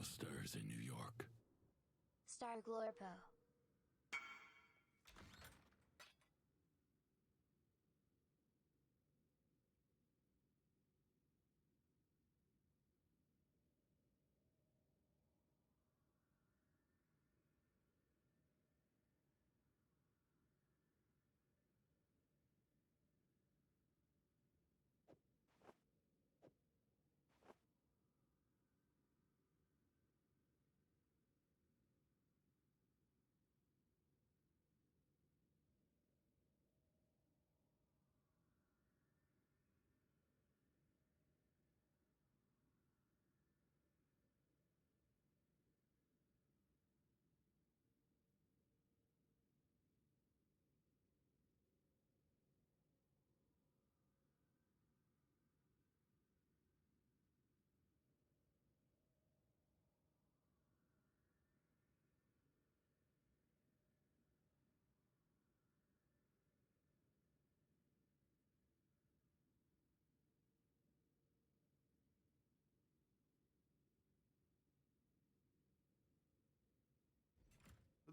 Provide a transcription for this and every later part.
Stars in New York. Star Glorpo.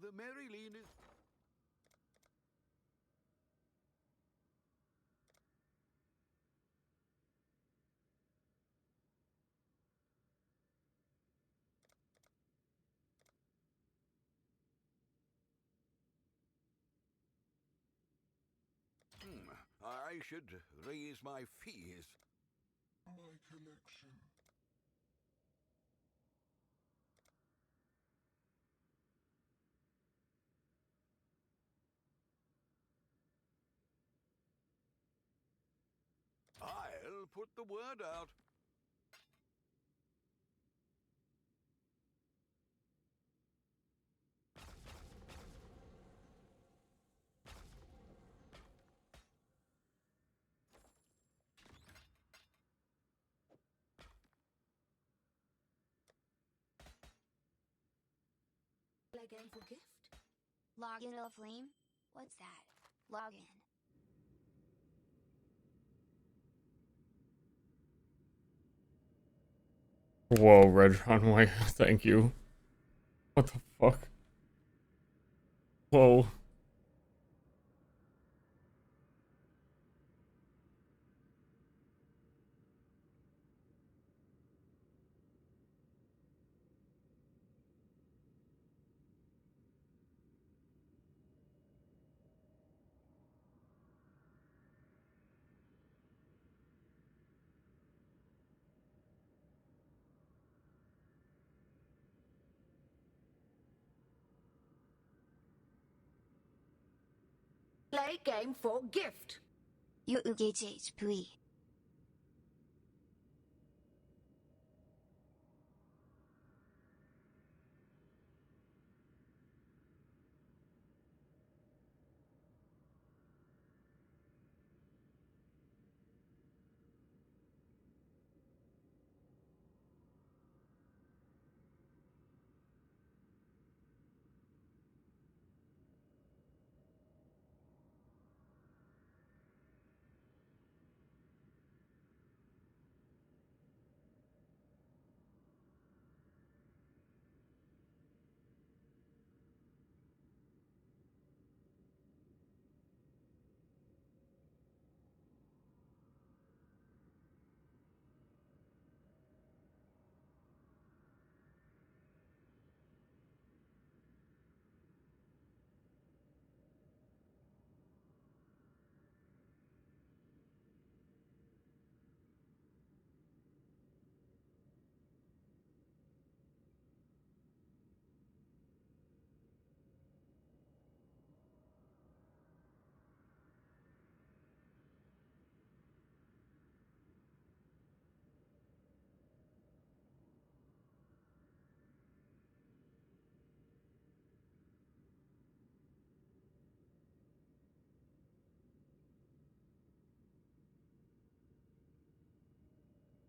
The Maryline is... I should raise my fees. My collection. I'll put the word out. Again for gift? Login of flame? What's that? Login. Whoa, Red Runway, thank you. What the fuck? Whoa. Play game for gift. You UGH, please.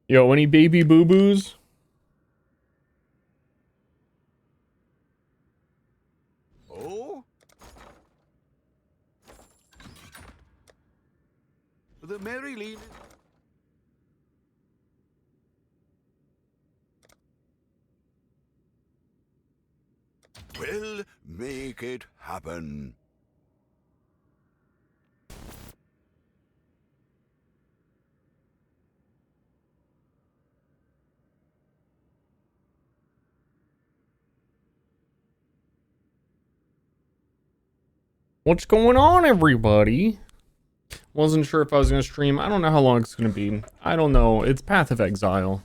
Yo, any baby boo-boos? Oh? The Maryline is... make it happen. What's going on, everybody? Wasn't sure if I was going to stream. I don't know how long it's going to be. I don't know. It's Path of Exile.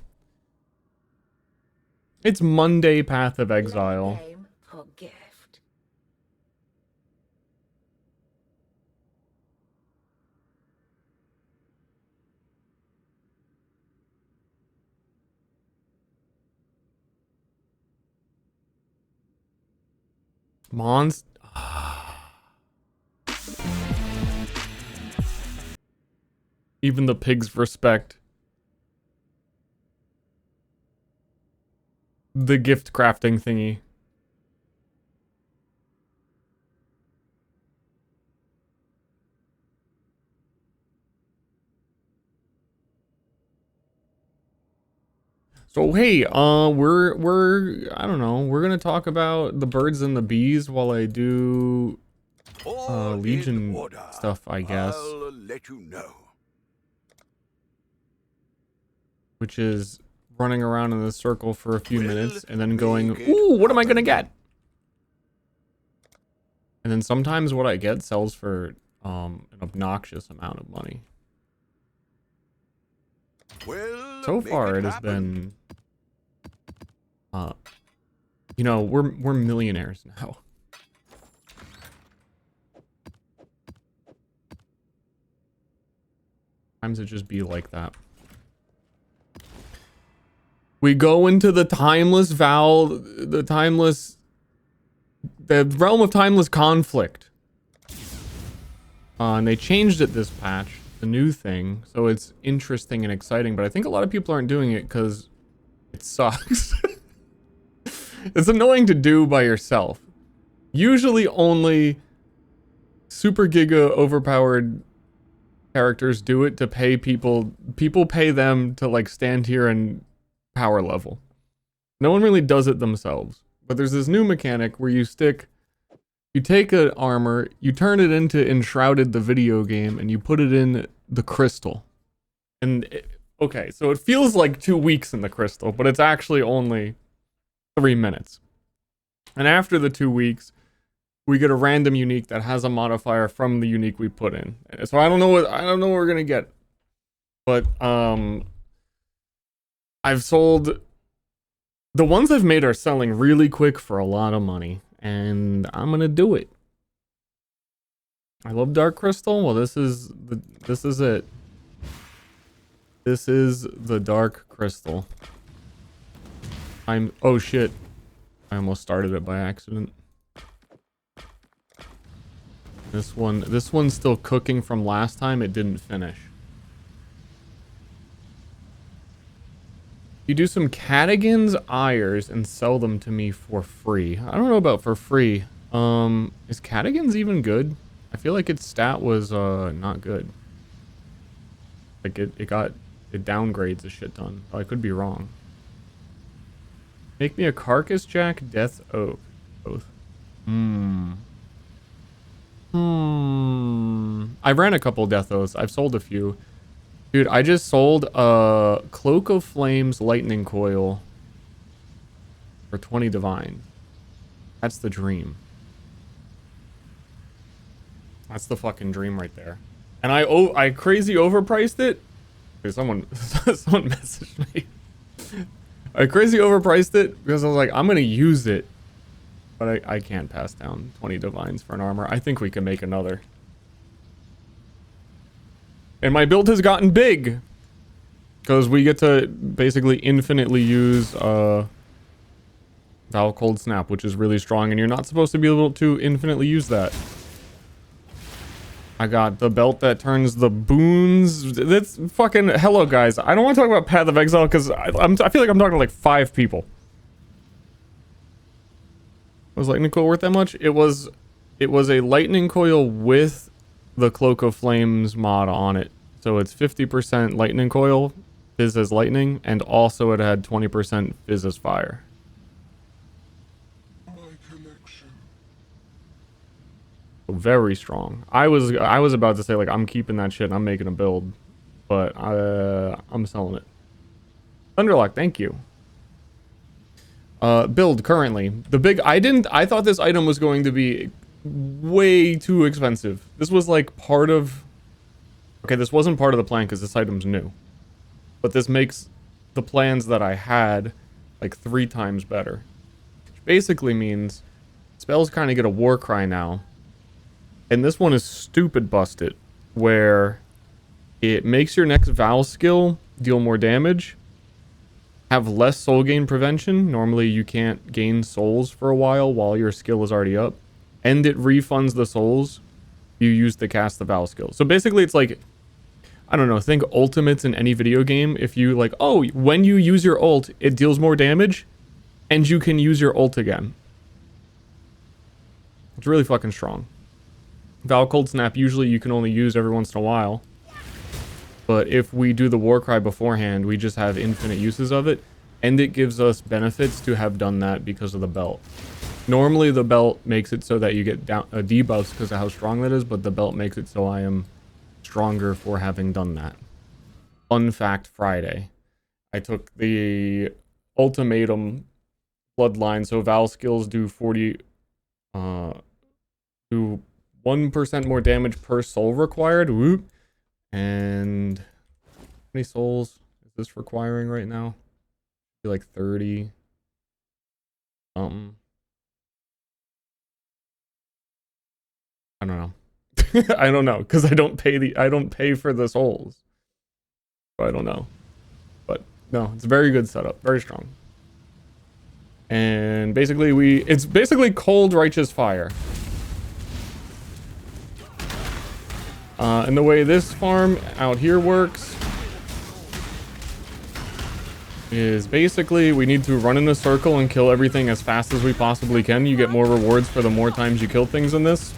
It's Monday Path of Exile. Game for gift. Mons. Even the pigs respect the gift crafting thingy. So hey, we're I don't know, we're gonna talk about the birds and the bees while I do Legion stuff, I guess. I'll let you know. Which is running around in a circle for a few minutes and then going, ooh, what am I gonna get? And then sometimes what I get sells for an obnoxious amount of money. Well, So far it has been you know, we're millionaires now. Sometimes it just be like that. We go into the timeless the realm of timeless conflict. And they changed it this patch, the new thing, so it's interesting and exciting, but I think a lot of people aren't doing it because it sucks. It's annoying to do by yourself. Usually only super giga overpowered characters do it to pay people. People pay them to like stand here and power level. No one really does it themselves. But there's this new mechanic where you take an armor, you turn it into Enshrouded the video game, and you put it in the crystal. And okay, so it feels like 2 weeks in the crystal, but it's actually only 3 minutes. And after the 2 weeks, we get a random unique that has a modifier from the unique we put in. So I don't know what we're gonna get. But I've sold the ones I've made are selling really quick for a lot of money, and I'm gonna do it. I love Dark Crystal. Well, this is it. This is the Dark Crystal. Oh shit. I almost started it by accident. This one's still cooking from last time. It didn't finish. You do some Cadogan's Ires and sell them to me for free. I don't know about for free. Is Cadogan's even good? I feel like its stat was not good. Like it downgrades a shit ton. I could be wrong. Make me a Carcass Jack Death Oath. I ran a couple Death Oaths. I've sold a few. Dude, I just sold a Cloak of Flames Lightning Coil for 20 Divine. That's the dream. That's the fucking dream right there. And I crazy overpriced it. Okay, someone messaged me. I crazy overpriced it because I was like, I'm gonna use it. But I can't pass down 20 Divines for an armor. I think we can make another. And my build has gotten big. Because we get to basically infinitely use Val Cold Snap, which is really strong. And you're not supposed to be able to infinitely use that. I got the belt that turns the boons. That's fucking... Hello, guys. I don't want to talk about Path of Exile because I feel like I'm talking to like 5 people. Was Lightning Coil worth that much? It was a Lightning Coil with the Cloak of Flames mod on it. So it's 50% Lightning Coil, Fizz as Lightning, and also it had 20% Fizz as Fire. My collection. Very strong. I was about to say, like, I'm keeping that shit and I'm making a build. But I'm selling it. Thunderlock, thank you. Build currently. I thought this item was going to be way too expensive. This was like part of... Okay, this wasn't part of the plan because this item's new. But this makes the plans that I had like 3 times better. Which basically means spells kind of get a war cry now. And this one is stupid busted, where it makes your next Val skill deal more damage, have less soul gain prevention. Normally you can't gain souls for a while your skill is already up. And it refunds the souls you use to cast the Val skill. So basically it's like, I don't know, think ultimates in any video game. If you like, oh, when you use your ult, it deals more damage and you can use your ult again. It's really fucking strong. Val Cold Snap, usually you can only use every once in a while. But if we do the Warcry beforehand, we just have infinite uses of it. And it gives us benefits to have done that because of the belt. Normally the belt makes it so that you get down debuffs because of how strong that is, but the belt makes it so I am stronger for having done that. Fun fact Friday. I took the ultimatum bloodline, so Val skills do 1% more damage per soul required. Whoop. And how many souls is this requiring right now? Like 30 something. I don't know. I don't know because I don't pay for the souls. So I don't know. But no, it's a very good setup, very strong. And basically it's basically cold righteous fire. And the way this farm out here works is basically we need to run in a circle and kill everything as fast as we possibly can. You get more rewards for the more times you kill things in this.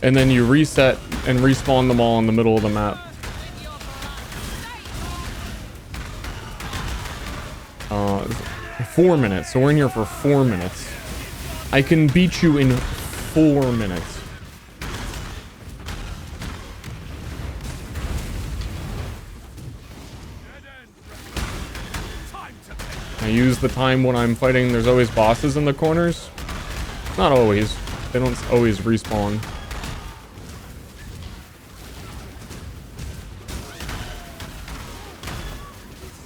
And then you reset and respawn them all in the middle of the map. 4 minutes. So we're in here for 4 minutes. I can beat you in 4 minutes. I use the time when I'm fighting. There's always bosses in the corners. Not always. They don't always respawn.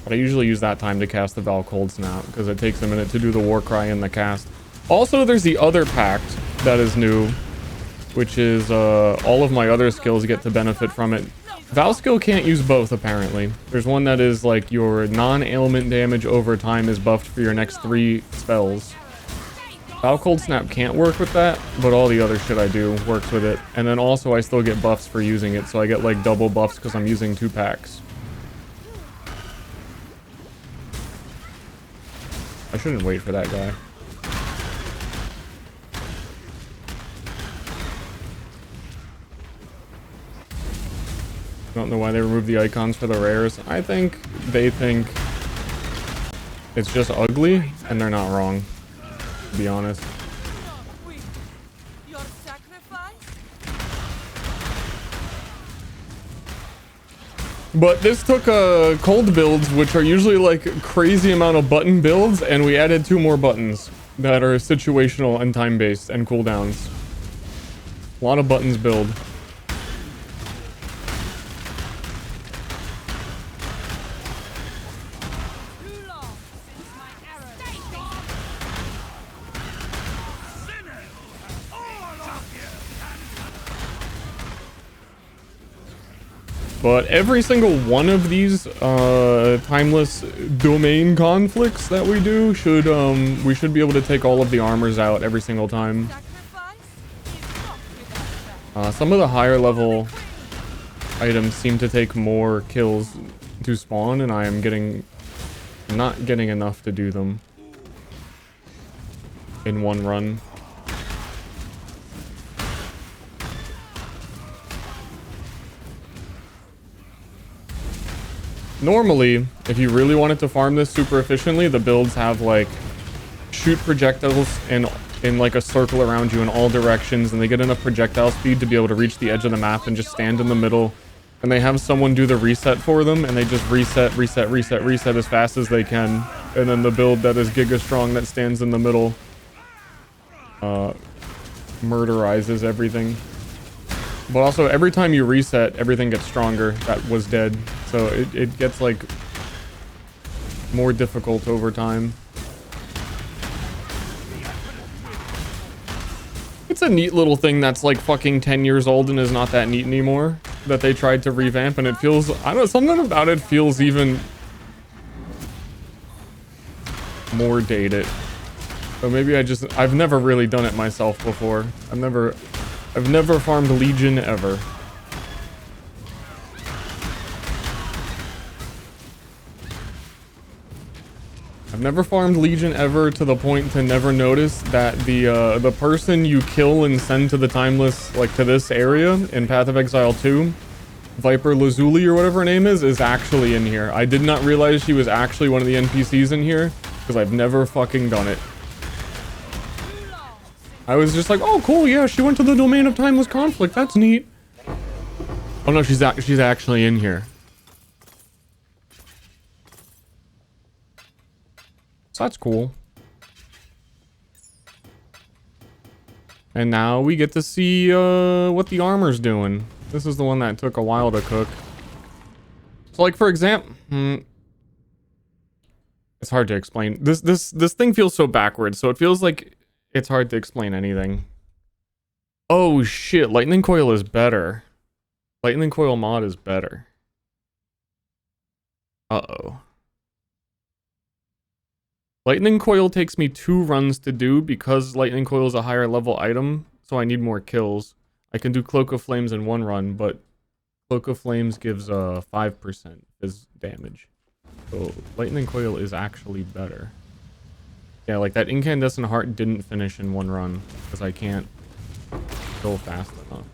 But I usually use that time to cast the Val Cold Snap because it takes a minute to do the Warcry in the cast. Also, there's the other pact that is new, which is all of my other skills get to benefit from it. Val skill can't use both, apparently. There's one that is like your non-ailment damage over time is buffed for your next 3 spells. Val Cold Snap can't work with that, but all the other shit I do works with it. And then also I still get buffs for using it, so I get like double buffs because I'm using 2 packs. I shouldn't wait for that guy. Don't know why they removed the icons for the rares. I think they think it's just ugly, and they're not wrong, to be honest. But this took cold builds, which are usually like crazy amount of button builds, and we added 2 more buttons that are situational and time-based and cooldowns. A lot of buttons build. But every single one of these timeless domain conflicts that we do should we should be able to take all of the armors out every single time. Some of the higher level items seem to take more kills to spawn, and I am not getting enough to do them in one run. Normally, if you really wanted to farm this super efficiently, the builds have like shoot projectiles in like a circle around you in all directions, and they get enough projectile speed to be able to reach the edge of the map and just stand in the middle, and they have someone do the reset for them, and they just reset as fast as they can, and then the build that is Giga Strong that stands in the middle murderizes everything. But also, every time you reset, everything gets stronger that was dead, so it gets like more difficult over time. It's a neat little thing that's like fucking 10 years old and is not that neat anymore, that they tried to revamp, and it feels, I don't know, something about it feels even more dated. So maybe I've never really done it myself before. I've never farmed Legion ever. I've never farmed Legion ever to the point to never notice that the person you kill and send to the Timeless, like to this area in Path of Exile 2, Viper Lazuli or whatever her name is actually in here. I did not realize she was actually one of the NPCs in here, because I've never fucking done it. I was just like, oh cool, yeah, she went to the domain of Timeless Conflict, that's neat. Oh no, she's actually in here. So that's cool. And now we get to see what the armor's doing. This is the one that took a while to cook. So like for example, it's hard to explain. This thing feels so backwards, so it feels like it's hard to explain anything. Oh shit, Lightning Coil is better. Lightning Coil mod is better. Uh-oh. Lightning Coil takes me 2 runs to do because Lightning Coil is a higher level item, so I need more kills. I can do Cloak of Flames in 1 run, but Cloak of Flames gives 5% as damage. So Lightning Coil is actually better. Yeah, like that Incandescent Heart didn't finish in 1 run because I can't go fast enough.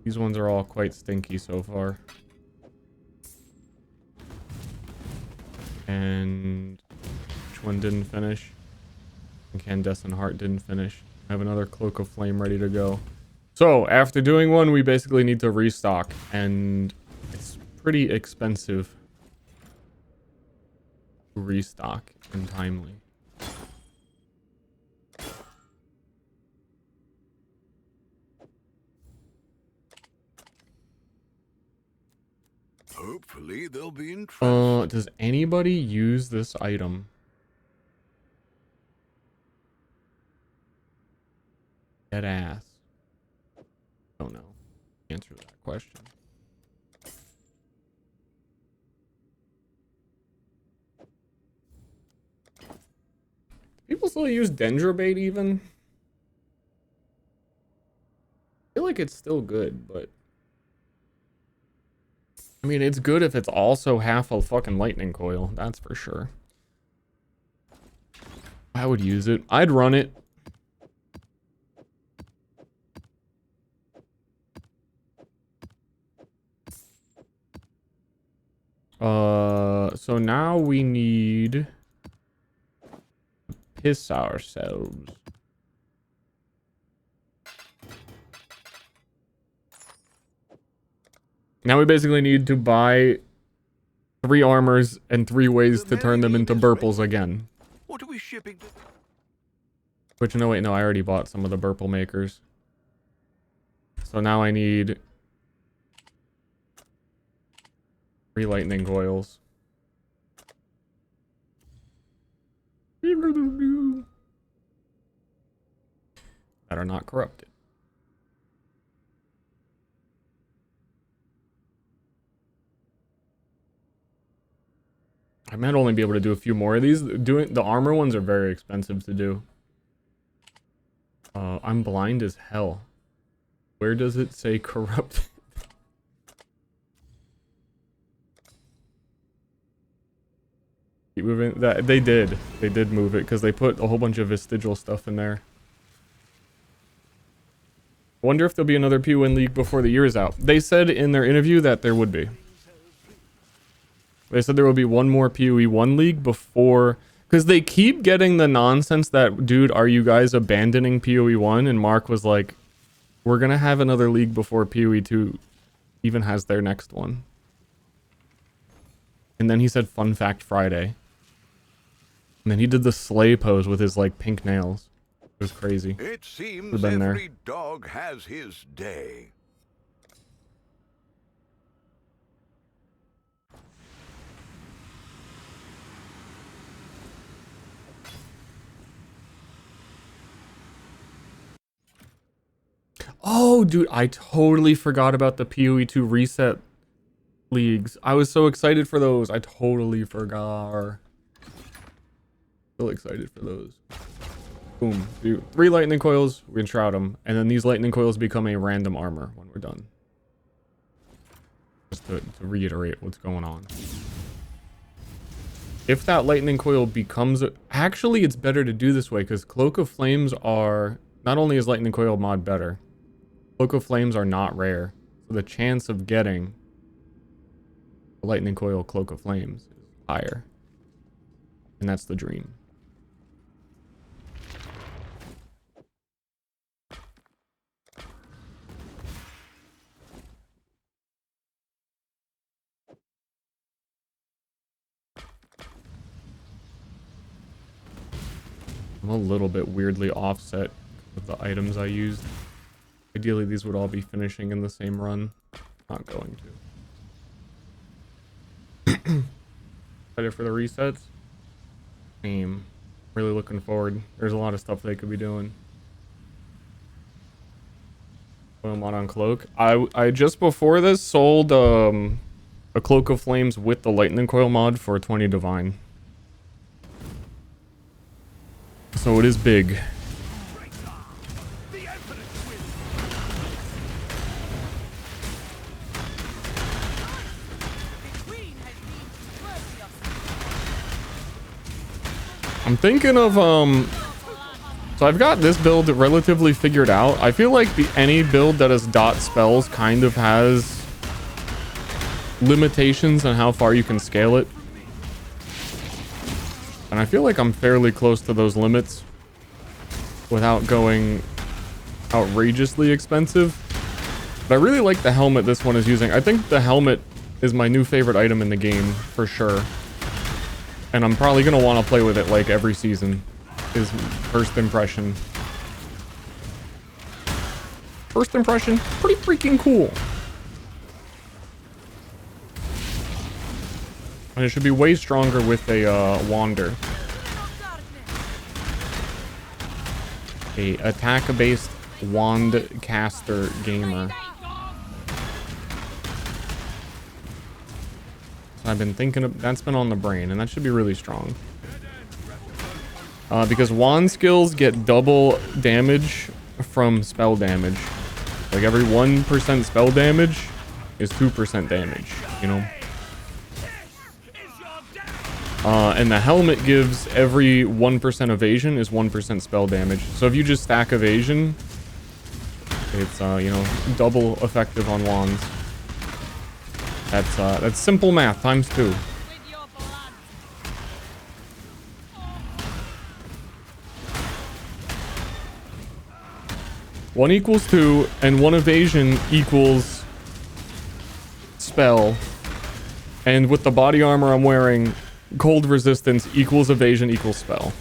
These ones are all quite stinky so far. And which one didn't finish? Incandescent Heart didn't finish. I have another Cloak of Flame ready to go. So after doing one, we basically need to restock, and it's pretty expensive to restock and timely. Hopefully they'll be interested. Does anybody use this item? Dead ass. Don't know. Answer that question. People still use Dendrobait even? I feel like it's still good, but I mean, it's good if it's also half a fucking Lightning Coil, that's for sure. I would use it. I'd run it. So now we need to piss ourselves. Now we basically need to buy 3 armors and 3 ways to turn them into burples again. What are we shipping? Which, no, wait, no, I already bought some of the burple makers. So now I need 3 lightning coils. That are not corrupted. I might only be able to do a few more of these. Doing the armor ones are very expensive to do. I'm blind as hell. Where does it say corrupted? Keep moving. That they did move it because they put a whole bunch of vestigial stuff in there. Wonder if there'll be another PON league before the year is out. They said in their interview that there would be. They said there will be one more PoE 1 league before, because they keep getting the nonsense that, dude, are you guys abandoning PoE 1? And Mark was like, we're gonna have another league before PoE 2 even has their next one. And then he said fun fact Friday. And then he did the sleigh pose with his like pink nails. It was crazy. It seems We've been every there. dog has his day. Oh, dude, I totally forgot about the PoE 2 reset leagues. I was so excited for those. I totally forgot. Still excited for those. Boom. Do 3 lightning coils, we enshroud them. And then these lightning coils become a random armor when we're done. Just to reiterate what's going on. If that lightning coil becomes... Actually, it's better to do this way, because Cloak of Flames are... Not only is lightning coil mod better, Cloak of Flames are not rare. So the chance of getting a lightning coil Cloak of Flames is higher. And that's the dream. I'm a little bit weirdly offset with the items I used. Ideally, these would all be finishing in the same run. Not going to. Excited for the resets? Same. Really looking forward. There's a lot of stuff they could be doing. Oil mod on Cloak. I just before this sold a Cloak of Flames with the Lightning Coil mod for 20 Divine. So it is big. I'm thinking of so I've got this build relatively figured out. I feel like any build that has dot spells kind of has limitations on how far you can scale it. And I feel like I'm fairly close to those limits without going outrageously expensive. But I really like the helmet this one is using. I think the helmet is my new favorite item in the game for sure. And I'm probably going to want to play with it like every season is first impression. First impression, pretty freaking cool. And it should be way stronger with a wander. A attack-based wand caster gamer. So I've been thinking of, that's been on the brain, and that should be really strong. Because wand skills get double damage from spell damage. Like every 1% spell damage is 2% damage, you know? And the helmet gives every 1% evasion is 1% spell damage. So if you just stack evasion, it's, you know, double effective on wands. That's simple math times 2. One equals 2, and 1 evasion equals spell. And with the body armor I'm wearing, cold resistance equals evasion equals spell.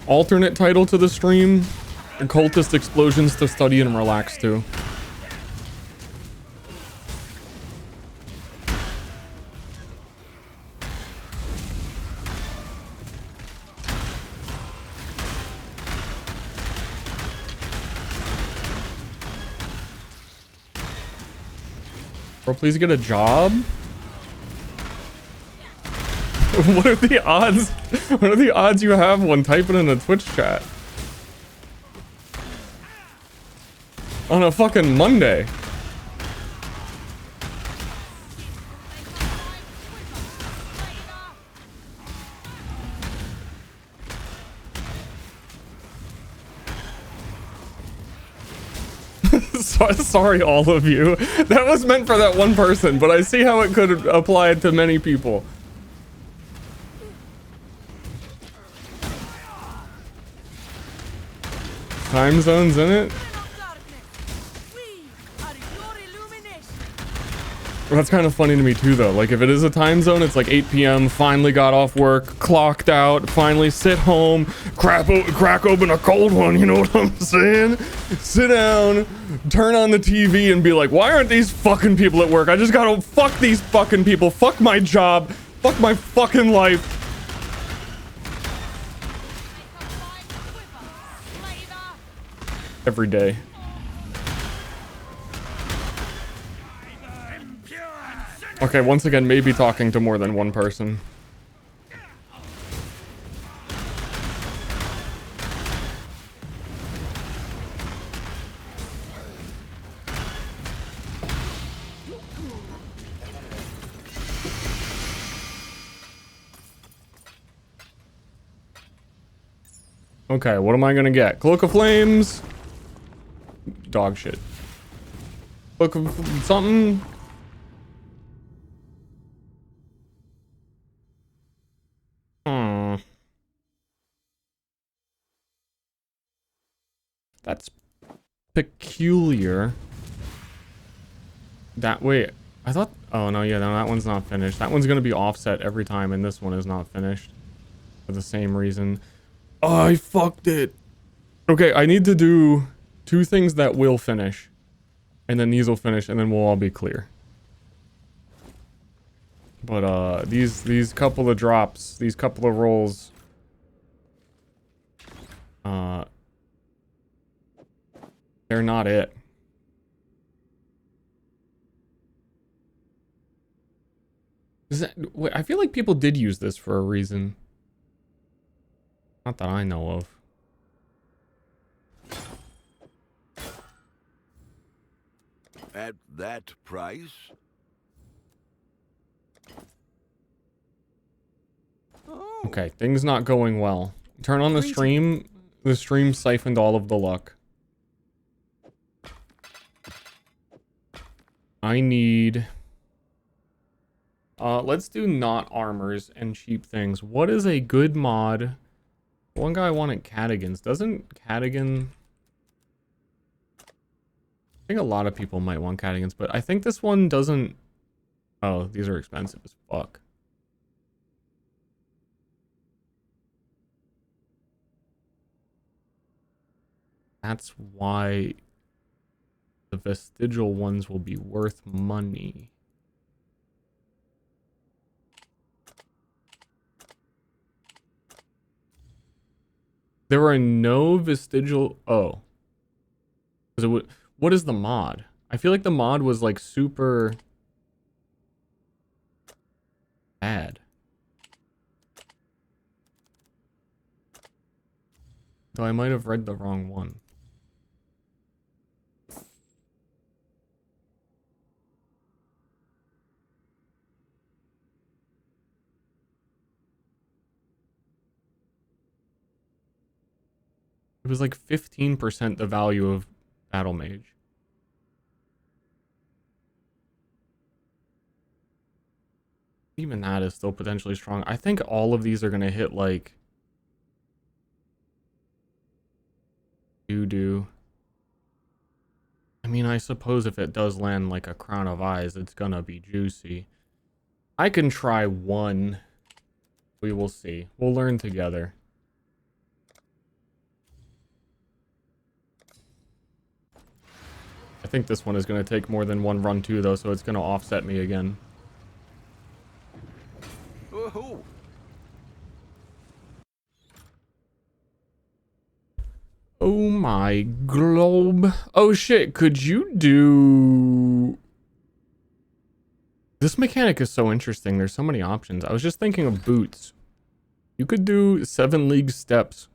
Alternate title to the stream: Occultist Explosions to Study and Relax to. Bro, please get a job. What are the odds? What are the odds you have one? Type it in the Twitch chat. On a fucking Monday. Sorry, all of you. That was meant for that one person, but I see how it could apply to many people. Time zones in it? That's kind of funny to me too, though. Like, if it is a time zone, it's like 8 p.m., finally got off work, clocked out, finally sit home, crack open a cold one, you know what I'm saying? Sit down, turn on the TV and be like, why aren't these fucking people at work? I just gotta fuck these fucking people, fuck my job, fuck my fucking life. Every day. Okay, once again, maybe talking to more than one person. Okay, what am I gonna get? Cloak of Flames? Dog shit. Cloak of something? That's peculiar. That, wait, I thought, oh no, yeah, no, that one's not finished. That one's gonna be offset every time, and this one is not finished. For the same reason. Oh, I fucked it. Okay, I need to do 2 things that will finish. And then these will finish, and then we'll all be clear. But, these couple of drops, these couple of rolls... they're not it. Wait, I feel like people did use this for a reason. Not that I know of. At that price? Oh. Okay, things not going well. Turn on the stream. The stream siphoned all of the luck. I need... let's do not armors and cheap things. What is a good mod? One guy wanted Cadigans. Doesn't Cadigan... I think a lot of people might want Cadigans, but I think this one doesn't... Oh, these are expensive as fuck. That's why the vestigial ones will be worth money. There are no vestigial... Oh. What is the mod? I feel like the mod was like super... bad. Though I might have read the wrong one. It was like 15% the value of Battle Mage. Even that is still potentially strong. I think all of these are going to hit like... doo-doo. I mean, I suppose if it does land like a Crown of Eyes, it's gonna be juicy. I can try one. We will see. We'll learn together. I think this one is going to take more than one run too, though, so it's going to offset me again. Woohoo! Oh my globe. Oh shit, could you do... This mechanic is so interesting. There's so many options. I was just thinking of boots. You could do 7 league steps.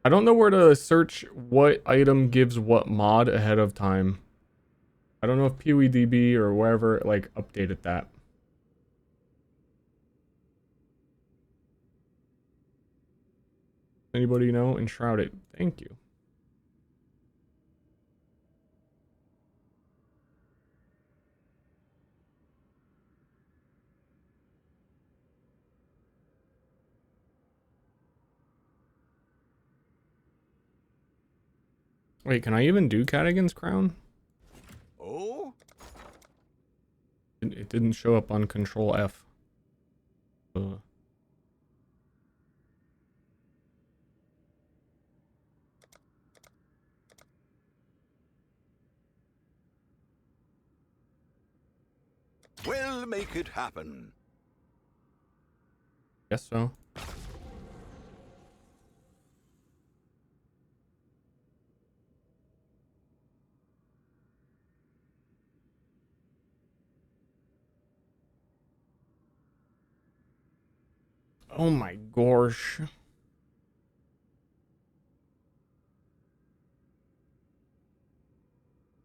I don't know where to search what item gives what mod ahead of time. I don't know if PWDB or wherever like updated that. Anybody know? Enshrouded. Thank you. Wait, can I even do Cadigan's Crown? Oh? It didn't show up on Control F. We'll make it happen. Guess so. Oh my gosh.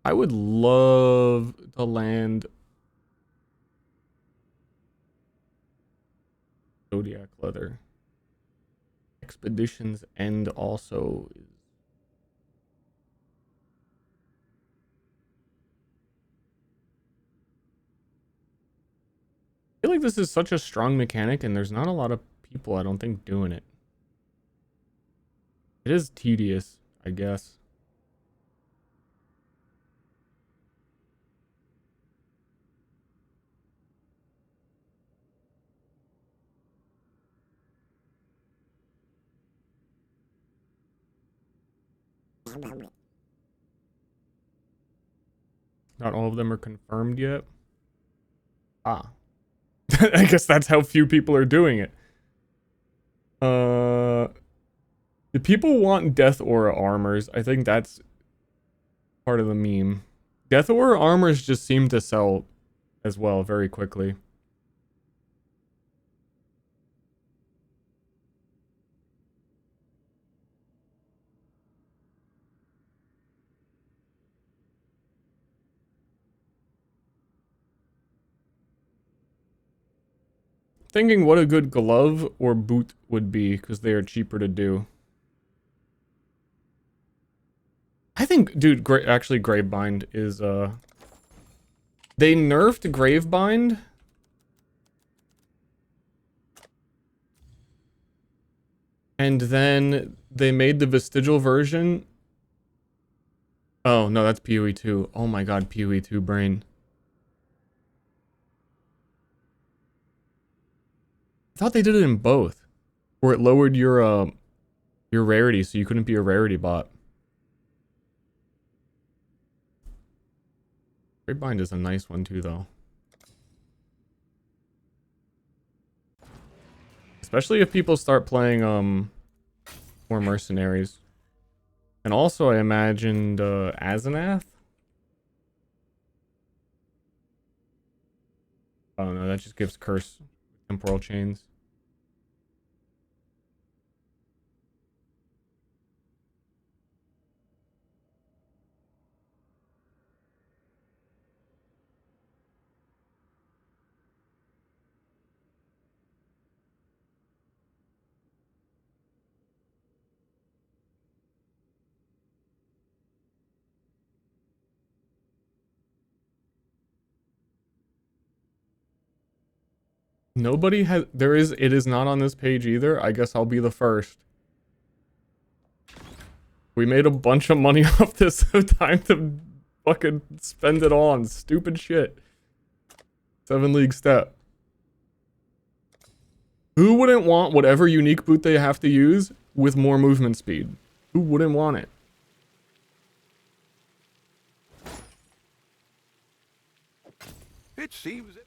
I would love to land Zodiac leather. Expeditions End also is. I feel like this is such a strong mechanic and there's not a lot of people, I don't think, doing it. It is tedious, I guess. Not all of them are confirmed yet. Ah. I guess that's how few people are doing it. Do people want Death Aura armors? I think that's part of the meme. Death Aura armors just seem to sell as well very quickly. Thinking what a good glove or boot would be because they are cheaper to do. I think, dude, actually Gravebind is, they nerfed Gravebind. And then they made the vestigial version. Oh, no, that's PoE 2. Oh my god, PoE 2 brain. I thought they did it in both. Where it lowered your rarity so you couldn't be a rarity bot. Gravebind is a nice one too, though. Especially if people start playing, more mercenaries. And also, I imagined, Azanath? Oh no, that just gives curse temporal chains. Nobody has, it is not on this page either. I guess I'll be the first. We made a bunch of money off this, so time to fucking spend it all on stupid shit. 7 league step. Who wouldn't want whatever unique boot they have to use with more movement speed? Who wouldn't want it? It seems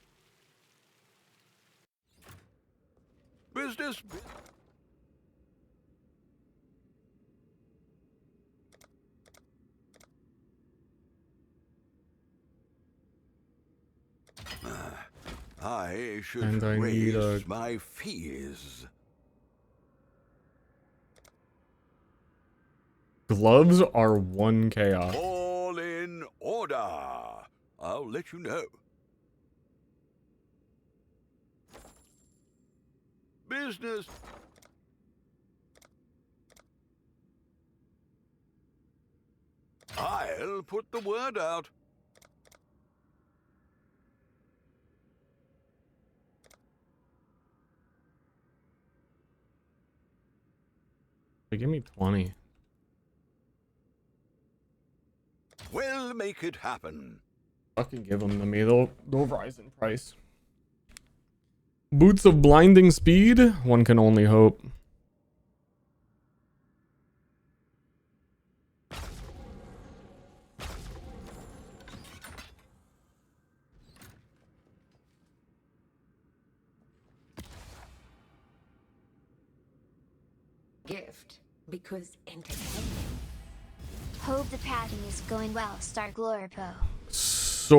business. I should And I need raise a- my fees. Gloves are 1 chaos. All in order. I'll let you know. Business. I'll put the word out. They give me 20. We'll make it happen. Fucking give them to me. They'll rise in price. Boots of blinding speed? One can only hope. Gift. Because entertainment. Hope the packing is going well, Star Gloripo. So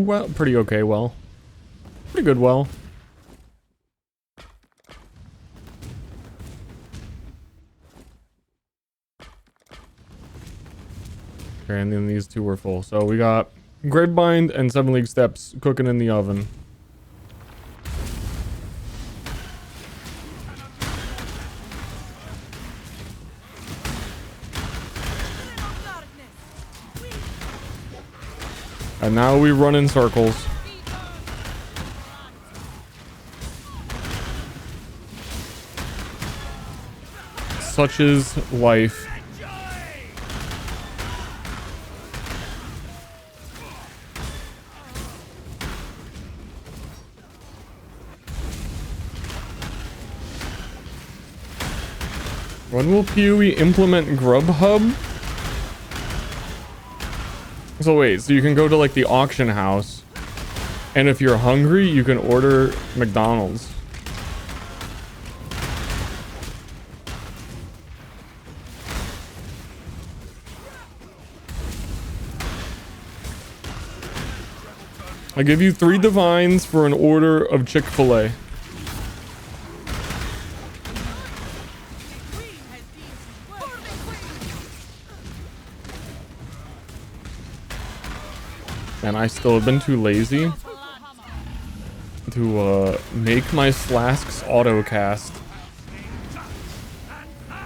well, pretty okay. Well, pretty good. Well, okay, and then these two were full. So we got Gravebind and 7 League Steps cooking in the oven. And now we run in circles. Such is life. When will PoE implement Grubhub? So wait, so you can go to like the auction house, and if you're hungry, you can order McDonald's. I give you 3 divines for an order of Chick-fil-A. And I still have been too lazy to make my flasks autocast,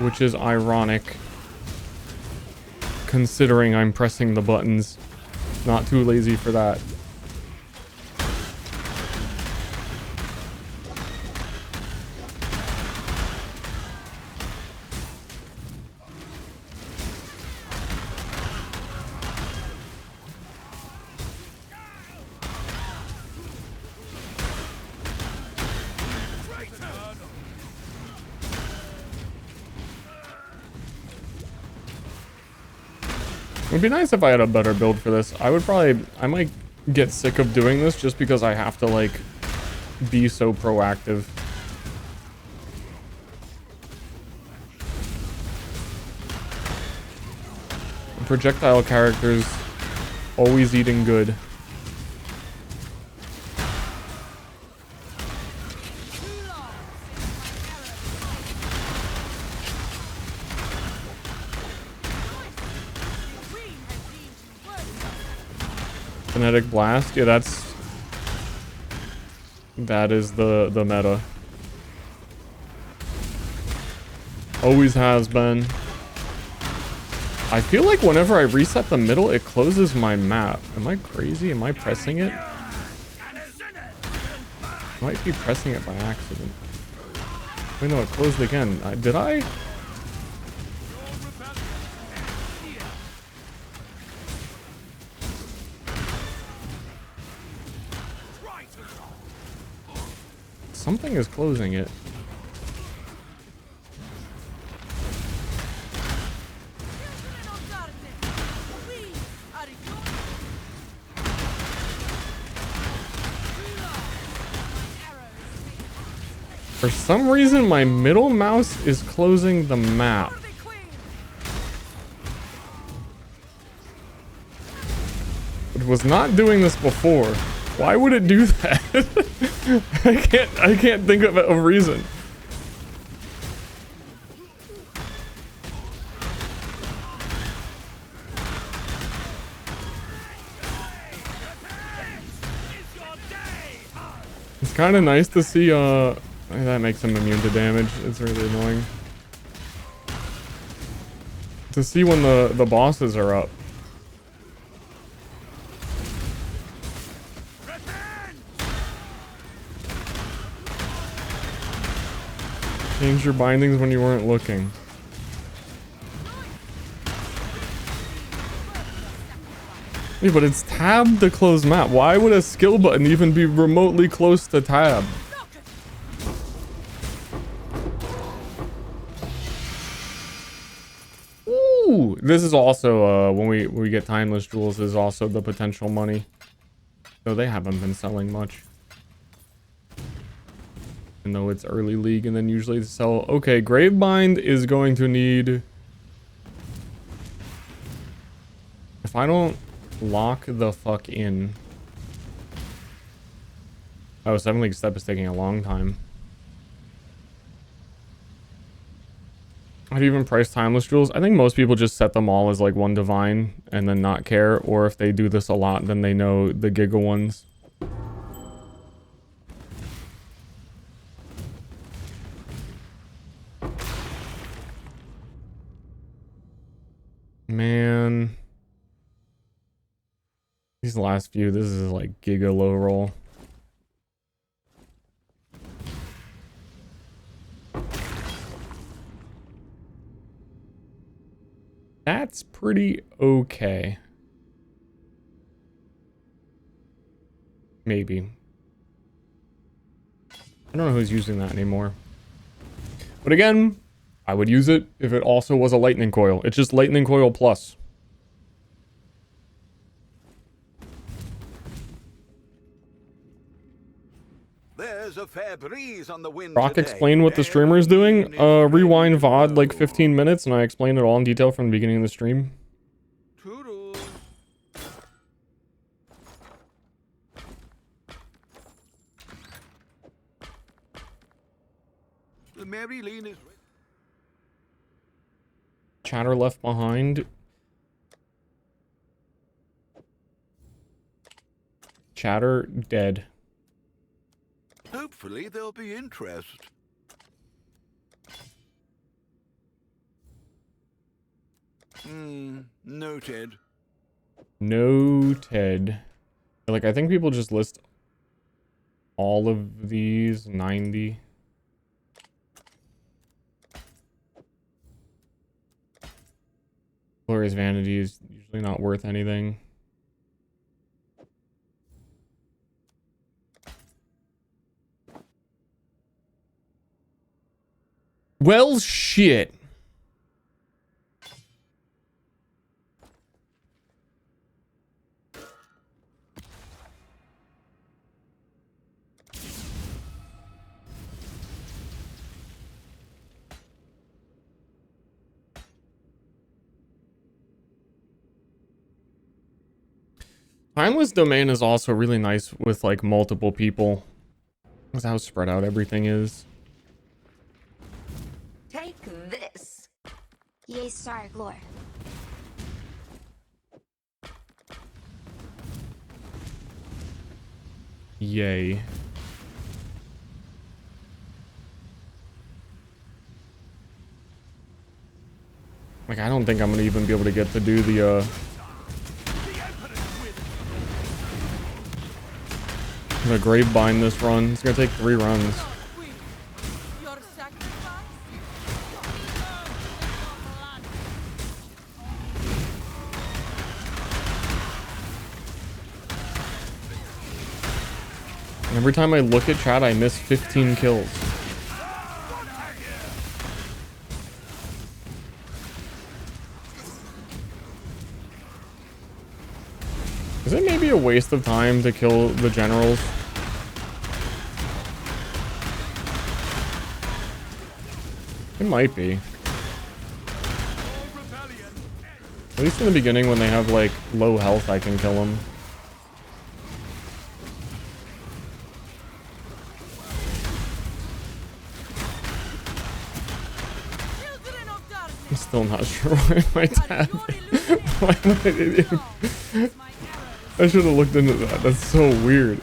which is ironic considering I'm pressing the buttons. Not too lazy for that. It'd be nice if I had a better build for this. I might get sick of doing this just because I have to like be so proactive. Projectile characters always eating good. Kinetic Blast, yeah, that is the meta. Always has been. I feel like whenever I reset the middle, it closes my map. Am I crazy? Am I pressing it? I might be pressing it by accident. Wait, no, it closed again. Did I? Something is closing it. For some reason, my middle mouse is closing the map. It was not doing this before. Why would it do that? I can't think of a reason. It's kind of nice to see that makes him immune to damage. It's really annoying to see when the bosses are up. Change your bindings when you weren't looking. Yeah, but it's tab to close map. Why would a skill button even be remotely close to tab? Ooh, this is also when we get timeless jewels is also the potential money. So they haven't been selling much. Even though it's early league and then usually they sell. Okay, Gravebind is going to need, if I don't lock the fuck in. Oh, 7 League Step is taking a long time. I'd even price timeless jewels. I think most people just set them all as like one divine and then not care. Or if they do this a lot, then they know the giga ones. Man. These last few, this is like giga low roll. That's pretty okay. Maybe. I don't know who's using that anymore. But again, I would use it if it also was a lightning coil. It's just lightning coil plus. There's a fair breeze on the wind. Brock today. explained what the streamer is doing. Rewind VOD like 15 minutes and I explained it all in detail from the beginning of the stream. Toodles. The Mary Lane is Chatter left behind. Chatter dead. Hopefully there'll be interest. Noted. Noted. Like, I think people just list all of these 90. Glorious Vanity is usually not worth anything. Well, shit. Timeless Domain is also really nice with like multiple people. That's how spread out everything is. Take this. Yay, Star Lore. Yay. Like, I don't think I'm gonna even be able to get to do the Gravebind this run. It's gonna take 3 runs. Every time I look at chat, I miss 15 kills. Is it maybe a waste of time to kill the generals? It might be. At least in the beginning when they have like low health, I can kill them. Still not sure why my tab. Why am I should have looked into that. That's so weird.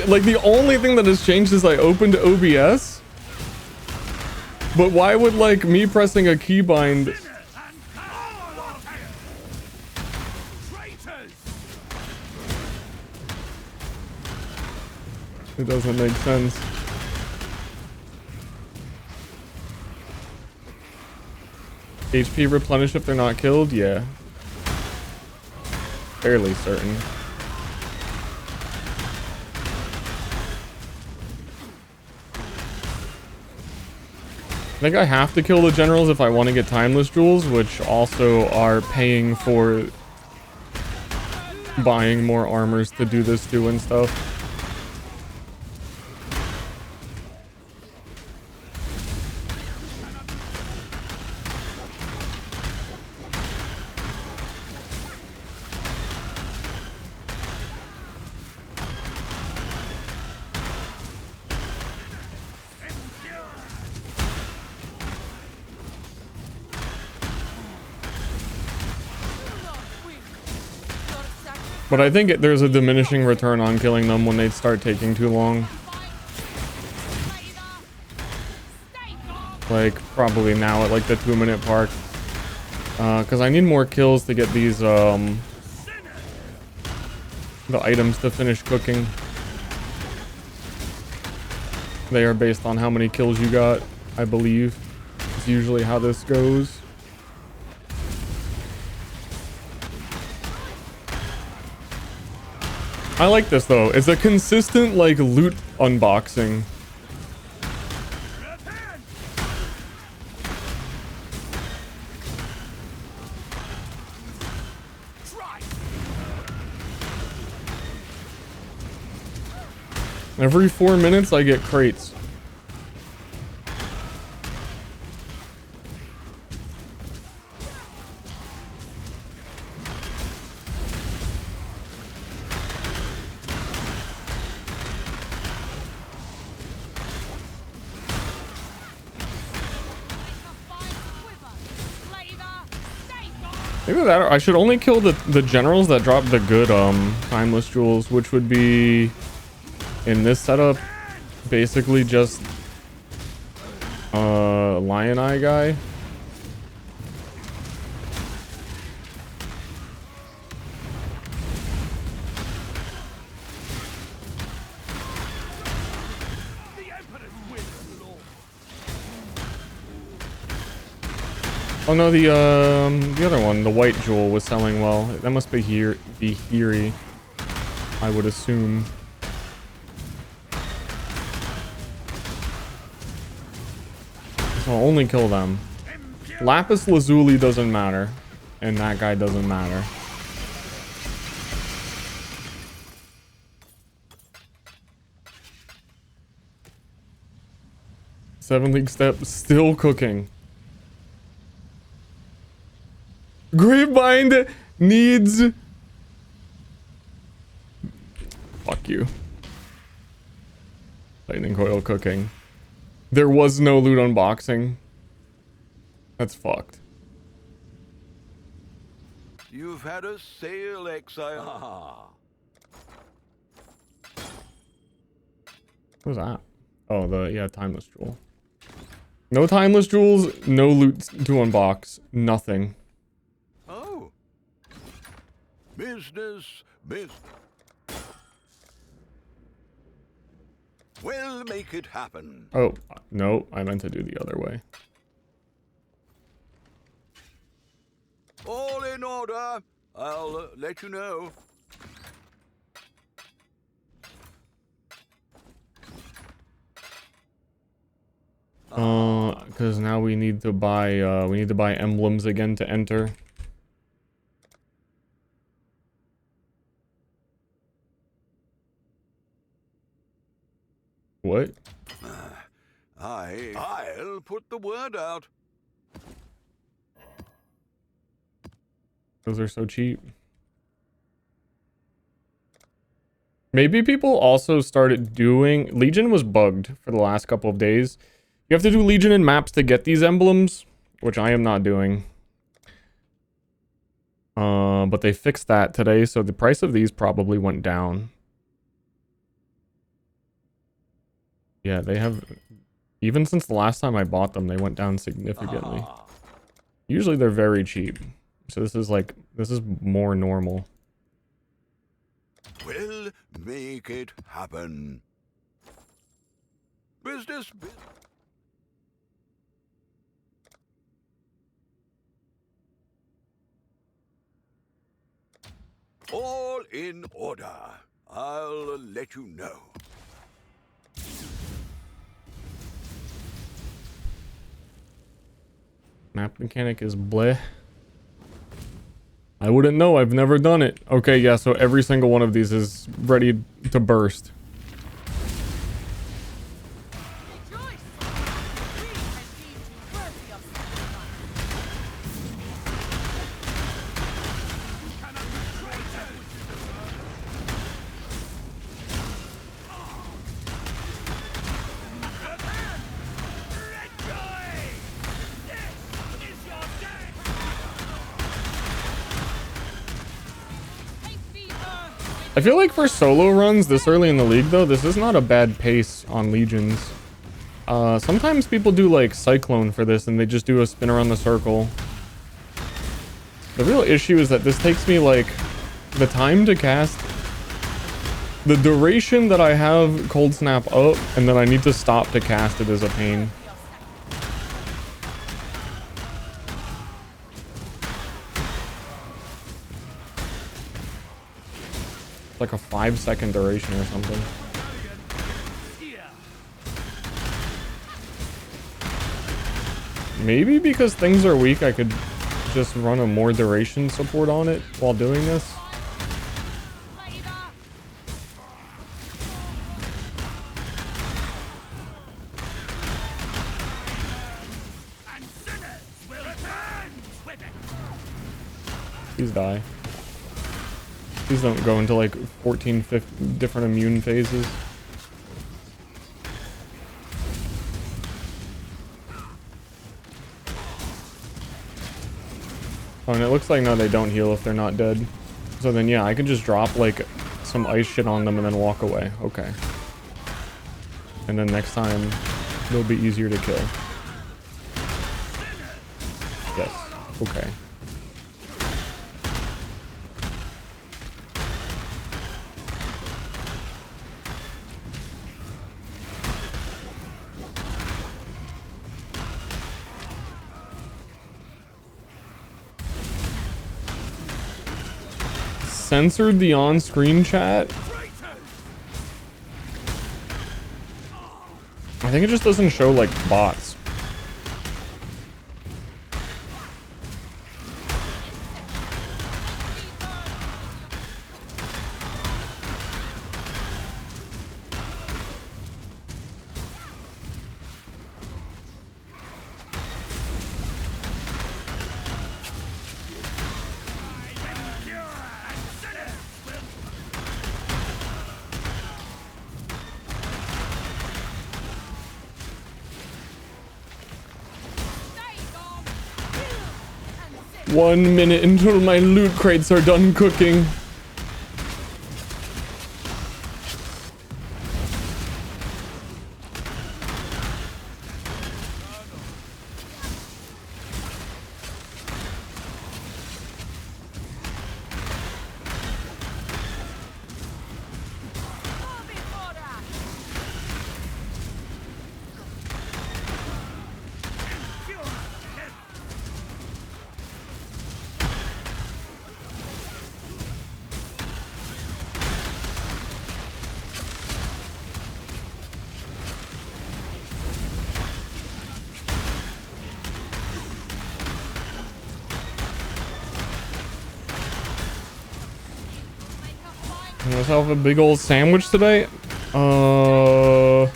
Like the only thing that has changed is I opened OBS. But why would like me pressing a keybind? It doesn't make sense. HP replenish if they're not killed? Yeah. Fairly certain. I think I have to kill the generals if I want to get timeless jewels, which also are paying for buying more armors to do this too and stuff. But I think there's a diminishing return on killing them when they start taking too long. Like, probably now at like the 2-minute mark. Because I need more kills to get these, the items to finish cooking. They are based on how many kills you got, I believe. It's usually how this goes. I like this though. It's a consistent like loot unboxing. Every 4 minutes I get crates. Maybe that, or I should only kill the generals that drop the good timeless jewels, which would be in this setup basically just lion eye guy. Oh no, the other one, the white jewel, was selling well. That must be Hiri, I would assume. So I'll only kill them. Lapis Lazuli doesn't matter, and that guy doesn't matter. Seven League Step still cooking. Gravebind needs... Fuck you. Lightning coil cooking. There was no loot unboxing. That's fucked. You've had a sale, exile. What was that? Oh, yeah, timeless jewel. No timeless jewels, no loot to unbox, nothing. Oh. Business. We'll make it happen. Oh, no, I meant to do the other way. All in order. I'll let you know. Because now we need to buy emblems again to enter. What? I'll put the word out. Those are so cheap. Maybe people also started doing... Legion was bugged for the last couple of days. You have to do Legion in maps to get these emblems. which I am not doing. But they fixed that today, so the price of these probably went down. Yeah, they have, even since the last time I bought them, they went down significantly. Usually they're very cheap. So this is like, this is more normal. We'll make it happen. Business. All in order. I'll let you know. Map mechanic is bleh. I wouldn't know. I've never done it. Okay, yeah, so every single one of these is ready to burst. I feel like for solo runs this early in the league though, this is not a bad pace on legions. Sometimes people do like Cyclone for this and they just do a spin around the circle. The real issue is that this takes me like the time to cast, the duration that I have Cold Snap up, and then I need to stop to cast it is a pain. Like a 5-second duration or something. Maybe because things are weak, I could just run a more duration support on it while doing this. Please die. Please don't go into like 14, 15 different immune phases. Oh, and it looks like no, they don't heal if they're not dead. So then yeah, I could just drop like some ice shit on them and then walk away. Okay. And then next time, they'll be easier to kill. Yes. Okay. Censored the on-screen chat? I think it just doesn't show like bots. One minute until my loot crates are done cooking. Myself a big old sandwich today? I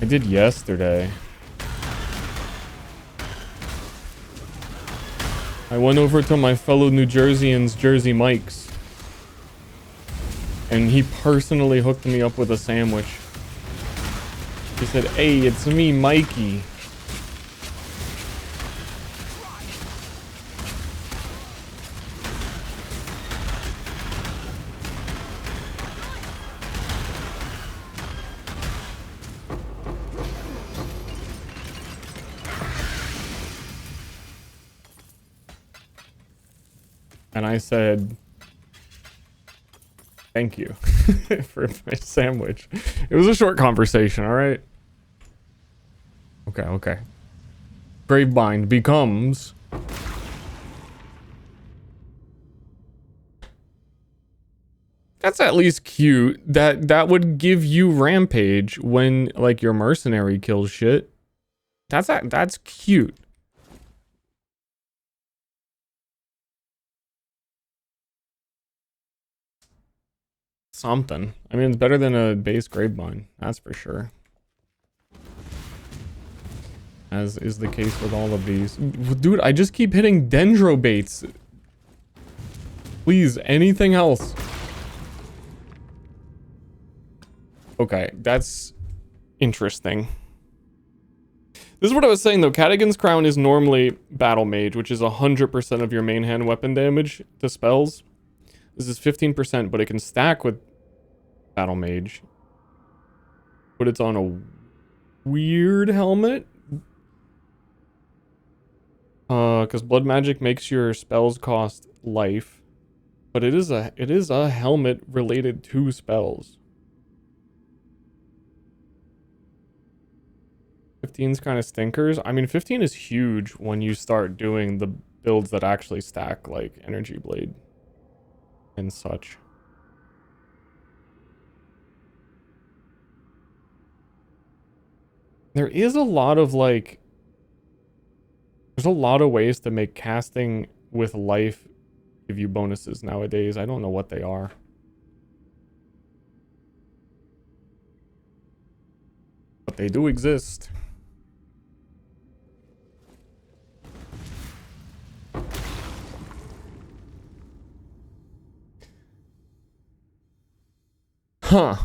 did yesterday. I went over to my fellow New Jerseyans, Jersey Mike's, and he personally hooked me up with a sandwich. He said, "Hey, it's me, Mikey." And I said, thank you for my sandwich. It was a short conversation, alright? Okay, okay. Gravebind becomes... That's at least cute. That would give you rampage when, like, your mercenary kills shit. That's cute. Something. I mean, it's better than a base Gravebind. That's for sure. As is the case with all of these. Dude, I just keep hitting Dendro baits. Please, anything else. Okay, that's interesting. This is what I was saying though. Cadigan's Crown is normally Battle Mage, which is 100% of your main hand weapon damage to spells. This is 15%, but it can stack with Battle Mage. But it's on a weird helmet. Because Blood Magic makes your spells cost life. But it is a helmet related to spells. 15's kind of stinkers. I mean, 15 is huge when you start doing the builds that actually stack, like Energy Blade and such. There is a lot of, like... There's a lot of ways to make casting with life give you bonuses nowadays. I don't know what they are. But they do exist. Huh.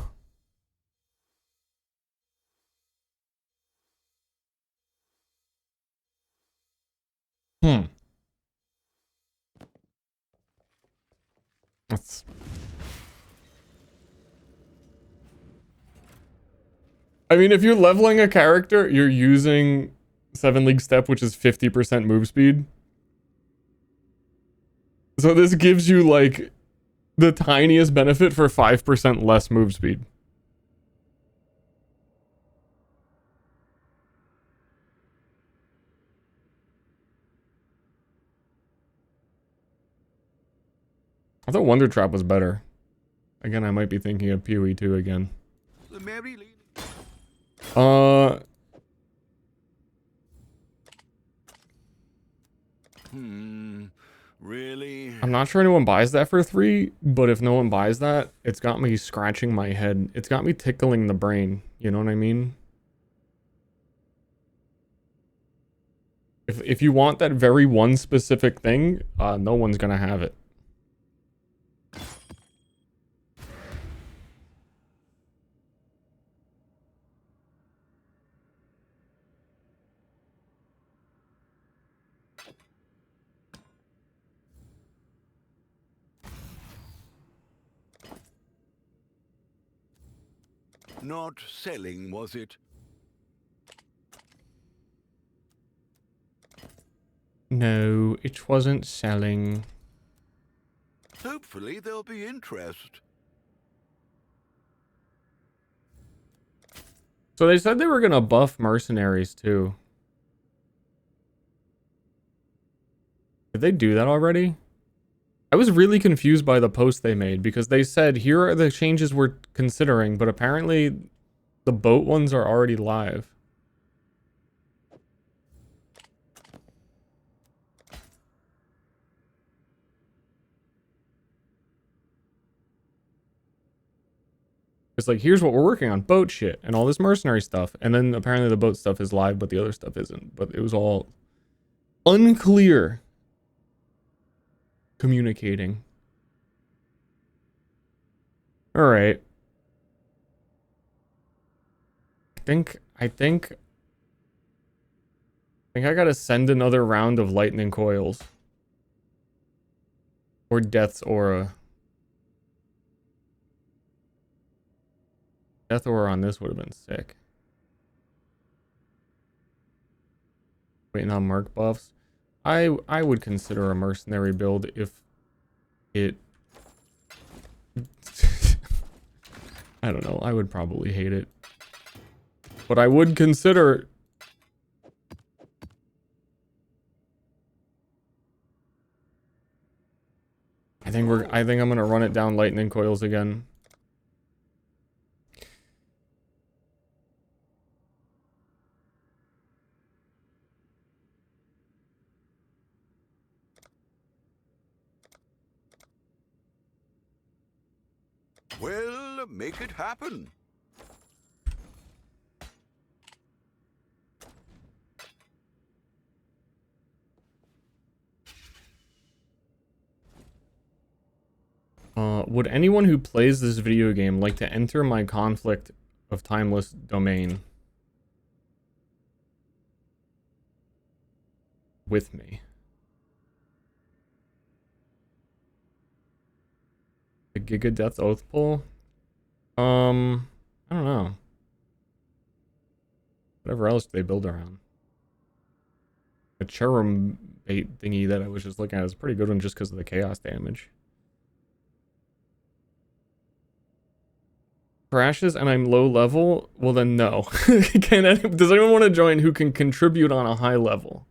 That's... I mean, if you're leveling a character, you're using 7 League Step, which is 50% move speed. So this gives you, like, the tiniest benefit for 5% less move speed. I thought Wonder Trap was better. Again, I might be thinking of PoE 2 again. The Mary Really? I'm not sure anyone buys that for 3, but if no one buys that, it's got me scratching my head. It's got me tickling the brain. You know what I mean? If you want that very one specific thing, no one's gonna have it. Not selling, was it? No, it wasn't selling. Hopefully there'll be interest. So they said they were gonna buff mercenaries too. Did they do that already? I was really confused by the post they made because they said, here are the changes we're considering, but apparently the boat ones are already live. It's like, here's what we're working on, boat shit, and all this mercenary stuff. And then apparently the boat stuff is live, but the other stuff isn't. But it was all unclear communicating. Alright. I think I gotta send another round of lightning coils. Or Death's Aura. Death Aura on this would have been sick. Waiting on merc buffs. I would consider a mercenary build if it... I don't know. I would probably hate it. But I would consider... I think I'm gonna run it down lightning coils again. Well, make it happen. Would anyone who plays this video game like to enter my conflict of timeless domain with me? The Giga Death Oath pull? I don't know. Whatever else do they build around? The cherub bait thingy that I was just looking at is a pretty good one just because of the chaos damage. Crashes and I'm low level? Well then no. Does anyone want to join who can contribute on a high level?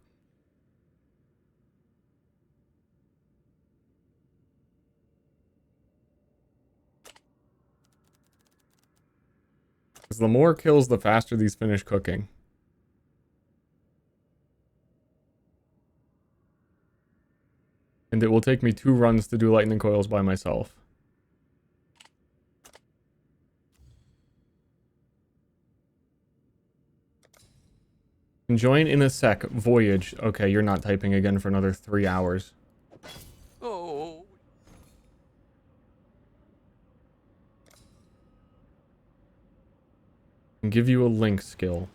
Because the more kills, the faster these finish cooking. And it will take me 2 runs to do lightning coils by myself. Join in a sec. Voyage. Okay, you're not typing again for another 3 hours. Oh. And give you a link skill.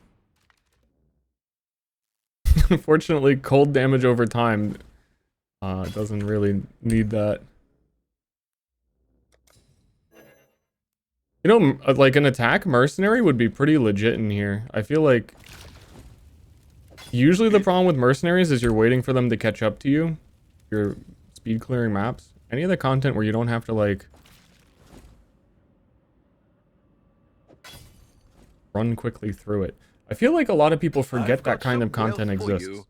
Unfortunately, cold damage over time doesn't really need that. You know, like an attack mercenary would be pretty legit in here. I feel like usually the problem with mercenaries is you're waiting for them to catch up to you. You're speed clearing maps. Any of the content where you don't have to like run quickly through it. I feel like a lot of people forget that kind of content exists.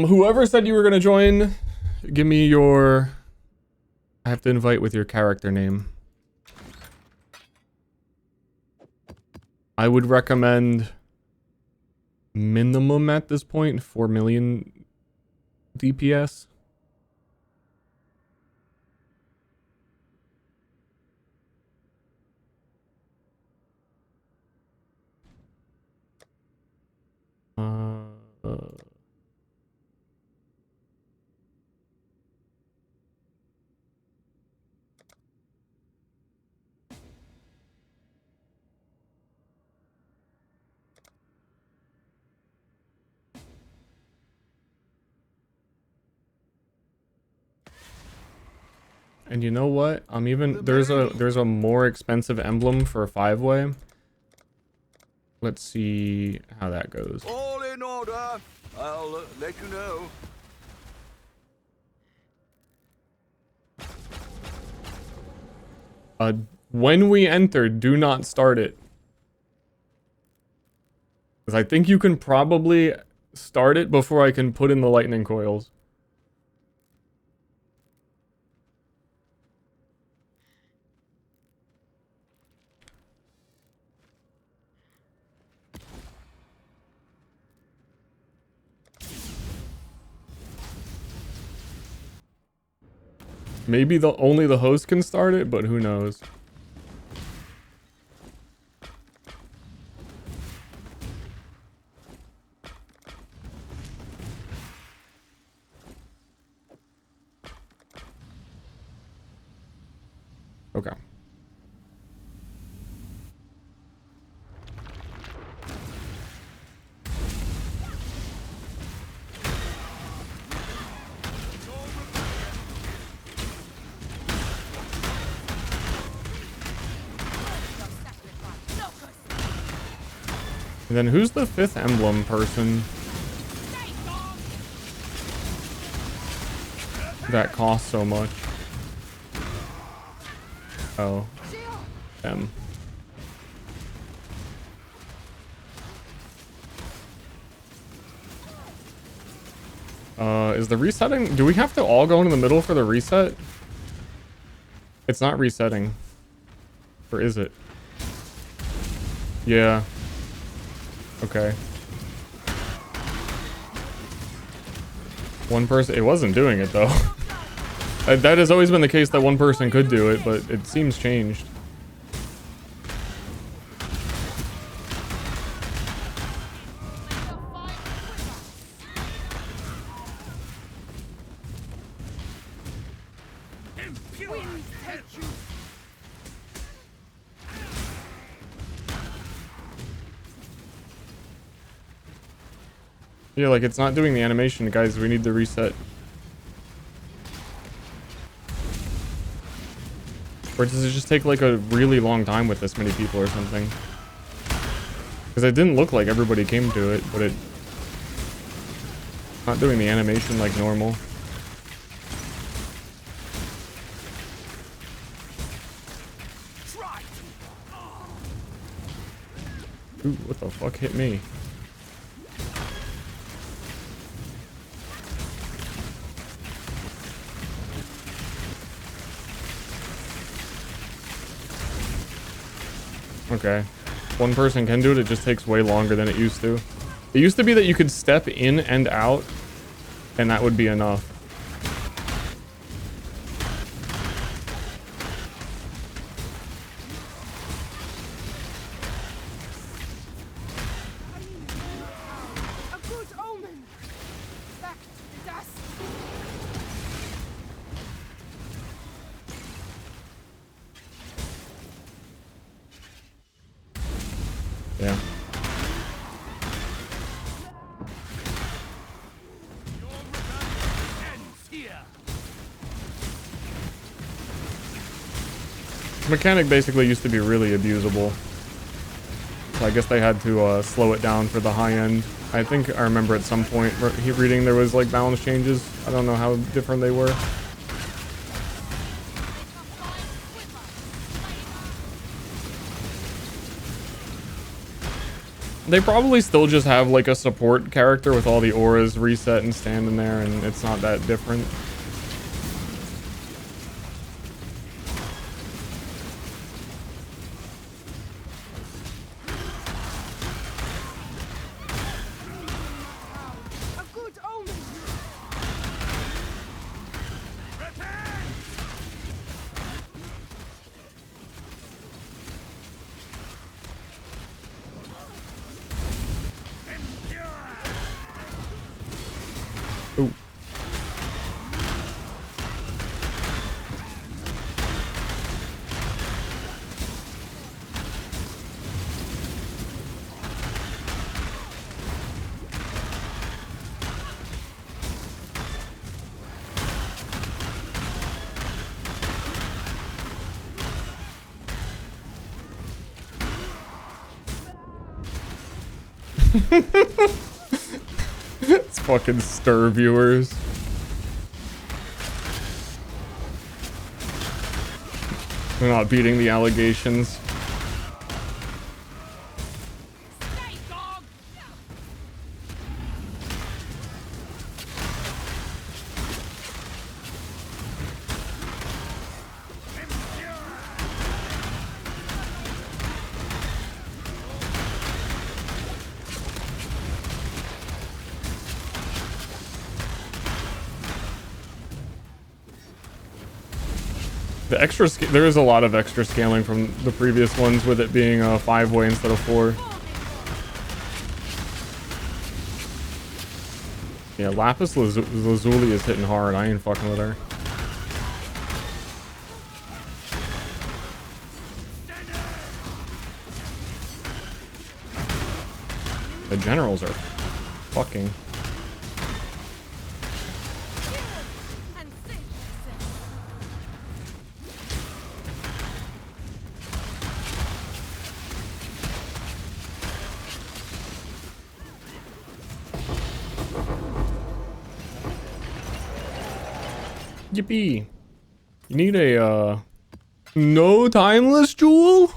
Whoever said you were gonna join, give me your... I have to invite with your character name. I would recommend minimum at this point 4 million DPS. And you know what? There's a more expensive emblem for a 5-way. Let's see how that goes. All in order. I'll let you know. When we enter, do not start it. Because I think you can probably start it before I can put in the lightning coils. Maybe only the host can start it, but who knows? Okay. And then who's the 5th emblem person that costs so much? Oh, them. Is the resetting? Do we have to all go into the middle for the reset? It's not resetting. Or is it? Yeah. Okay. One person, it wasn't doing it though. That has always been the case that one person could do it, but it seems changed. Yeah, like it's not doing the animation, guys. We need to reset. Or does it just take like a really long time with this many people or something? Because it didn't look like everybody came to it, but it's not doing the animation like normal. Ooh, what the fuck hit me? Okay. One person can do it, it just takes way longer than it used to. It used to be that you could step in and out, and that would be enough. A good omen. Back to dust. Yeah. Mechanic basically used to be really abusable. So I guess they had to slow it down for the high end. I think I remember at some point reading there was like balance changes. I don't know how different they were. They probably still just have like a support character with all the auras reset and standing there, and it's not that different. A good omen. Ooh. It's fucking Ster viewers. They're not beating the allegations. The extra there is a lot of extra scaling from the previous ones, with it being a 5-way instead of 4. Yeah, Lapis Lazuli is hitting hard. I ain't fucking with her. The generals are fucking. Yippee. You need a, no timeless jewel?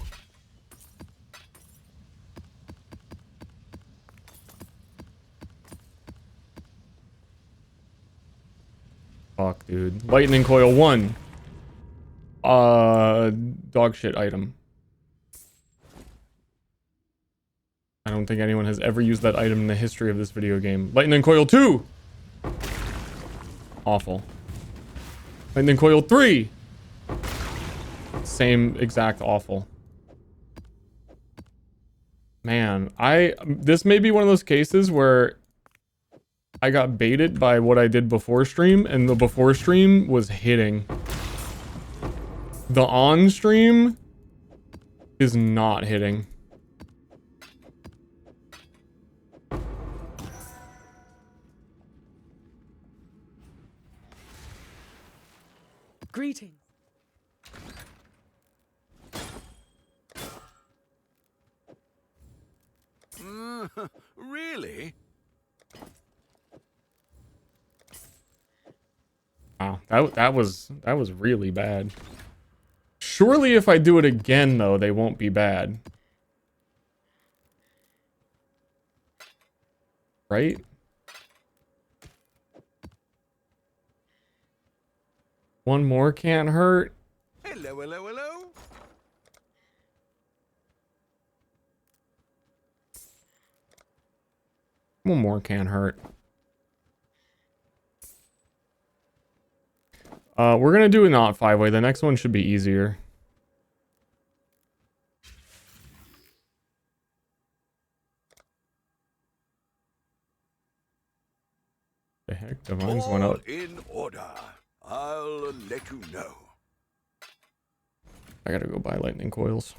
Fuck, dude. Lightning coil 1. Dog shit item. I don't think anyone has ever used that item in the history of this video game. Lightning coil 2. Awful. Lightning coil 3. Same exact awful. Man, this may be one of those cases where I got baited by what I did before stream, and the before stream was hitting. The on stream is not hitting. Greetings. Really? Wow, that was really bad. Surely if I do it again though, they won't be bad. Right? One more can't hurt. Hello, hello, hello. One more can't hurt. We're gonna do a not 5-way. The next one should be easier. The heck? Divines went All up. in order. I'll let you know. I gotta go buy lightning coils.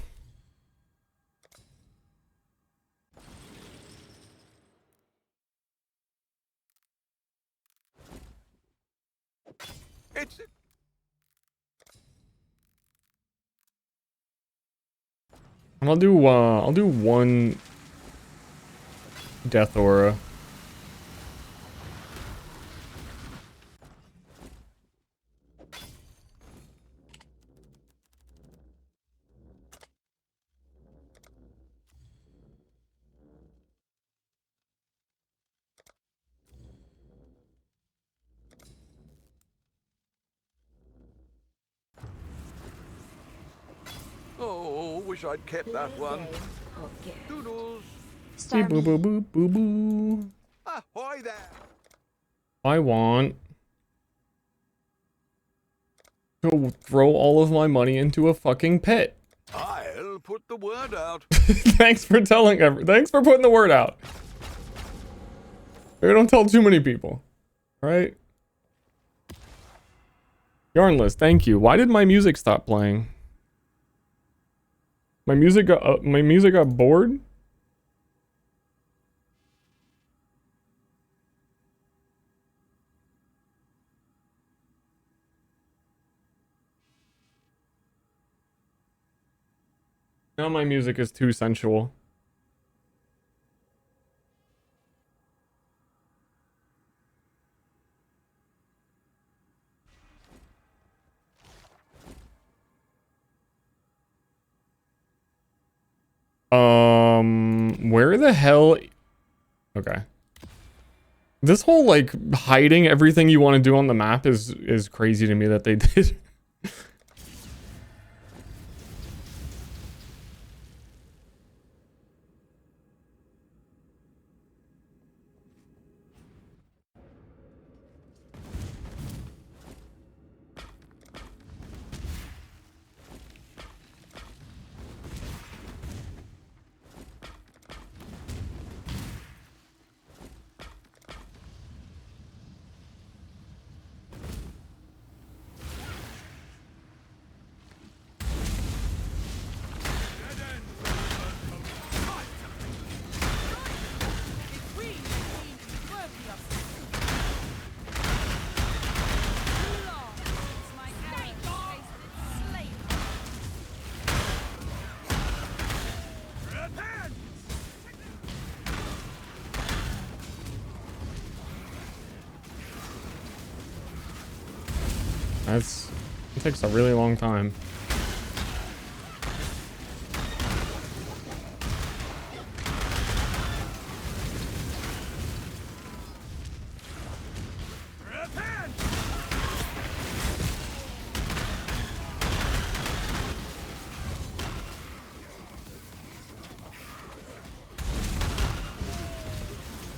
It's And I'll do one death aura. oh, wish I'd kept that one. Okay. Doodles. Beep, Starmie. boo boo boo boo boo. Ahoy there. I want to throw all of my money into a fucking pit. I'll put the word out. Thanks for thanks for putting the word out. Maybe don't tell too many people. All right. Yarnless, thank you. Why did my music stop playing? My music got bored. Now my music is too sensual. Where the hell? Okay. This whole like hiding everything you want to do on the map is crazy to me that they did. It takes a really long time.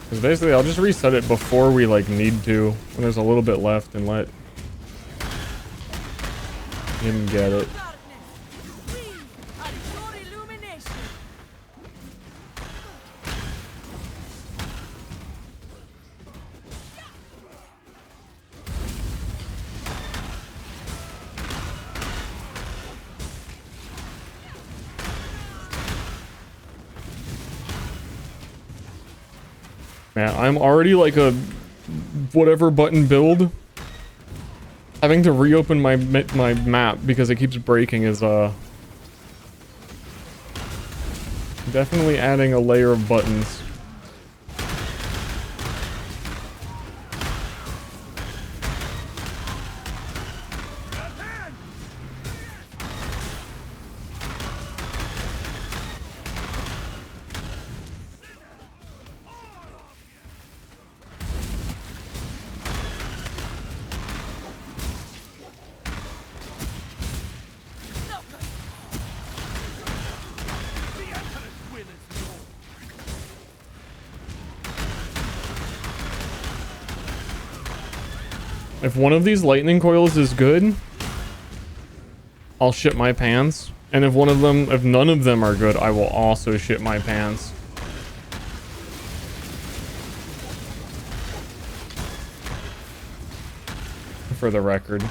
Because basically I'll just reset it before we like need to, when there's a little bit left, and let him get it. Man, I'm already like a whatever button build. Having to reopen my map because it keeps breaking is definitely adding a layer of buttons. If one of these lightning coils is good, I'll shit my pants. And if none of them are good, I will also shit my pants. For the record.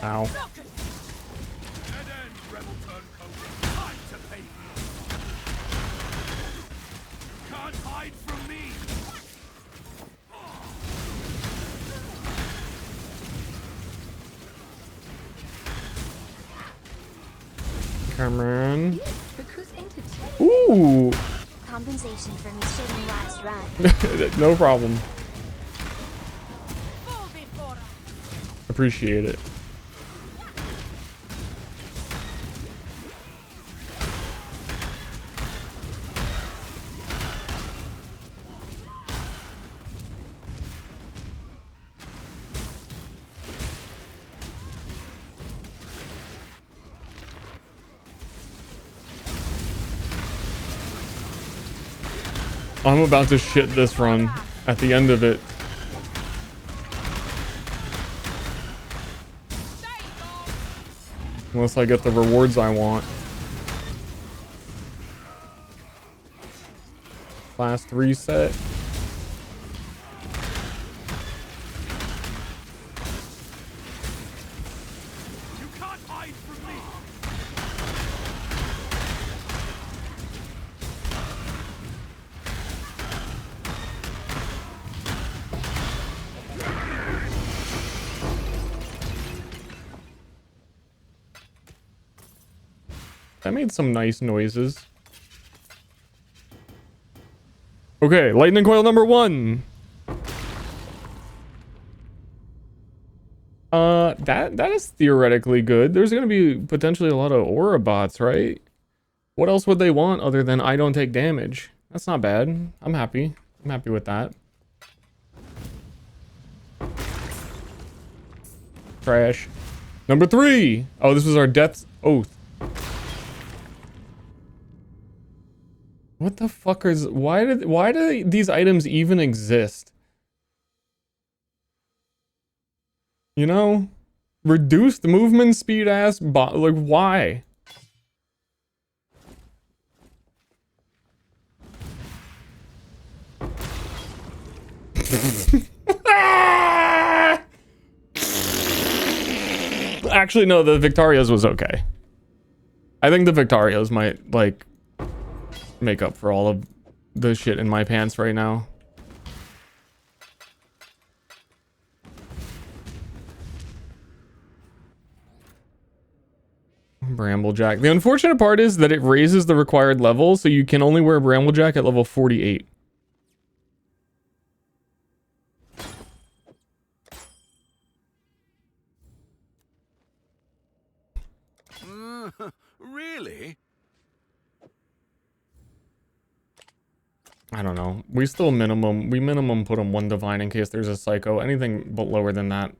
Ow. Can't hide from me. Come on. Because entertainment. Ooh. Compensation for me shitting last run. No problem. Appreciate it. I'm about to shit this run at the end of it. Unless I get the rewards I want. Last reset. You can't hide from me. That made some nice noises. Okay, lightning coil number 1. That is theoretically good. There's gonna be potentially a lot of aura bots, right? What else would they want other than I don't take damage? That's not bad. I'm happy. I'm happy with that. Trash. Number 3. Oh, this was our death oath. What the fuck is... Why do these items even exist? You know? Reduced movement speed ass bot... Like, why? Actually, no, the Victoria's was okay. I think the Victoria's might, like... make up for all of the shit in my pants right now. Bramblejack. The unfortunate part is that it raises the required level, so you can only wear Bramblejack at level 48. Really? I don't know. We still minimum put them 1 divine in case there's a psycho. Anything but lower than that.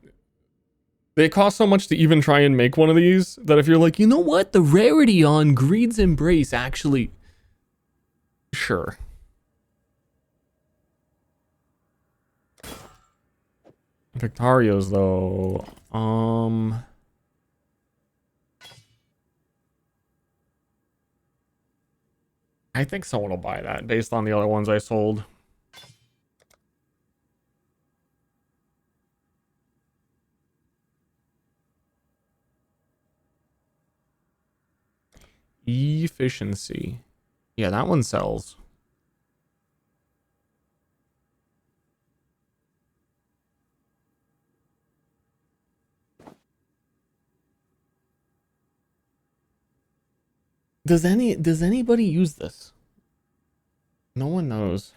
They cost so much to even try and make one of these that if you're like, you know what, the rarity on Greed's Embrace actually... Sure. Victario's though, I think someone will buy that based on the other ones I sold. Efficiency. Yeah, that one sells. Does anybody use this? No one knows.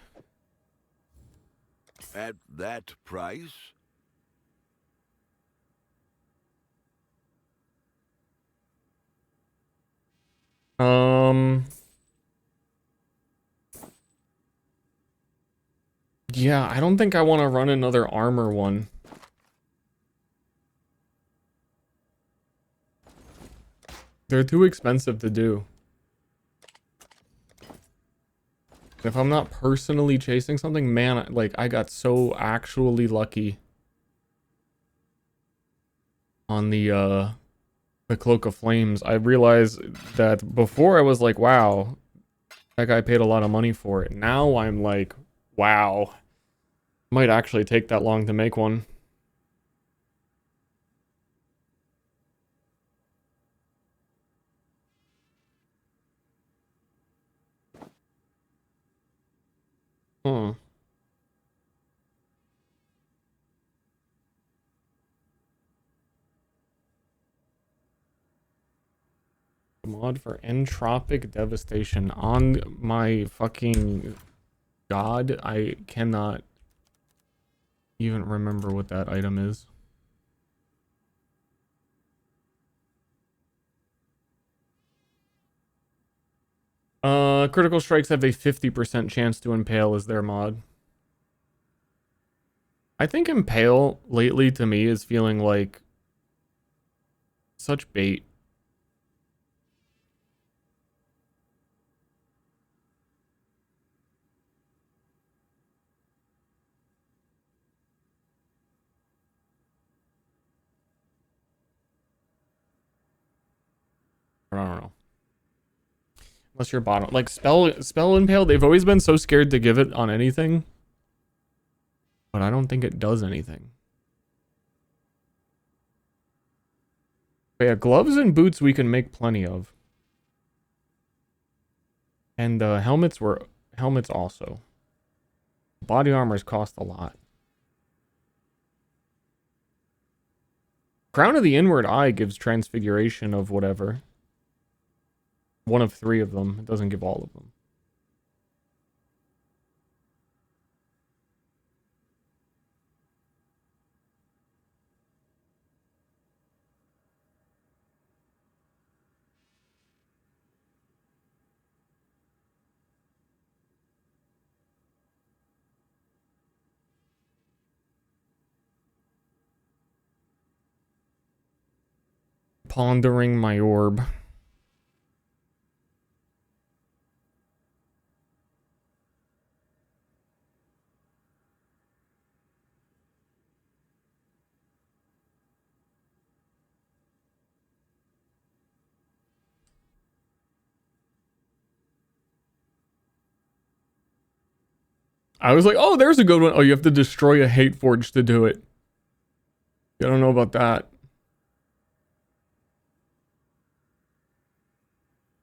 At that price? Yeah, I don't think I want to run another armor one. They're too expensive to do. If I'm not personally chasing something, man, like I got so actually lucky on the Cloak of Flames. I realized that before I was like, wow, that guy paid a lot of money for it. Now I'm like, wow, might actually take that long to make one. Hmm. Mod for entropic devastation on my fucking god. I cannot even remember what that item is. Critical strikes have a 50% chance to impale as their mod. I think impale lately to me is feeling like such bait. I don't know. Unless you're bottom, like spell impale, they've always been so scared to give it on anything, but I don't think it does anything. But yeah, gloves and boots we can make plenty of, and helmets also. Body armors cost a lot. Crown of the Inward Eye gives transfiguration of whatever. One of 3 of them. It doesn't give all of them. Pondering my orb. I was like, oh, there's a good one. Oh, you have to destroy a hate forge to do it. I don't know about that.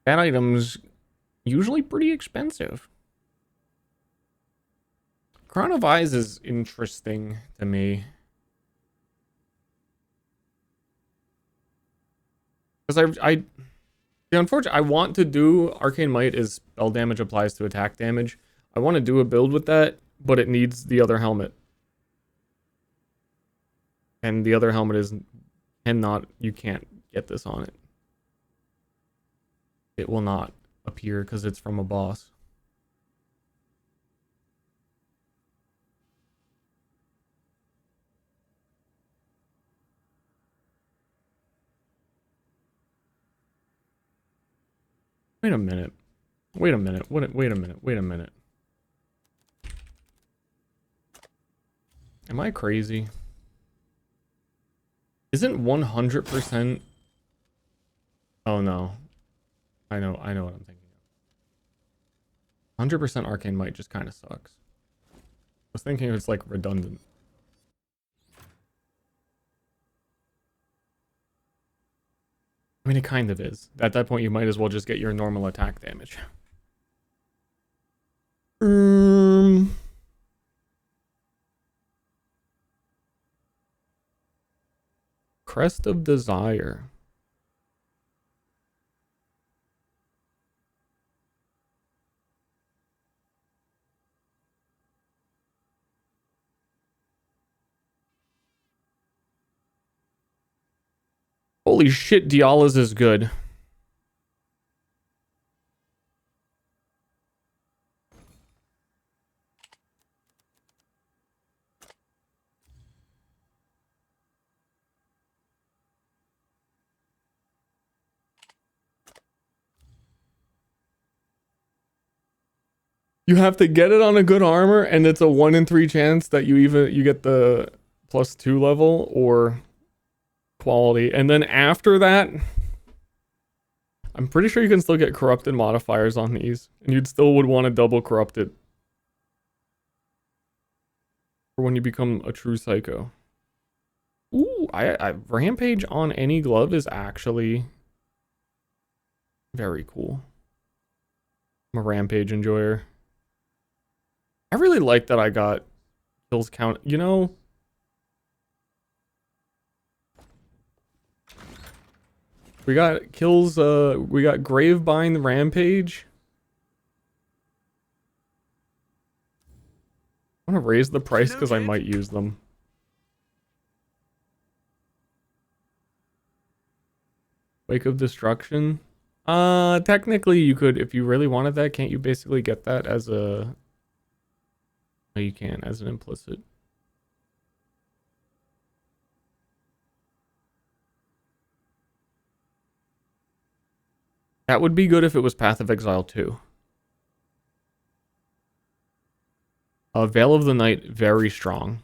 That item's usually pretty expensive. Crown of Eyes is interesting to me. Because unfortunately, I want to do Arcane Might is spell damage applies to attack damage. I want to do a build with that, but it needs the other helmet. And the other helmet is you can't get this on it. It will not appear because it's from a boss. Wait a minute. Wait a minute. Wait a minute. Wait a minute. Am I crazy? Isn't 100%? Oh no. I know what I'm thinking of. 100% Arcane Might just kind of sucks. I was thinking it's like redundant. I mean, it kind of is. At that point, you might as well just get your normal attack damage. Crest of Desire. Holy shit, Diala's is good. You have to get it on a good armor, and it's a 1 in 3 chance that you get the +2 level or quality. And then after that, I'm pretty sure you can still get corrupted modifiers on these, and you'd still would want to double corrupt it for when you become a true psycho. Ooh, I rampage on any glove is actually very cool. I'm a rampage enjoyer. I really like that I got kills count. You know, we got kills. We got Gravebind Rampage. I want to raise the price because I might use them. Wake of Destruction. Technically you could, if you really wanted that. Can't you basically get that as a... No, you can, as an implicit. That would be good if it was Path of Exile 2. Veil of the Night, very strong.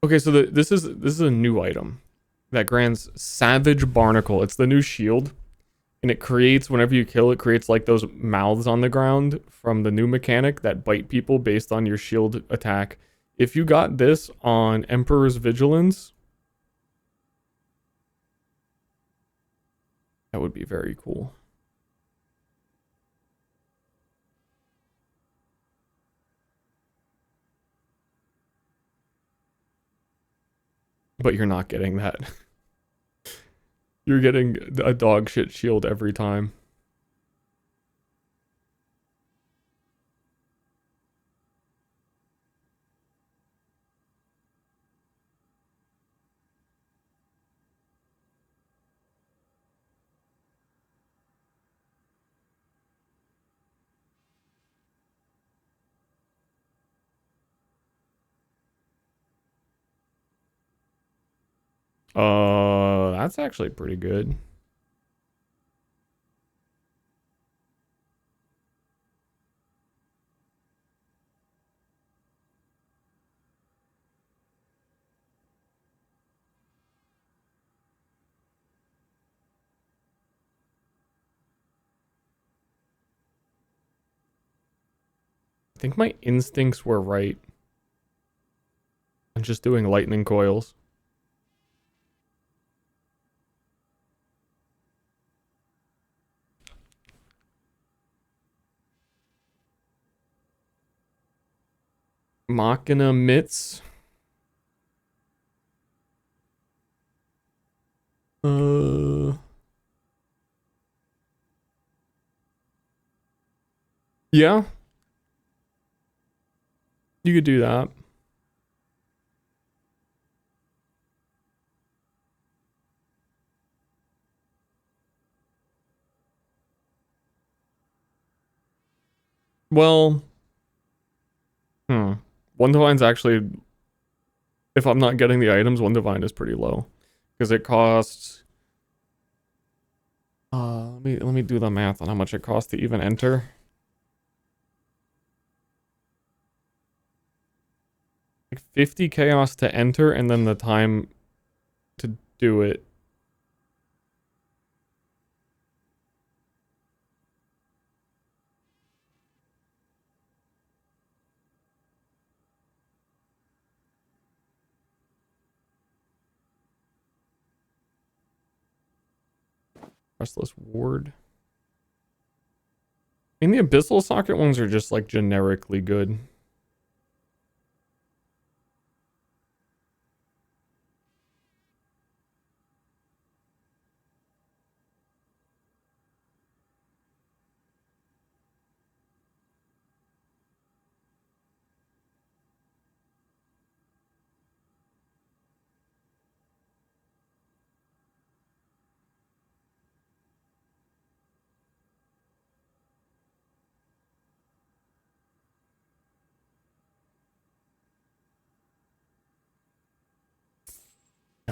Okay, so this is a new item that grants Savage Barnacle. It's the new shield, and it creates, whenever you kill, it creates like those mouths on the ground from the new mechanic that bite people based on your shield attack. If you got this on Emperor's Vigilance, that would be very cool. But you're not getting that. You're getting a dog shit shield every time. That's actually pretty good. I think my instincts were right. I'm just doing lightning coils. Machina mitts. Yeah. You could do that. Well, one divine's actually, if I'm not getting the items, one divine is pretty low. Because it costs let me do the math on how much it costs to even enter. Like 50 chaos to enter, and then the time to do it. Restless Ward. I mean, the Abyssal Socket ones are just like generically good.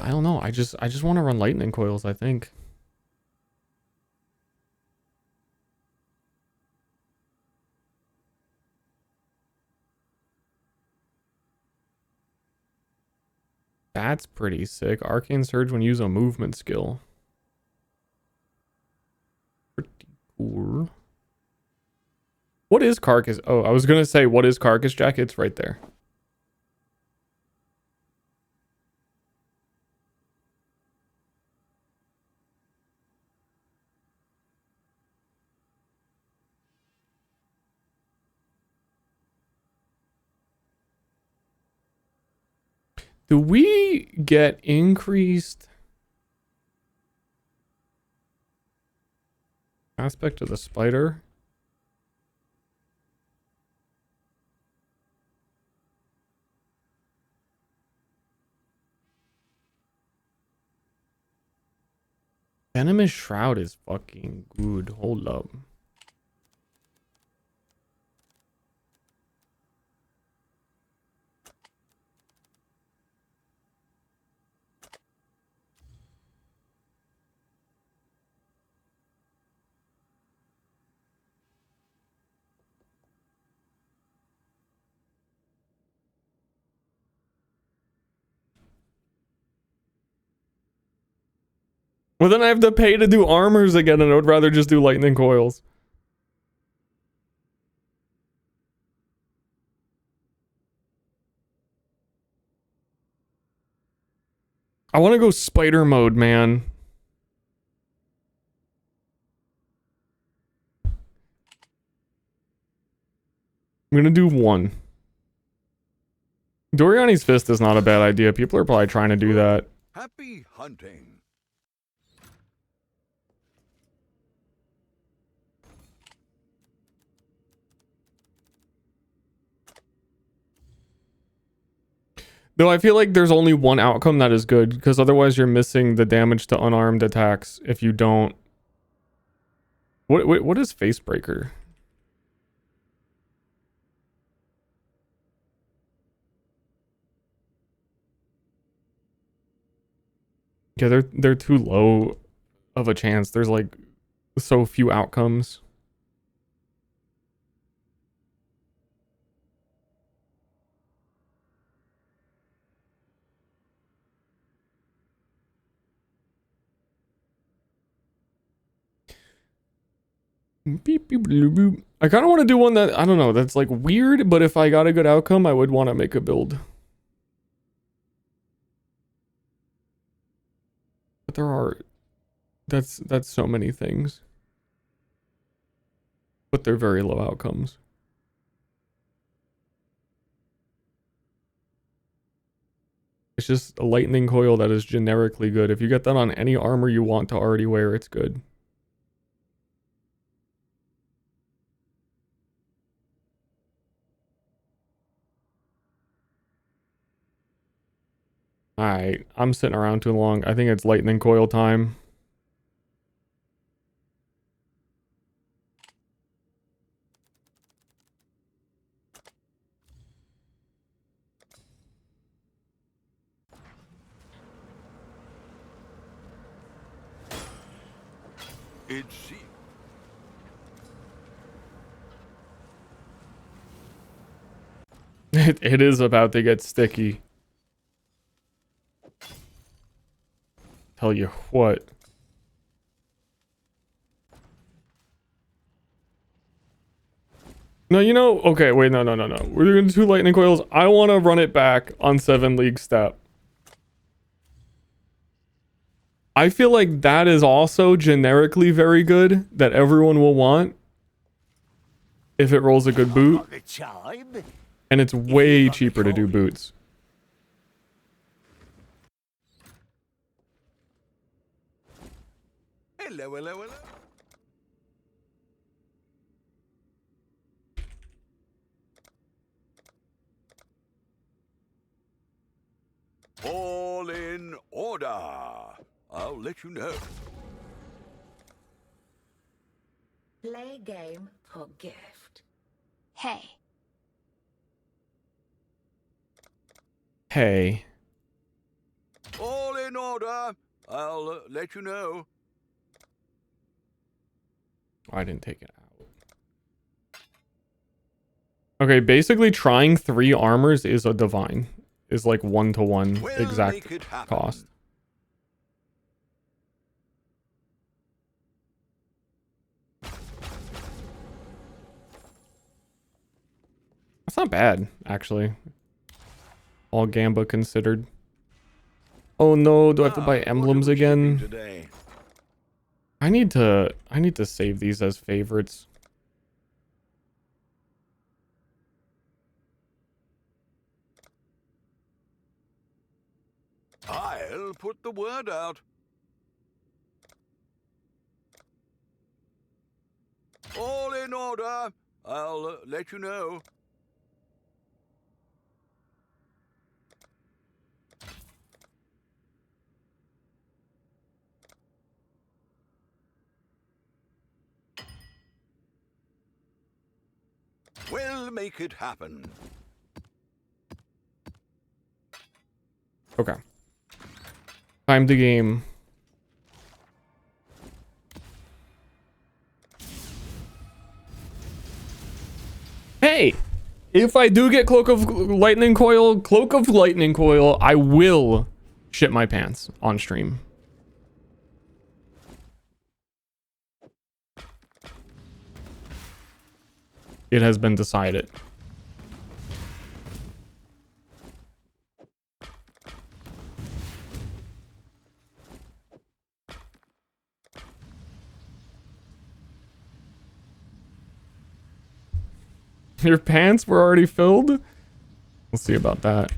I don't know. I just want to run lightning coils, I think. That's pretty sick. Arcane Surge when you use a movement skill. Pretty cool. What is Carcass? Oh, I was gonna say, what is Carcass Jack? It's right there. Do we get increased aspect of the spider? Venomous Shroud is fucking good. Hold up. Well, then I have to pay to do armors again, and I would rather just do lightning coils. I want to go spider mode, man. I'm gonna do one. Doriani's Fist is not a bad idea. People are probably trying to do that. Happy hunting. Though I feel like there's only one outcome that is good, because otherwise you're missing the damage to unarmed attacks if you don't. What is Facebreaker? Yeah, they're too low of a chance. There's like so few outcomes. Beep, beep, bloop, bloop. I kind of want to do one that, I don't know, that's like weird, but if I got a good outcome, I would want to make a build. But there are, that's so many things. But they're very low outcomes. It's just a lightning coil that is generically good. If you get that on any armor you want to already wear, it's good. Alright, I'm sitting around too long. I think it's lightning coil time. It's It is about to get sticky. Tell you what. No, you know, okay, wait, no. We're doing 2 lightning coils. I want to run it back on 7 league step. I feel like that is also generically very good, that everyone will want if it rolls a good boot. And it's way cheaper to do boots. hello. All in order. I'll let you know. Play game for gift. Hey. Hey. All in order. I'll let you know. I didn't take it out. Okay, basically trying 3 armors is a divine. Is like 1-to-1 We'll exact make it happen. cost. That's not bad, actually. All Gamba considered. Oh no, do I have to buy emblems again? Today? I need to save these as favorites. I'll put the word out. All in order. I'll let you know. We'll make it happen. Okay. Time to game. Hey! If I do get Cloak of Lightning Coil, I will shit my pants on stream. It has been decided. Your pants were already filled? We'll see about that.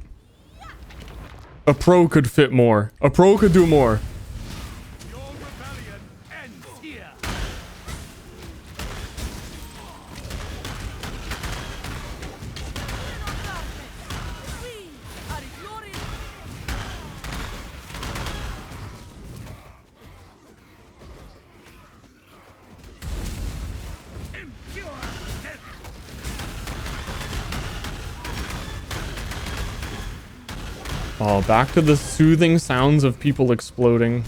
A pro could fit more. A pro could do more. Your rebellion ends here. Oh, back to the soothing sounds of people exploding.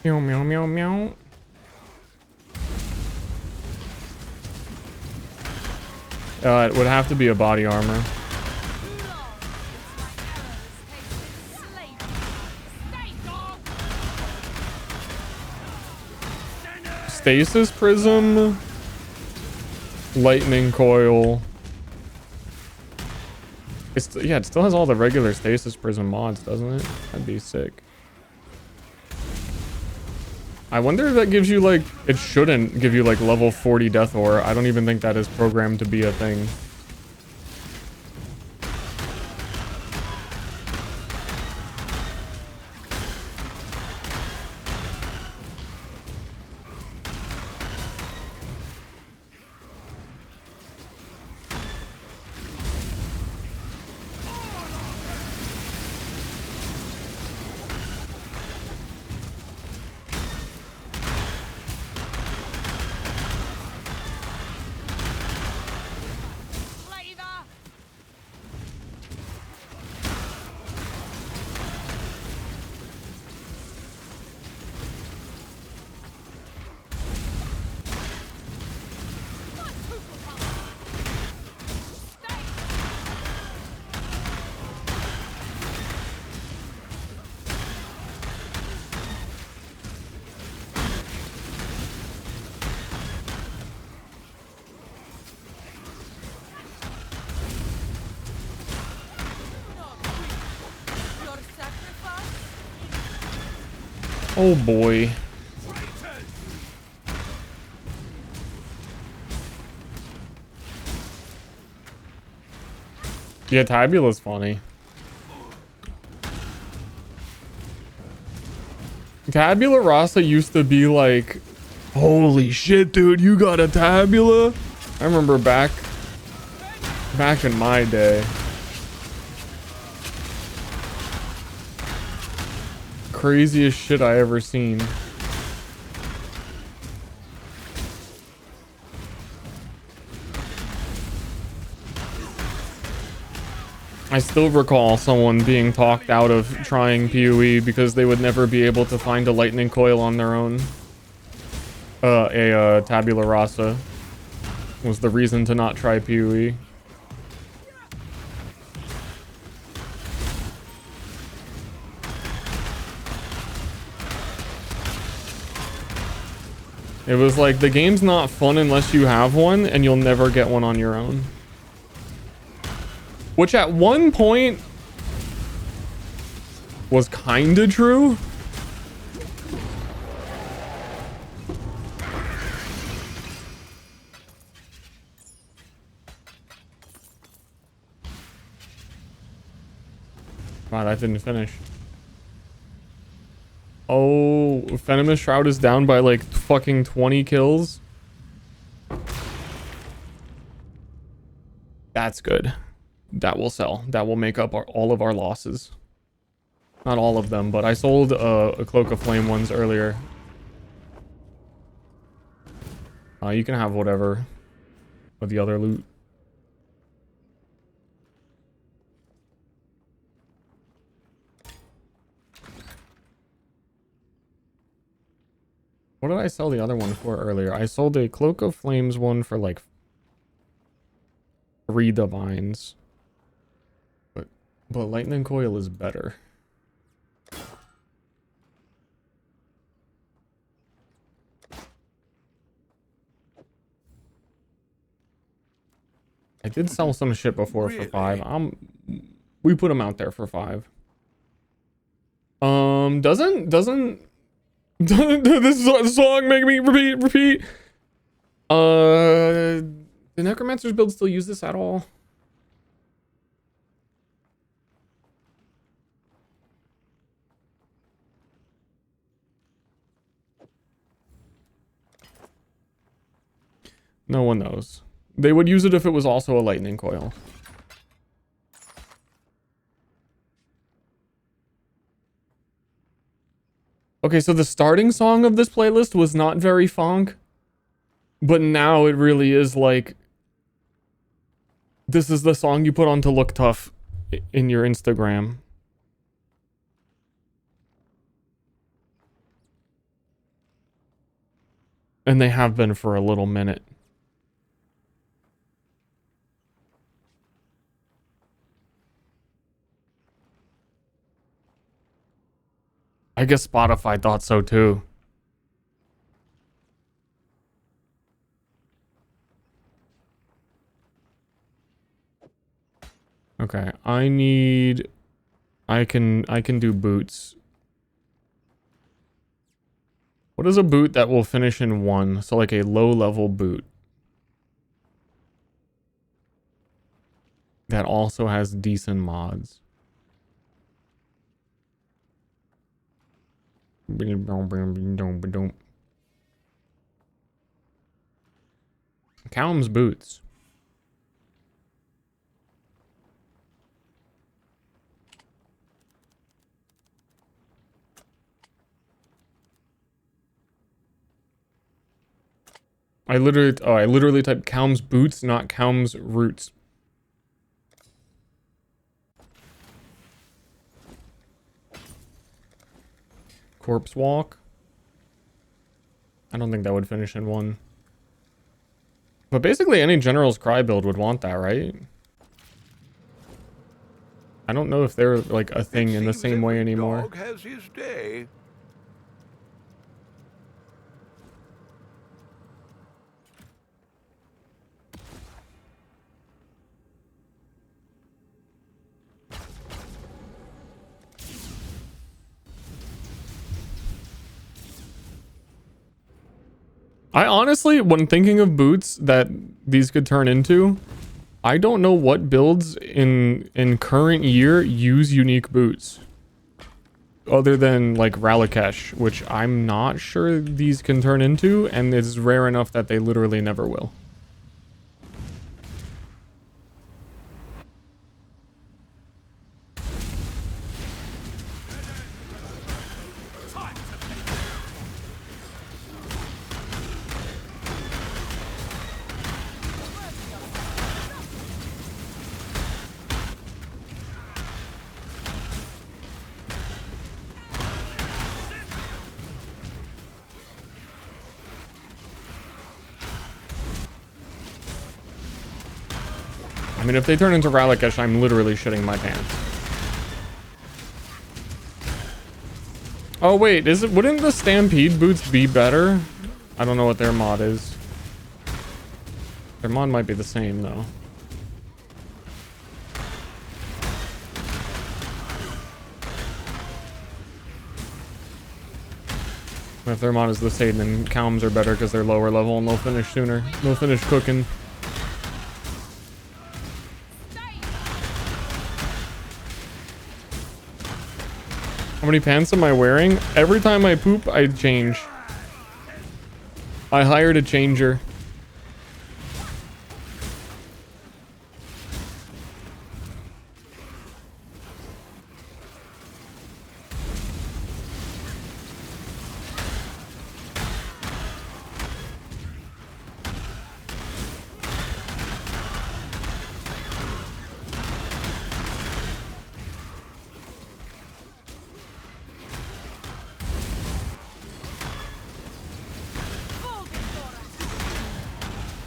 Meow, meow, meow, meow. It would have to be a body armor. Stasis prism, lightning coil. Yeah, it still has all the regular stasis prism mods, doesn't it? That'd be sick. I wonder if that gives you like, it shouldn't give you like level 40 death ore. I don't even think that is programmed to be a thing. Oh boy. Yeah, Tabula's funny. Tabula Rasa used to be like, holy shit, dude, you got a Tabula? I remember back in my day. Craziest shit I ever seen. I still recall someone being talked out of trying PoE because they would never be able to find a lightning coil on their own. Tabula Rasa was the reason to not try PoE. It was like, the game's not fun unless you have one, and you'll never get one on your own. Which at one point was kinda true. Wow, that didn't finish. Oh, Venomous Shroud is down by like fucking 20 kills. That's good. That will sell. That will make up all of our losses. Not all of them, but I sold a Cloak of Flame ones earlier. You can have whatever with the other loot. What did I sell the other one for earlier? I sold a Cloak of Flames one for like 3 divines. But Lightning Coil is better. I did sell some shit before for 5. We put them out there for 5. Doesn't this song make me repeat? The Necromancer's build still use this at all? No one knows. They would use it if it was also a lightning coil. Okay, so the starting song of this playlist was not very funk, but now it really is like, this is the song you put on to look tough in your Instagram. And they have been for a little minute. I guess Spotify thought so too. Okay, I can do boots. What is a boot that will finish in 1? So like a low level boot. That also has decent mods. Callum's boots. I literally typed Calm's boots, not Calm's roots. Corpse walk. I don't think that would finish in 1. But basically any General's Cry build would want that, right? I don't know if they're like a thing in the same way anymore. Dog has his day. I honestly, when thinking of boots that these could turn into, I don't know what builds in current year use unique boots. Other than like Ralakesh, which I'm not sure these can turn into, and it's rare enough that they literally never will. I mean, if they turn into Ralakesh, I'm literally shitting my pants. Oh wait, wouldn't the Stampede boots be better? I don't know what their mod is. Their mod might be the same though. If their mod is the same, then Calms are better because they're lower level and they'll finish sooner. They'll finish cooking. How many pants am I wearing? Every time I poop, I change. I hired a changer.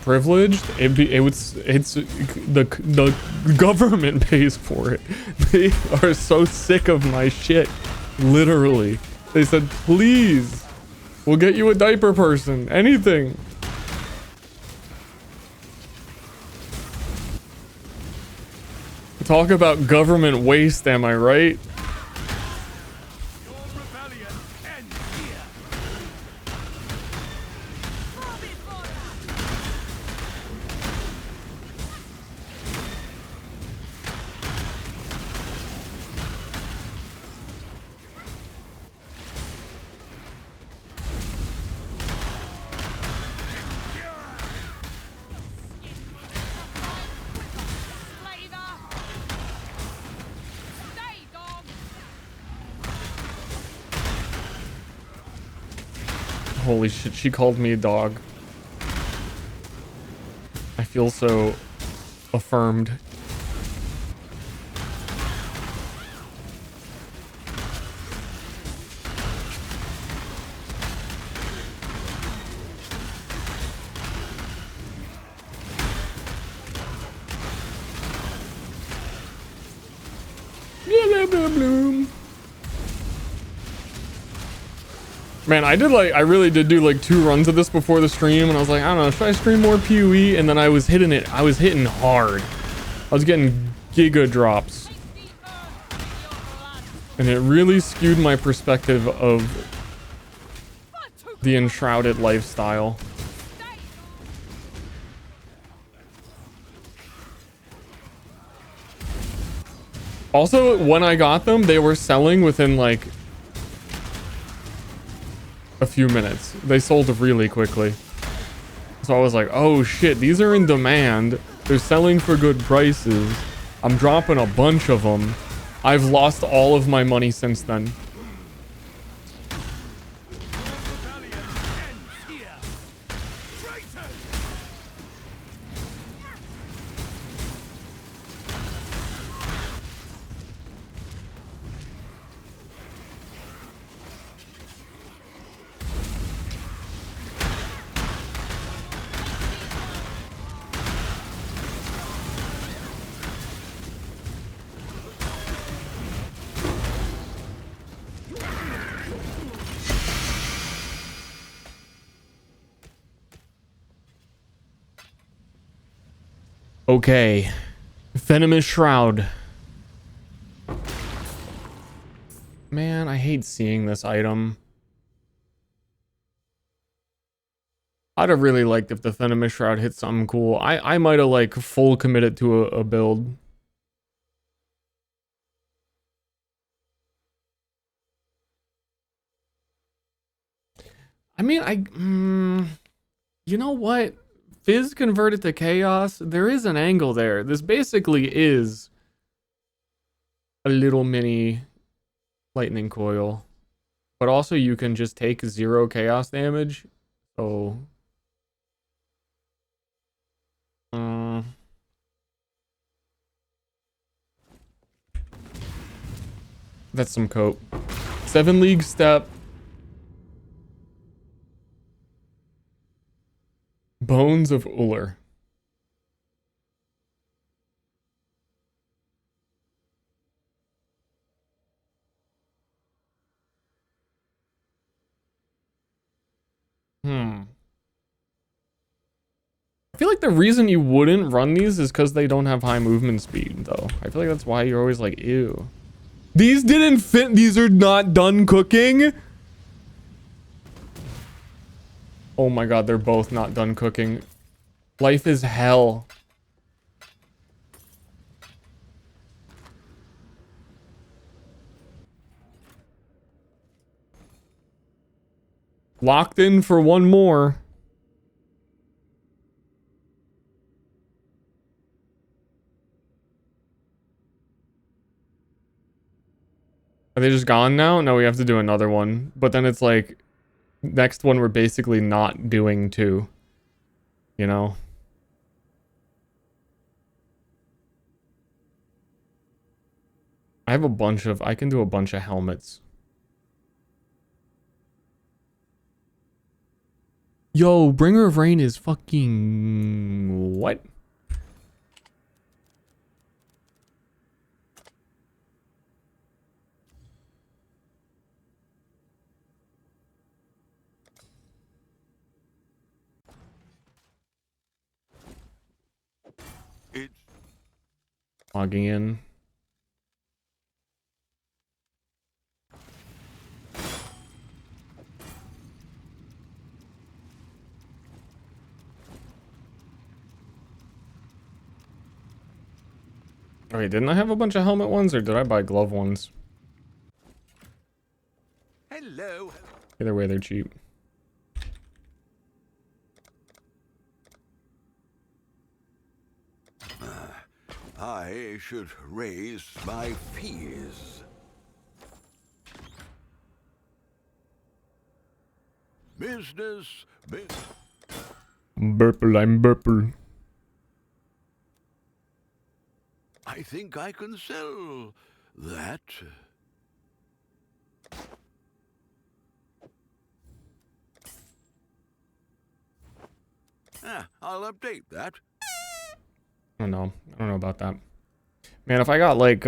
Privileged? It's the government pays for it. They are so sick of my shit. Literally. They said, please, we'll get you a diaper person. Anything. Talk about government waste, am I right? Your rebellion ends here. Holy shit, she called me a dog. I feel so affirmed. Weather bloom. Man, I really did do like 2 runs of this before the stream, and I was like, I don't know, should I stream more PoE? And then I was hitting it. I was hitting hard. I was getting giga drops. And it really skewed my perspective of the enshrouded lifestyle. Also, when I got them, they were selling within like a few minutes. They sold really quickly. So I was like, oh shit, these are in demand. They're selling for good prices. I'm dropping a bunch of them. I've lost all of my money since then. Rebellion ends here. Traitors! Okay. Venomous Shroud. Man, I hate seeing this item. I'd have really liked if the Venomous Shroud hit something cool. I might have like full committed to a build. I mean, you know what? Fizz converted to chaos. There is an angle there. This basically is a little mini lightning coil. But also you can just take 0 chaos damage. So that's some cope. 7 League Step. Bones of Uller. I feel like the reason you wouldn't run these is because they don't have high movement speed, though. I feel like that's why you're always like, ew. These didn't fit. These are not done cooking. Oh my god, they're both not done cooking. Life is hell. Locked in for one more. Are they just gone now? No, we have to do another one. But then it's like, next one we're basically not doing too. You know? I have a bunch of, I can do a bunch of helmets. Yo, Bringer of Rain is fucking... what? It's Logging in. Oh, wait, didn't I have a bunch of helmet ones, or did I buy glove ones? hello. Either way, they're cheap. I should raise my fees. Business. Burple, I'm Burple. I think I can sell that. I'll update that. I don't know. I don't know about that. Man, if I got like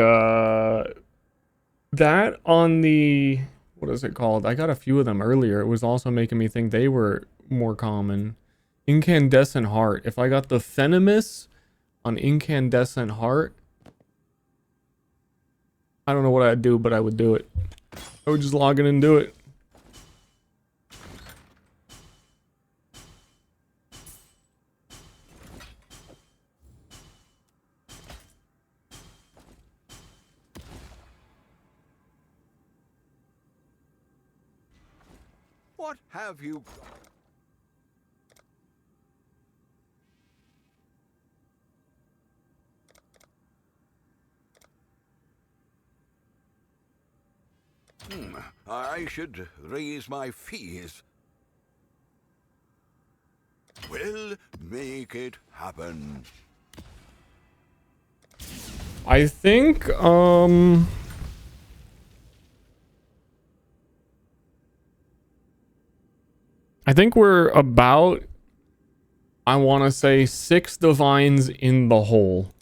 That on the, what is it called? I got a few of them earlier. It was also making me think they were more common. Incandescent Heart. If I got the Venomous on Incandescent Heart, I don't know what I'd do, but I would do it. I would just log in and do it. What have you got? I should raise my fees. We'll make it happen. I think, I think we're about, I want to say 6 divines in the hole.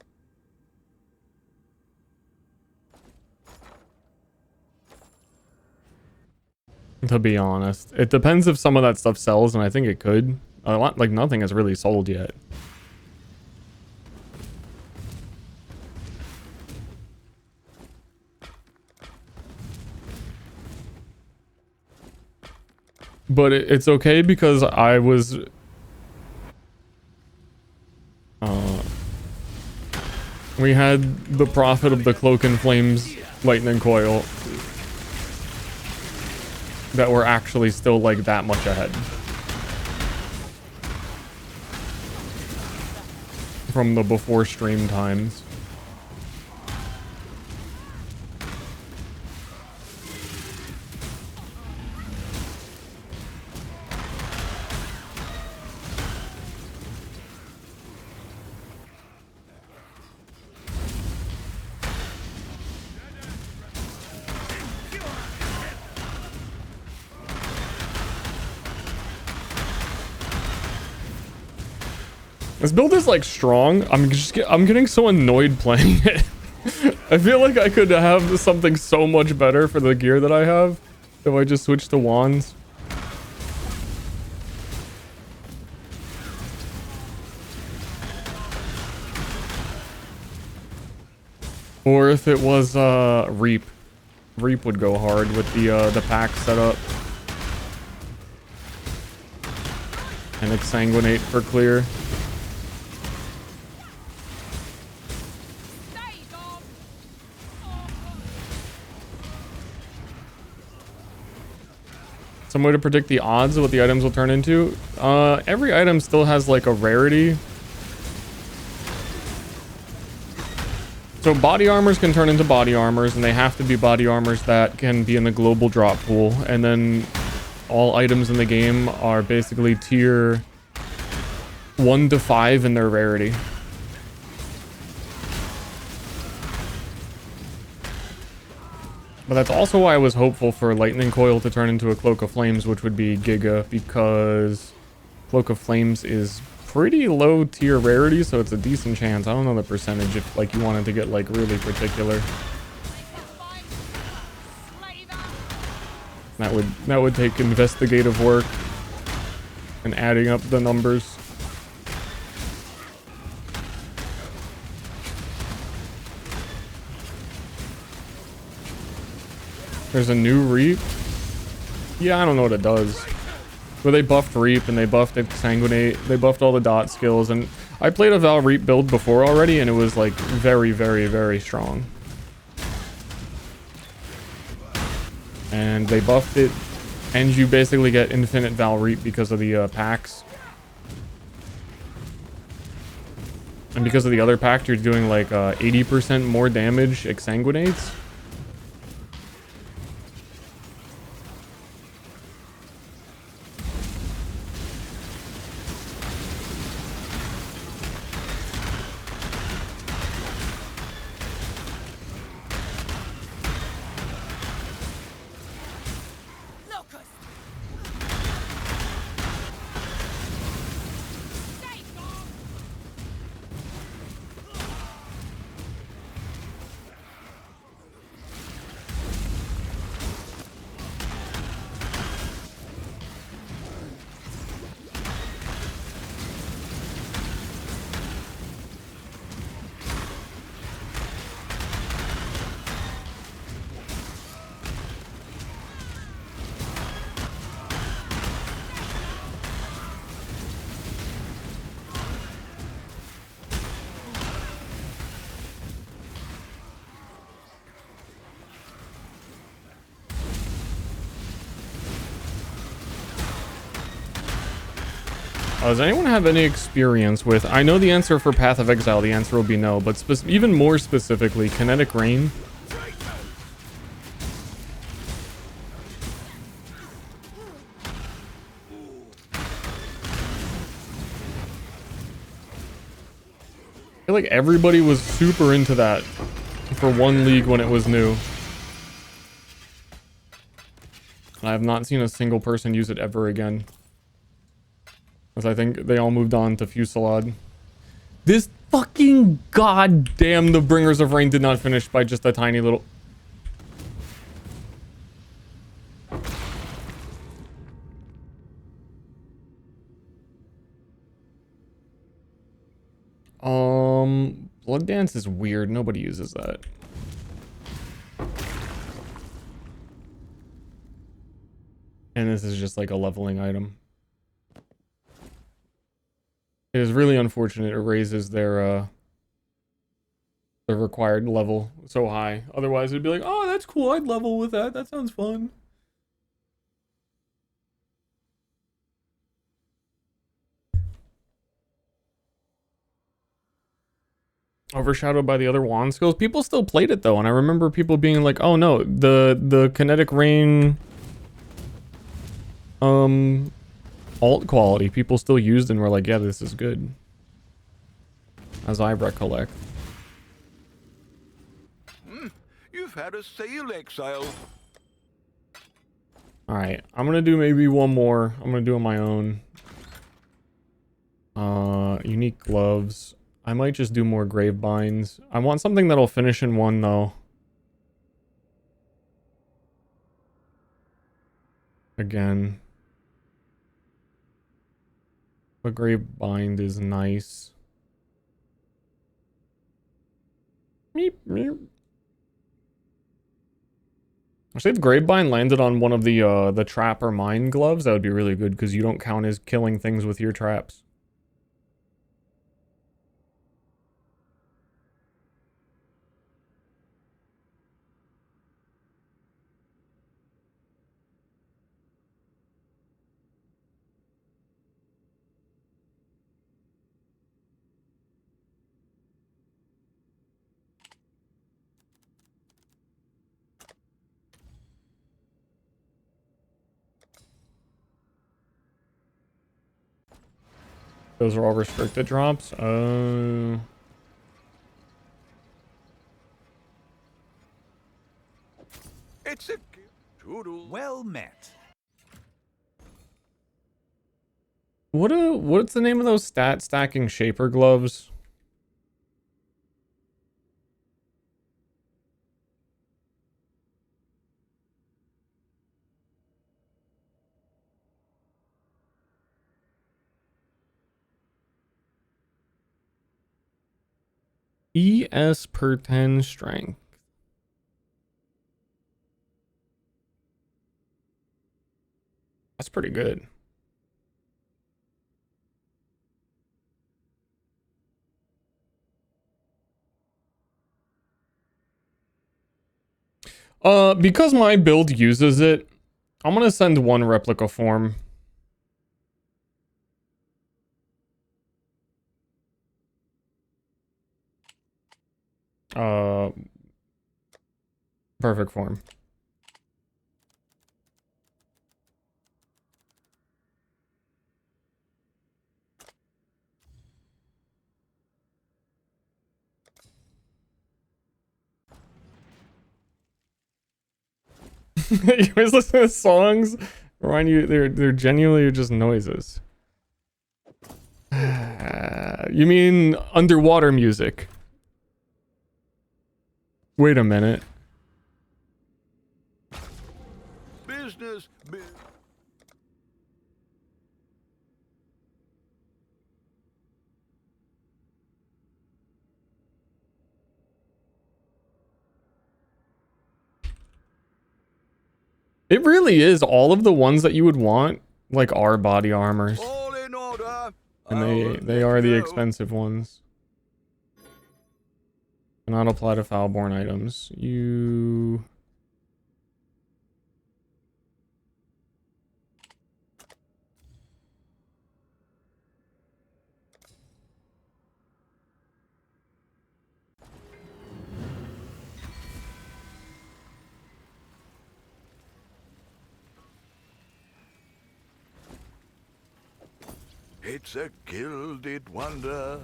To be honest, it depends if some of that stuff sells, and I think it could. A lot, like nothing has really sold yet. But it's okay because I was we had the Prophet of the Cloak and Flames lightning coil that were actually still like that much ahead from the before stream times. This build is like strong. I'm getting so annoyed playing it. I feel like I could have something so much better for the gear that I have if I just switch to wands. Or if it was Reap. Reap would go hard with the pack setup. And Exsanguinate for clear. Some way to predict the odds of what the items will turn into. Every item still has like a rarity. So body armors can turn into body armors, and they have to be body armors that can be in the global drop pool. And then all items in the game are basically tier 1 to 5 in their rarity. But that's also why I was hopeful for Lightning Coil to turn into a Cloak of Flames, which would be Giga, because Cloak of Flames is pretty low tier rarity, so it's a decent chance. I don't know the percentage if like you wanted to get like really particular. That would take investigative work and adding up the numbers. There's a new Reap. Yeah, I don't know what it does. But they buffed Reap and they buffed Exsanguinate. They buffed all the dot skills. And I played a Val Reap build before already, and it was like very, very, very strong. And they buffed it, and you basically get infinite Val Reap because of the packs. And because of the other pack, you're doing like 80% more damage Exsanguinates. Does anyone have any experience with... I know the answer for Path of Exile, the answer will be no, but even more specifically, Kinetic Rain. I feel like everybody was super into that for one league when it was new. And I have not seen a single person use it ever again. As I think they all moved on to Fusillade. This fucking goddamn the Bringers of Rain did not finish by just a tiny little... Blood Dance is weird. Nobody uses that. And this is just like a leveling item. It is really unfortunate it raises their required level so high. Otherwise it'd be like, oh, that's cool, I'd level with that. That sounds fun. Overshadowed by the other wand skills. People still played it though, and I remember people being like, oh no, the Kinetic Rain alt quality people still used and were like, yeah, this is good. As I recollect. You've had a sale, Exile. Alright, I'm gonna do maybe one more. I'm gonna do it on my own. Unique gloves. I might just do more grave binds. I want something that'll finish in one though. Again. A grave bind is nice. Meep, meep. Actually, if Gravebind landed on one of the trap or mine gloves, that would be really good because you don't count as killing things with your traps. Those are all restricted drops. It's a toodle. Well met. What's the name of those stat stacking shaper gloves? ES per 10 strength. That's pretty good. Because my build uses it, I'm gonna send one replica form. Perfect form. You always listen to songs, remind you they're genuinely just noises. You mean underwater music? Wait a minute. Business. It really is. All of the ones that you would want, like, are body armors. All in order. And they are the expensive ones. Cannot apply to foul-born items. You... It's a gilded wonder.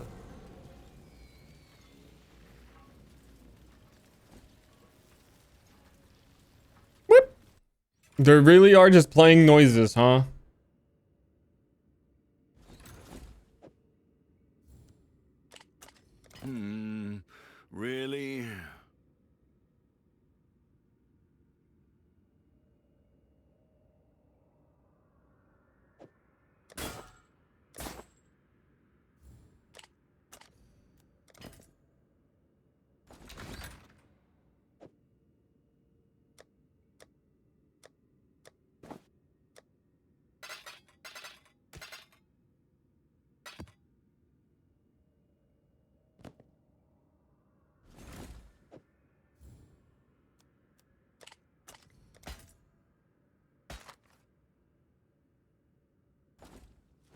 Whoop. They really are just playing noises, huh? Really?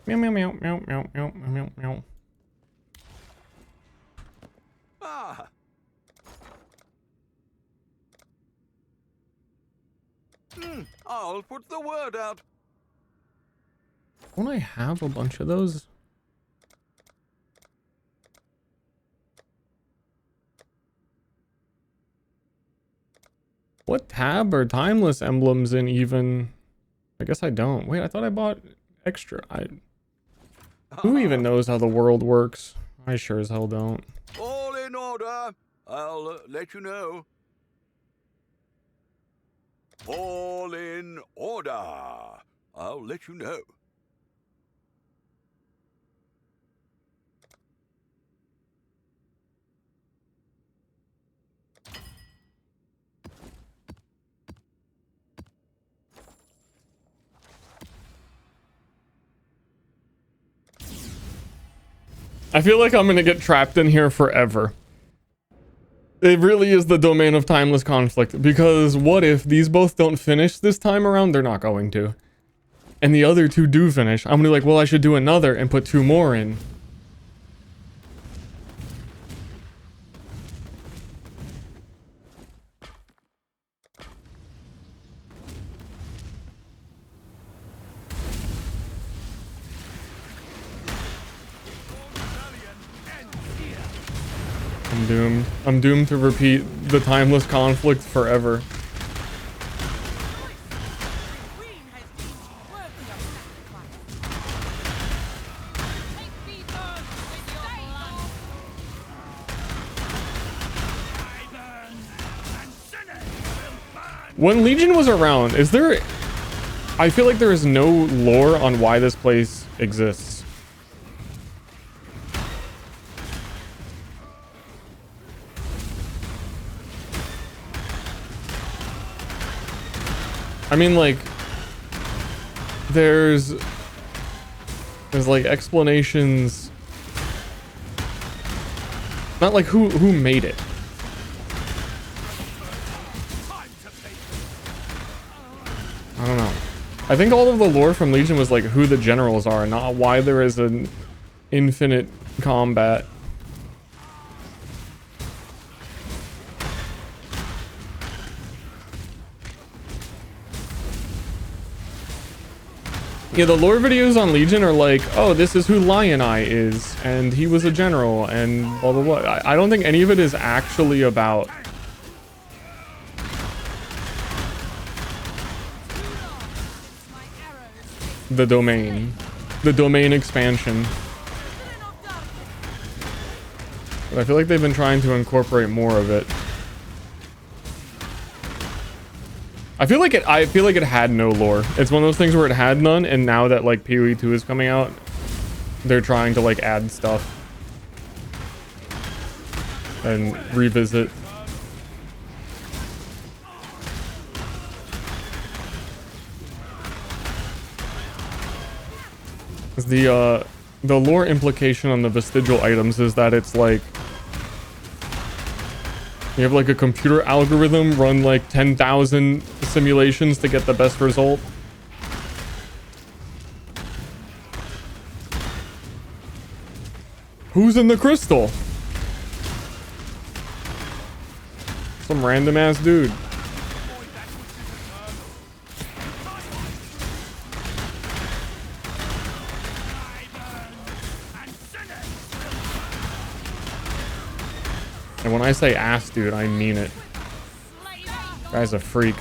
Meow meow meow meow meow meow meow meow. Ah. I'll put the word out. Don't I have a bunch of those? What tab are timeless emblems in even? I guess I don't. Wait, I thought I bought extra. Who even knows how the world works? I sure as hell don't. All in order. I'll let you know. All in order. I'll let you know. I feel like I'm gonna get trapped in here forever. It really is the domain of timeless conflict, because what if these both don't finish this time around? They're not going to. And the other two do finish. I'm gonna be like, well, I should do another and put 2 more in. I'm doomed. I'm doomed to repeat the timeless conflict forever. When Legion was around, is there... I feel like there is no lore on why this place exists. I mean, like, there's like explanations, not like who made it. I don't know. I think all of the lore from Legion was like who the generals are, not why there is an infinite combat. Yeah, the lore videos on Legion are like, oh, this is who Lion Eye is, and he was a general, and blah blah blah. I don't think any of it is actually about the domain expansion. But I feel like they've been trying to incorporate more of it. I feel like it had no lore. It's one of those things where it had none, and now that like PoE 2 is coming out, they're trying to like add stuff and revisit. The lore implication on the vestigial items is that it's like you have like a computer algorithm run like 10,000 simulations to get the best result. Who's in the crystal? Some random ass dude. when I say ass dude, I mean it. Guy's a freak.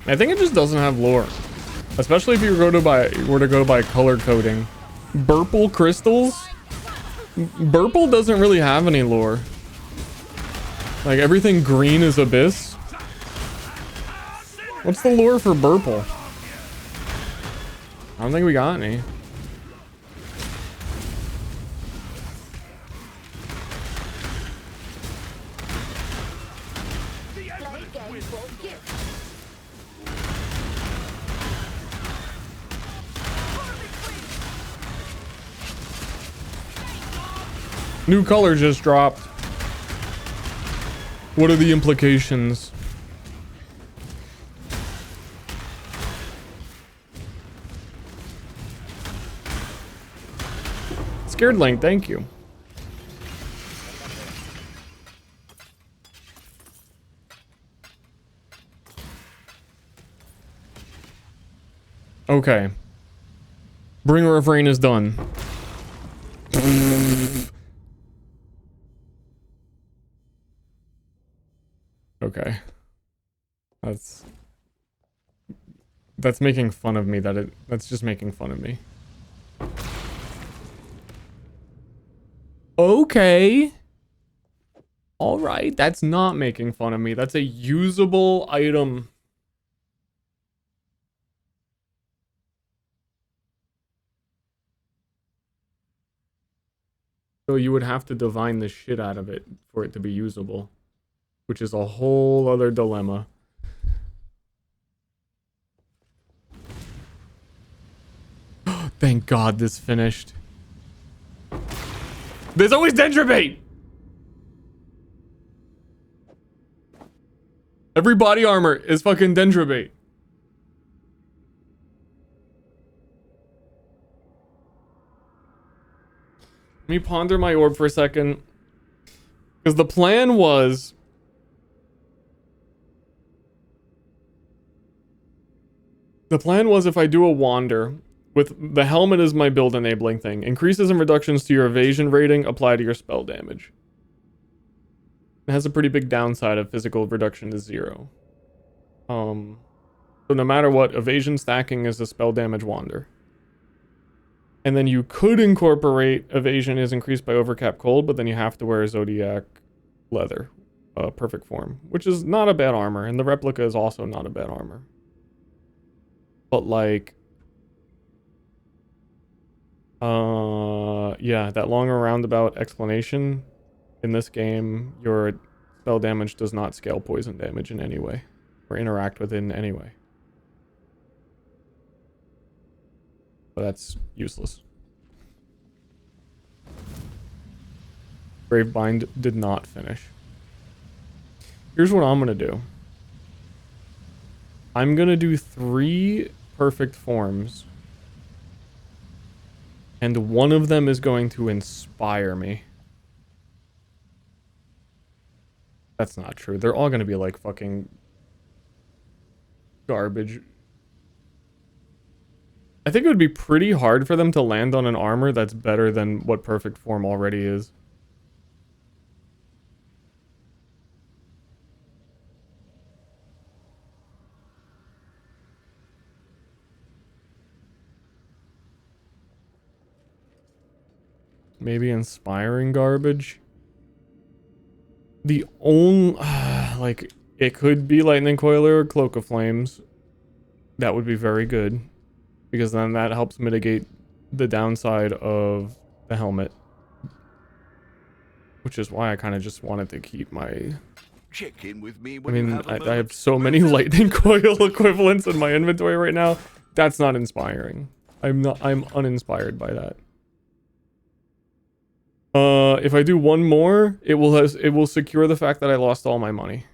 I think it just doesn't have lore, especially if you were to go by color coding. Burple crystals. Burple doesn't really have any lore. Like everything green is abyss. What's the lore for Burple? I don't think we got any. New color just dropped. What are the implications? Scared Link, thank you. Okay. Bringer of Rain is done. Okay. That's making fun of me. That's just making fun of me. Okay. All right, that's not making fun of me. That's a usable item. So you would have to divine the shit out of it for it to be usable, which is a whole other dilemma. Thank God this finished. There's always Dendrobate! Every body armor is fucking Dendrobate. Let me ponder my orb for a second. Because the plan was... if I do a wander, with the helmet as my build enabling thing, increases and reductions to your evasion rating apply to your spell damage. It has a pretty big downside of physical reduction to 0. So no matter what, evasion stacking is a spell damage wander. And then you could incorporate evasion is increased by overcap cold, but then you have to wear Zodiac leather, perfect form, which is not a bad armor, and the replica is also not a bad armor. But like, yeah, that long roundabout explanation. In this game, your spell damage does not scale poison damage in any way, or interact with it in any way. But that's useless. Gravebind did not finish. Here's what I'm gonna do. I'm gonna do 3 perfect forms. And one of them is going to inspire me. That's not true. They're all gonna be like fucking garbage. I think it would be pretty hard for them to land on an armor that's better than what perfect form already is. Maybe inspiring garbage. The only, like, it could be Lightning Coiler or Cloak of Flames. That would be very good, because then that helps mitigate the downside of the helmet. Which is why I kind of just wanted to keep my check in with me I when you mean, have a I moment. have so many lightning coil equivalents in my inventory right now. That's not inspiring. I'm uninspired by that. If I do one more, it will secure the fact that I lost all my money.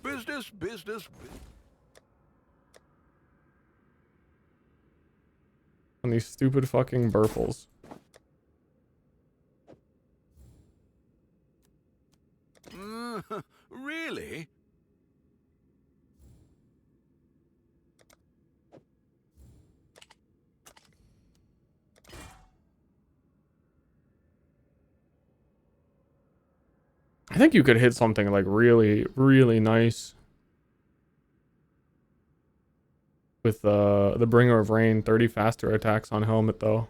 Business, business. On these stupid fucking burples. Really? I think you could hit something like really, really nice. With the Bringer of Rain, 30 faster attacks on helmet though.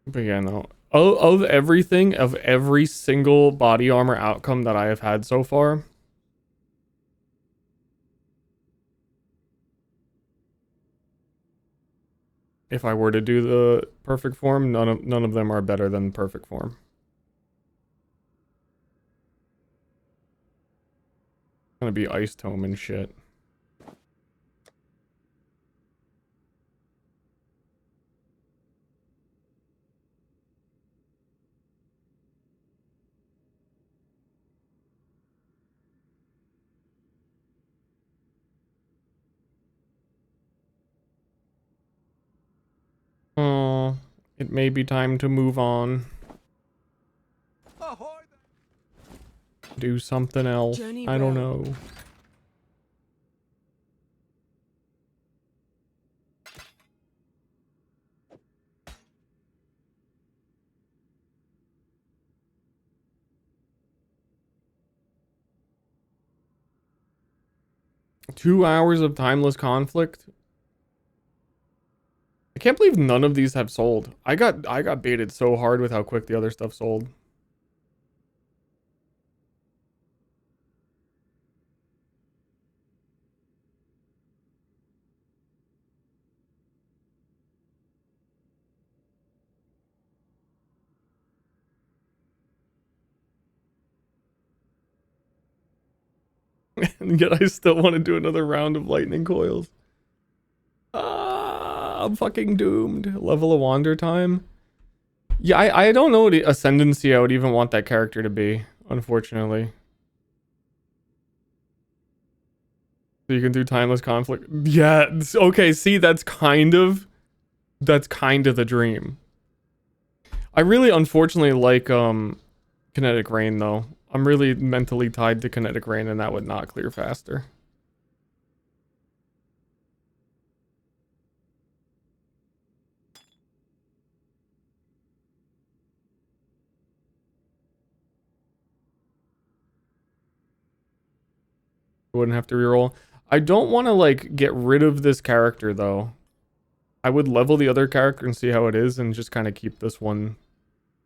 But yeah, no. Of everything, of every single body armor outcome that I have had so far, if I were to do the perfect form, none of them are better than perfect form. Gonna be Ice Tome and shit. Oh, it may be time to move on. Ahoy! Do something else. Journey I don't well. know. Two hours of timeless conflict. I can't believe none of these have sold. I got baited so hard with how quick the other stuff sold. And yet I still want to do another round of lightning coils. Ah, I'm fucking doomed. Level of wander time. Yeah, I don't know what ascendancy I would even want that character to be, unfortunately. So you can do timeless conflict. Yeah, okay, see, that's kind of the dream. I really unfortunately like kinetic rain though. I'm really mentally tied to kinetic rain and that would not clear faster. Wouldn't have to reroll. I don't want to like get rid of this character though. I would level the other character and see how it is and just kind of keep this one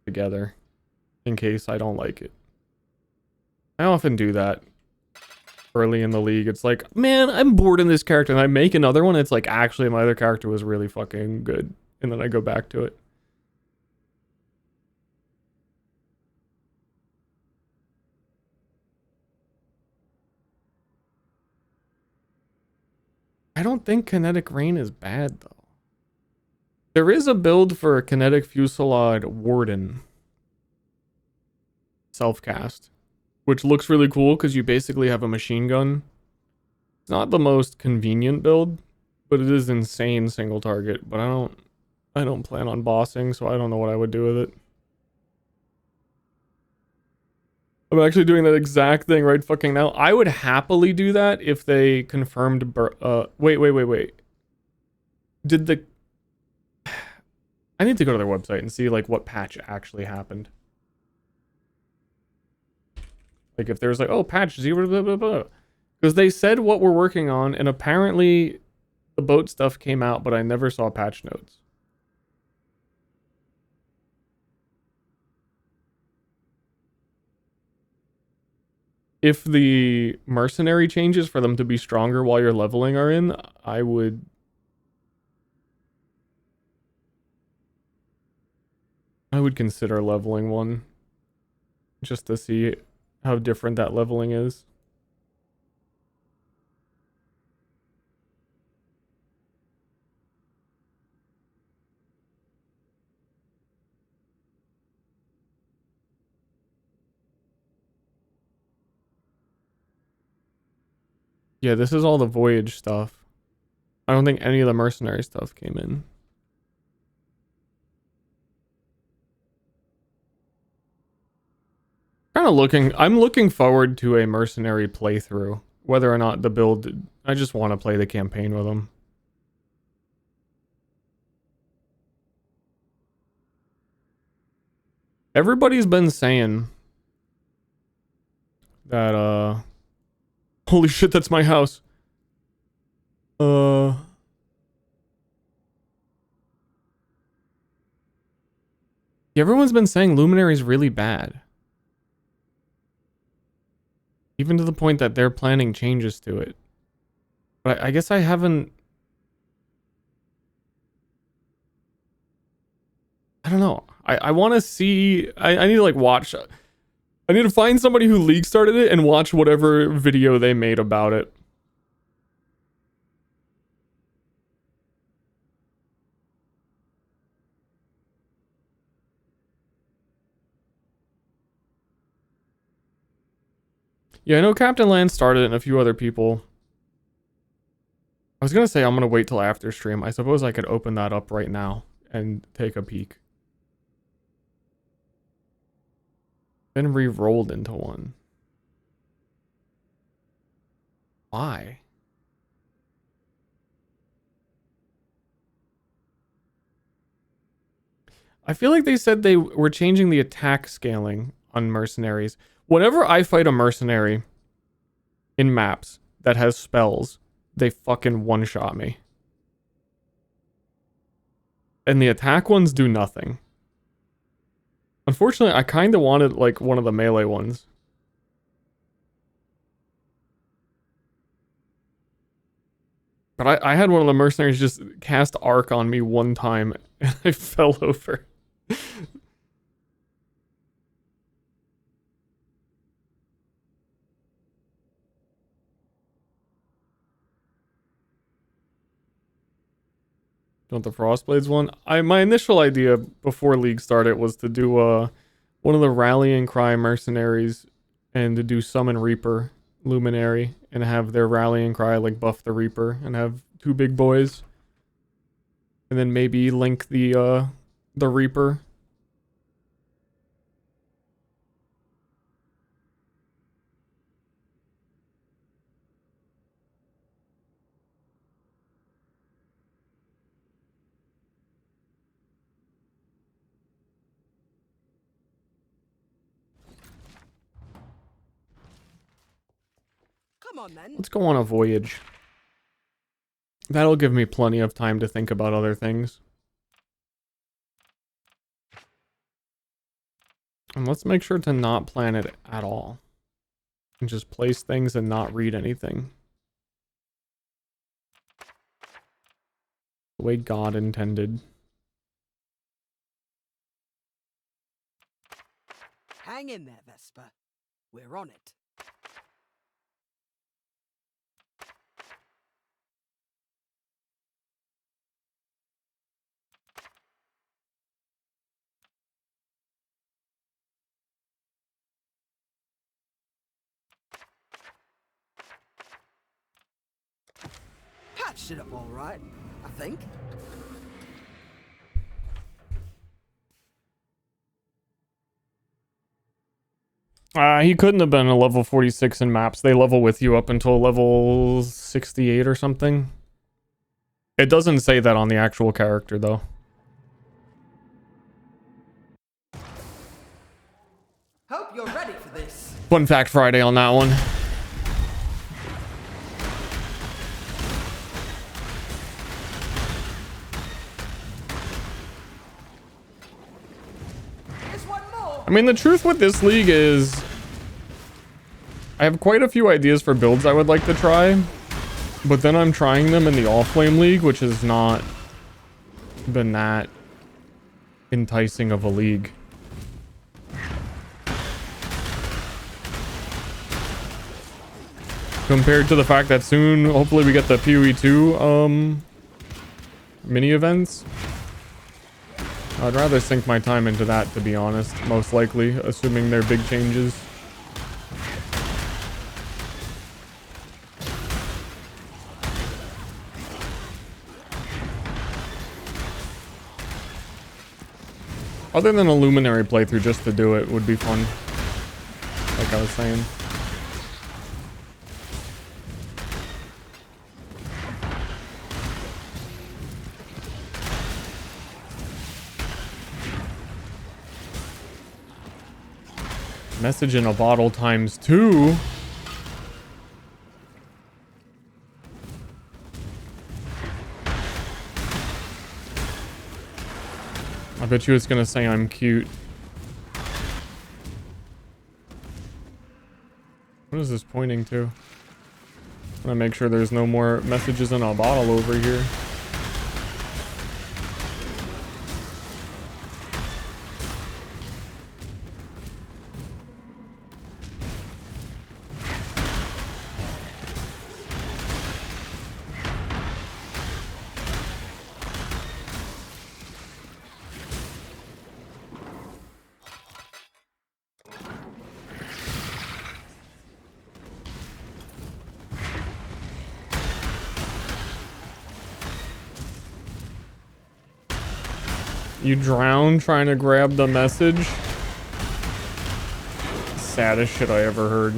together in case I don't like it. I often do that early in the league. It's like, man, I'm bored in this character and I make another one. It's like, actually my other character was really fucking good. And then I go back to it. I don't think kinetic rain is bad though. There is a build for a kinetic fusillade warden self-cast, which looks really cool because you basically have a machine gun. It's not the most convenient build, but it is insane single target. But I don't plan on bossing, so I don't know what I would do with it. I'm actually doing that exact thing right fucking now. I would happily do that if they confirmed. Wait. Did the? I need to go to their website and see like what patch actually happened. Like if there's like, oh, patch 0 blah blah blah, because they said what we're working on, and apparently the boat stuff came out, but I never saw patch notes. if the mercenary changes for them to be stronger while you're leveling are in, I would consider leveling one just to see how different that leveling is. Yeah, this is all the voyage stuff. I don't think any of the mercenary stuff came in. I'm looking forward to a mercenary playthrough. Whether or not the build, I just want to play the campaign with them. Everybody's been saying that, holy shit, that's my house. Yeah, everyone's been saying Luminary's really bad. Even to the point that they're planning changes to it. But I guess I haven't... I don't know. I want to see... I need to like watch... I need to find somebody who league started it and watch whatever video they made about it. Yeah, I know Captain Land started it and a few other people. I was gonna say I'm gonna wait till after stream. I suppose I could open that up right now and take a peek. Then re-rolled into one. Why? I feel like they said they were changing the attack scaling on mercenaries. Whenever I fight a mercenary in maps that has spells, they fucking one-shot me. And the attack ones do nothing. Unfortunately, I kind of wanted like one of the melee ones. But I had one of the mercenaries just cast arc on me one time and I fell over. You want the Frostblades one? My initial idea before League started was to do one of the Rallying Cry mercenaries and to do Summon Reaper Luminary and have their Rallying Cry like buff the Reaper and have two big boys. And then maybe link the Reaper. Come on, then. Let's go on a voyage. That'll give me plenty of time to think about other things. And let's make sure to not plan it at all. And just place things and not read anything. The way God intended. Hang in there, Vesper. We're on it. Patched it up all right, I think. He couldn't have been a level 46 in maps. They level with you up until level 68 or something. It doesn't say that on the actual character, though. Hope you're ready for this. Fun fact Friday on that one. Here's one more. I mean, the truth with this league is... I have quite a few ideas for builds I would like to try, but then I'm trying them in the All Flame League, which has not been that enticing of a league. Compared to the fact that soon, hopefully we get the PoE 2 mini events. I'd rather sink my time into that, to be honest, most likely, assuming they're big changes. Other than a Luminary playthrough, just to do it would be fun. Like I was saying. Message in a bottle times 2. I bet you it's gonna say I'm cute. What is this pointing to? I'm gonna make sure there's no more messages in a bottle over here. You drown trying to grab the message? Saddest shit I ever heard.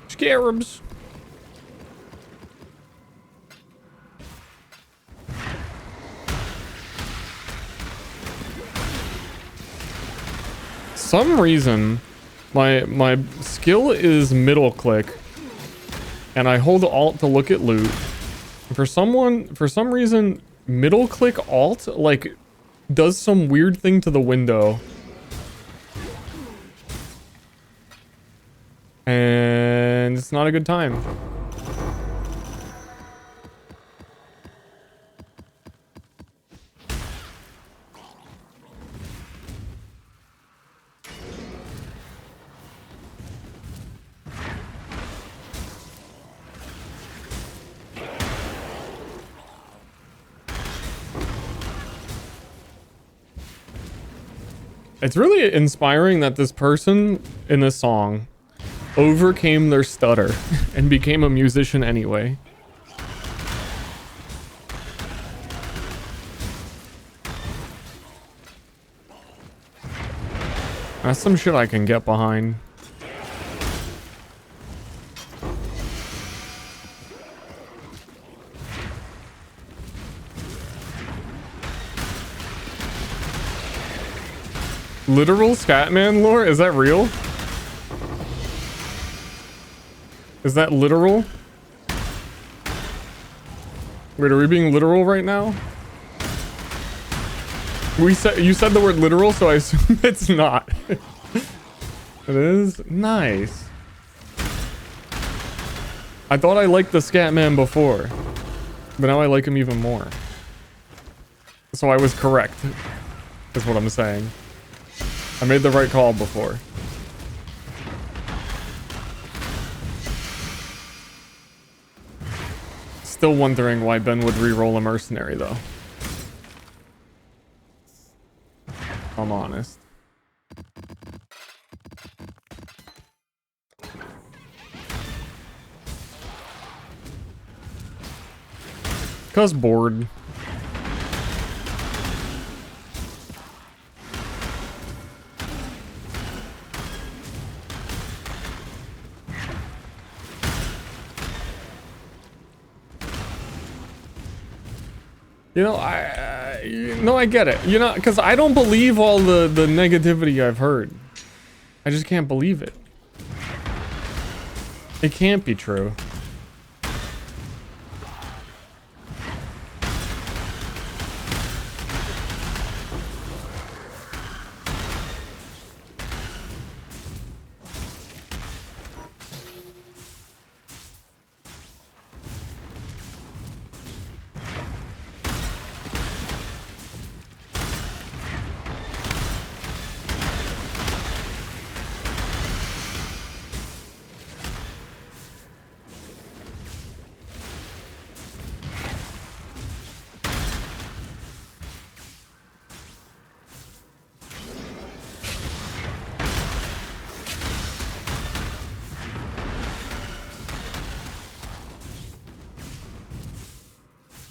Scarabs. Some reason my skill is middle click and I hold alt to look at loot. For some reason middle click alt like does some weird thing to the window. And it's not a good time. It's really inspiring that this person in this song overcame their stutter and became a musician anyway. That's some shit I can get behind. Literal Scatman lore? Is that real? Is that literal? Wait, are we being literal right now? You said the word literal, so I assume it's not. It is? Nice. I thought I liked the Scatman before, but now I like him even more. So I was correct, is what I'm saying. I made the right call before. Still wondering why Ben would re-roll a mercenary, though. I'm honest. 'Cause bored. You know, I get it. You know, because I don't believe all the negativity I've heard. I just can't believe it. It can't be true.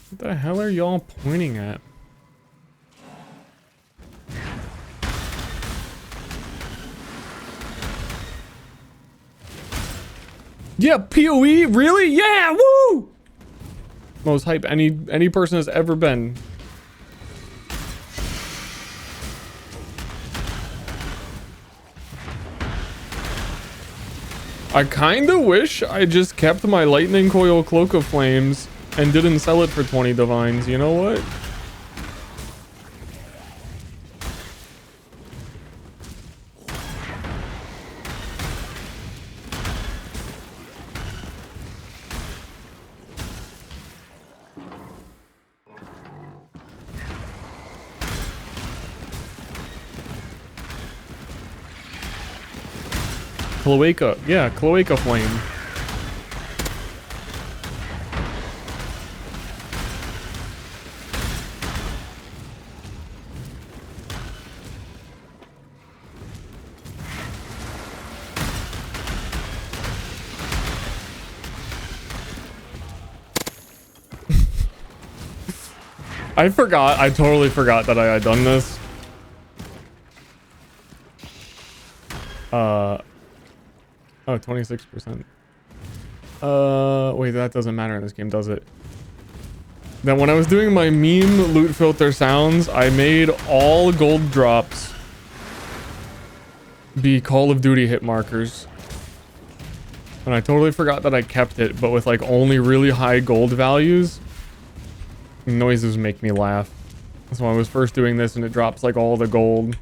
What the hell are y'all pointing at? Yeah, PoE? Really? Yeah, woo! Most hype any person has ever been. I kinda wish I just kept my lightning coil cloak of flames and didn't sell it for 20 divines. You know what? Cloaca. Yeah, Cloaca Flame. I forgot. I totally forgot that I had done this. Oh, 26%. Wait, that doesn't matter in this game, does it? Then when I was doing my meme loot filter sounds, I made all gold drops be Call of Duty hit markers. And I totally forgot that I kept it, but with like only really high gold values, noises make me laugh. So when I was first doing this and it drops like all the gold,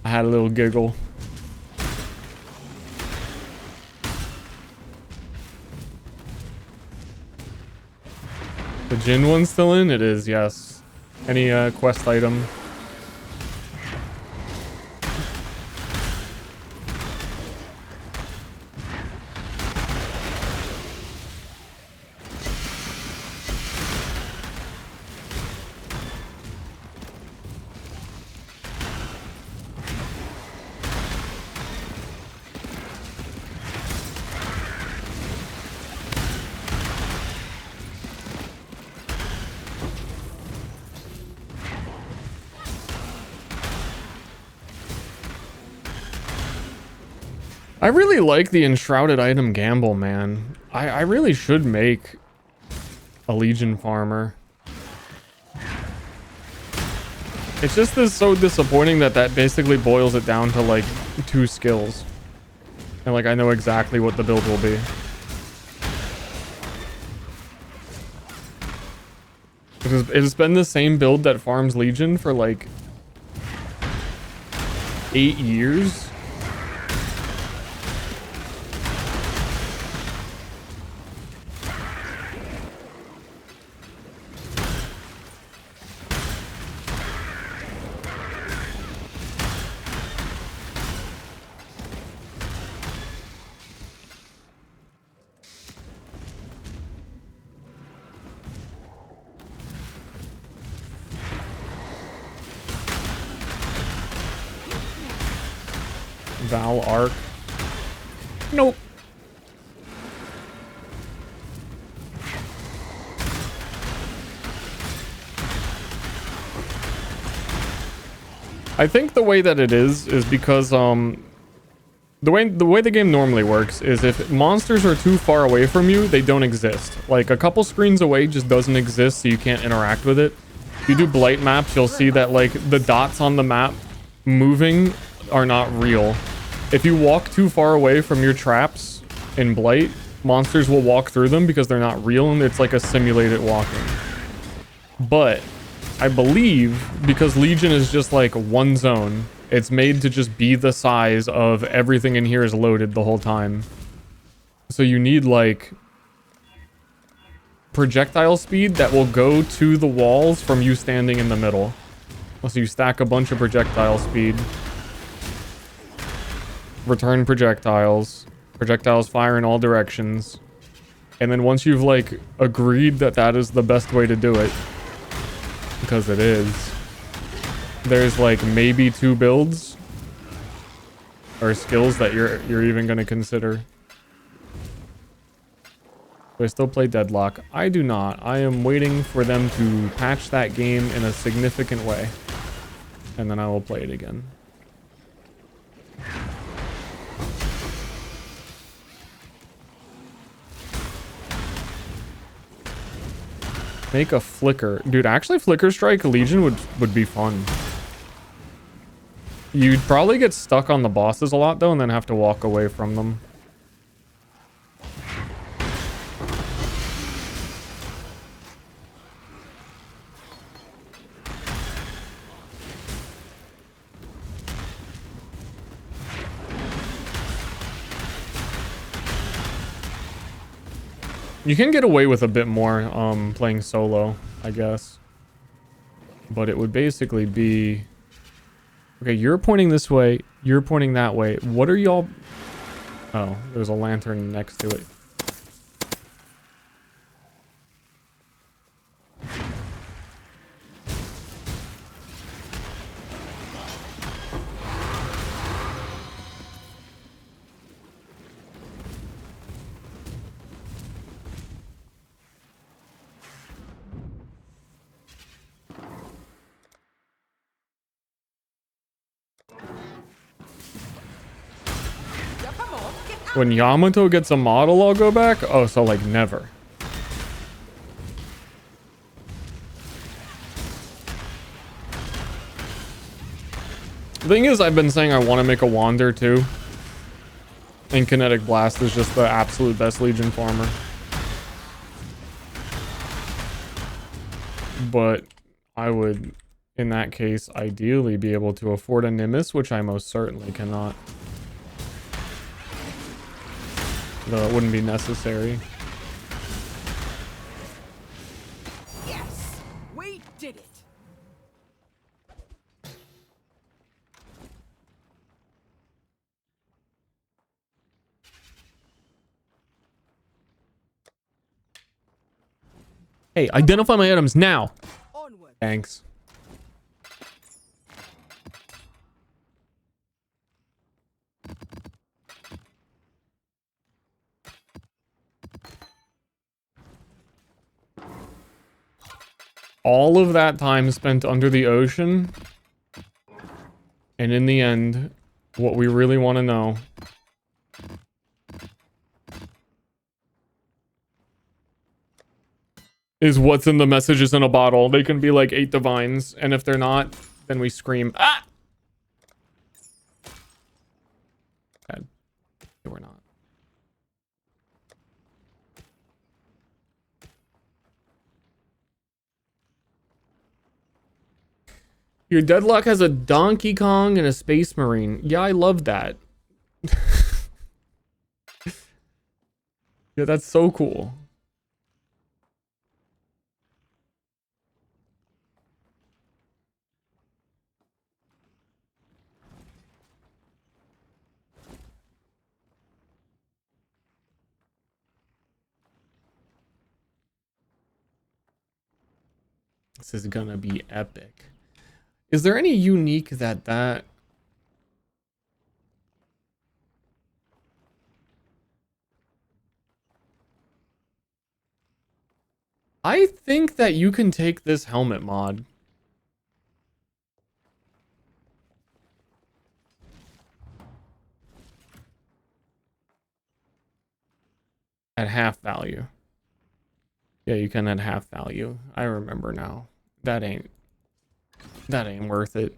I had a little giggle. The Jin one's still in? It is, yes. Any quest item. I really like the enshrouded item gamble, man. I really should make a Legion farmer. It's just so disappointing that basically boils it down to like 2 skills. And like I know exactly what the build will be. It has been the same build that farms Legion for like 8 years. Val Arc. Nope. I think the way that it is because the way the game normally works is if monsters are too far away from you, they don't exist. Like a couple screens away just doesn't exist, so you can't interact with it. If you do blight maps, you'll see that like the dots on the map moving are not real. If you walk too far away from your traps in Blight, monsters will walk through them because they're not real and it's like a simulated walking. But I believe because Legion is just like one zone, it's made to just be the size of everything in here is loaded the whole time. So you need like projectile speed that will go to the walls from you standing in the middle. So you stack a bunch of projectile speed. Return projectiles. Projectiles fire in all directions. And then once you've like agreed that that is the best way to do it, because it is, there's like maybe 2 builds or skills that you're even going to consider. Do I still play Deadlock? I do not. I am waiting for them to patch that game in a significant way. And then I will play it again. Make a Flicker. Dude, actually Flicker Strike Legion would be fun. You'd probably get stuck on the bosses a lot though and then have to walk away from them. You can get away with a bit more playing solo, I guess. But it would basically be... Okay, you're pointing this way, you're pointing that way. What are y'all... Oh, there's a lantern next to it. When Yamato gets a model, I'll go back? Oh, so like never. The thing is, I've been saying I want to make a Wander too. And Kinetic Blast is just the absolute best Legion farmer. But I would, in that case, ideally be able to afford a Nimbus, which I most certainly cannot. Though it wouldn't be necessary. Yes, we did it. Hey, identify my items now. Onward. Thanks. All of that time spent under the ocean. And in the end, what we really want to know is what's in the messages in a bottle. They can be like 8 divines, and if they're not, then we scream, ah! Bad. They were not. Your Deadlock has a Donkey Kong and a Space Marine. Yeah, I love that. Yeah, that's so cool. This is gonna be epic. Is there any unique that... I think that you can take this helmet mod. At half value. Yeah, you can at half value. I remember now. That ain't worth it.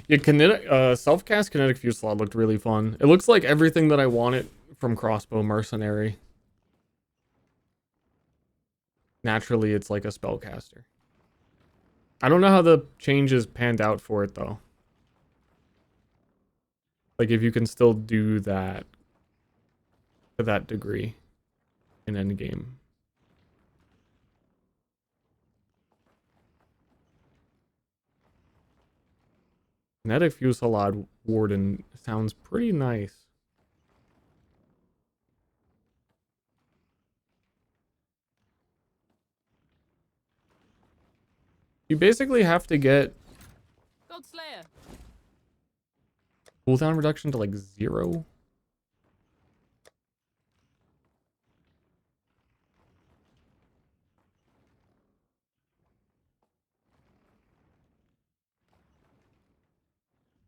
Yeah, kinetic self-cast kinetic fusillade looked really fun. It looks like everything that I wanted from Crossbow Mercenary. Naturally, it's like a spellcaster. I don't know how the changes panned out for it though. Like if you can still do that to that degree in endgame. Kinetic Fusillade Warden sounds pretty nice. You basically have to get Rogue Slayer. Cooldown reduction to like 0.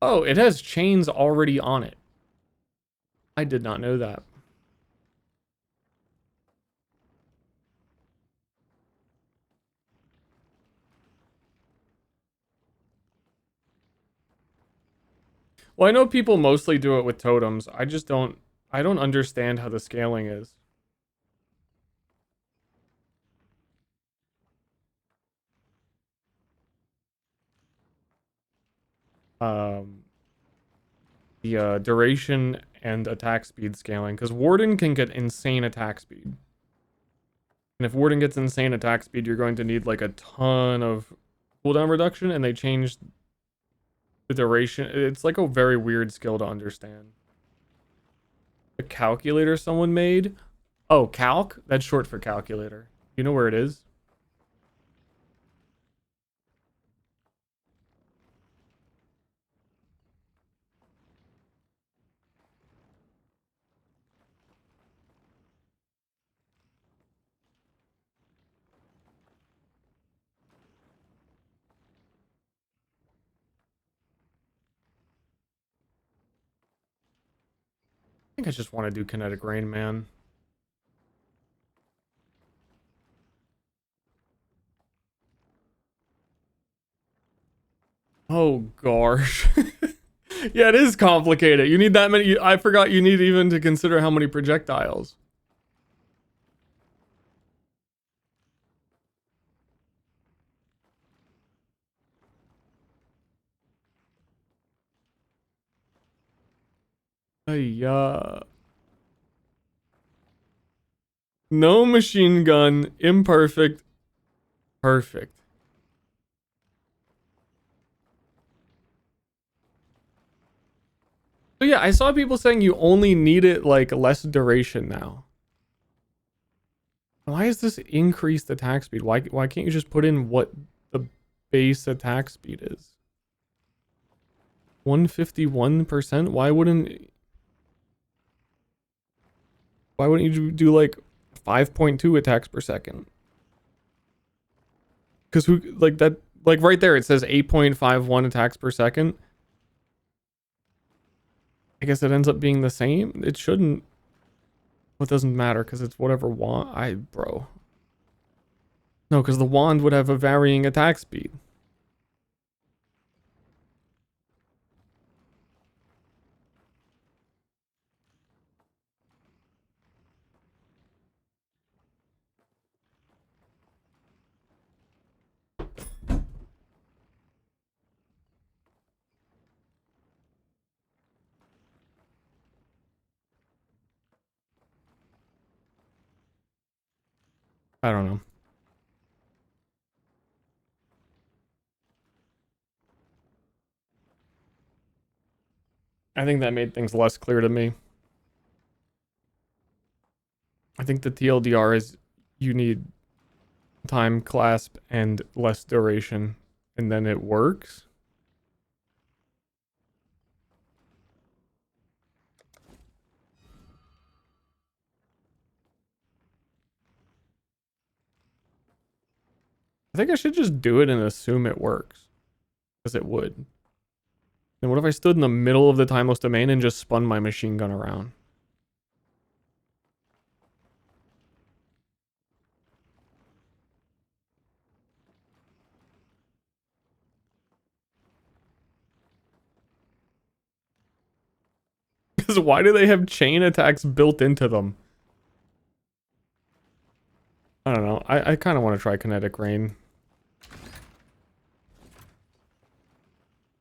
Oh, it has chains already on it. I did not know that. Well, I know people mostly do it with totems. I don't understand how the scaling is. The duration and attack speed scaling, because Warden can get insane attack speed. And if Warden gets insane attack speed, you're going to need like a ton of cooldown reduction, and they changed the duration. It's like a very weird skill to understand. A calculator someone made? Oh, calc? That's short for calculator. You know where it is? I think I just want to do kinetic rain, man. Oh gosh. Yeah, it is complicated. You need that many. I forgot you need even to consider how many projectiles. Yeah. No machine gun. Imperfect. Perfect. So yeah, I saw people saying you only need it like less duration now. Why is this increased attack speed? Why can't you just put in what the base attack speed is? 151%? Why wouldn't you do like 5.2 attacks per second? Because who like that, like right there it says 8.51 attacks per second. I guess it ends up being the same. It shouldn't. Well, it doesn't matter because it's whatever wand. Bro. No, because the wand would have a varying attack speed. I don't know. I think that made things less clear to me. I think the TLDR is you need time clasp and less duration, and then it works. I think I should just do it and assume it works. Because it would. Then what if I stood in the middle of the timeless domain and just spun my machine gun around? Because why do they have chain attacks built into them? I don't know. I kind of want to try kinetic rain.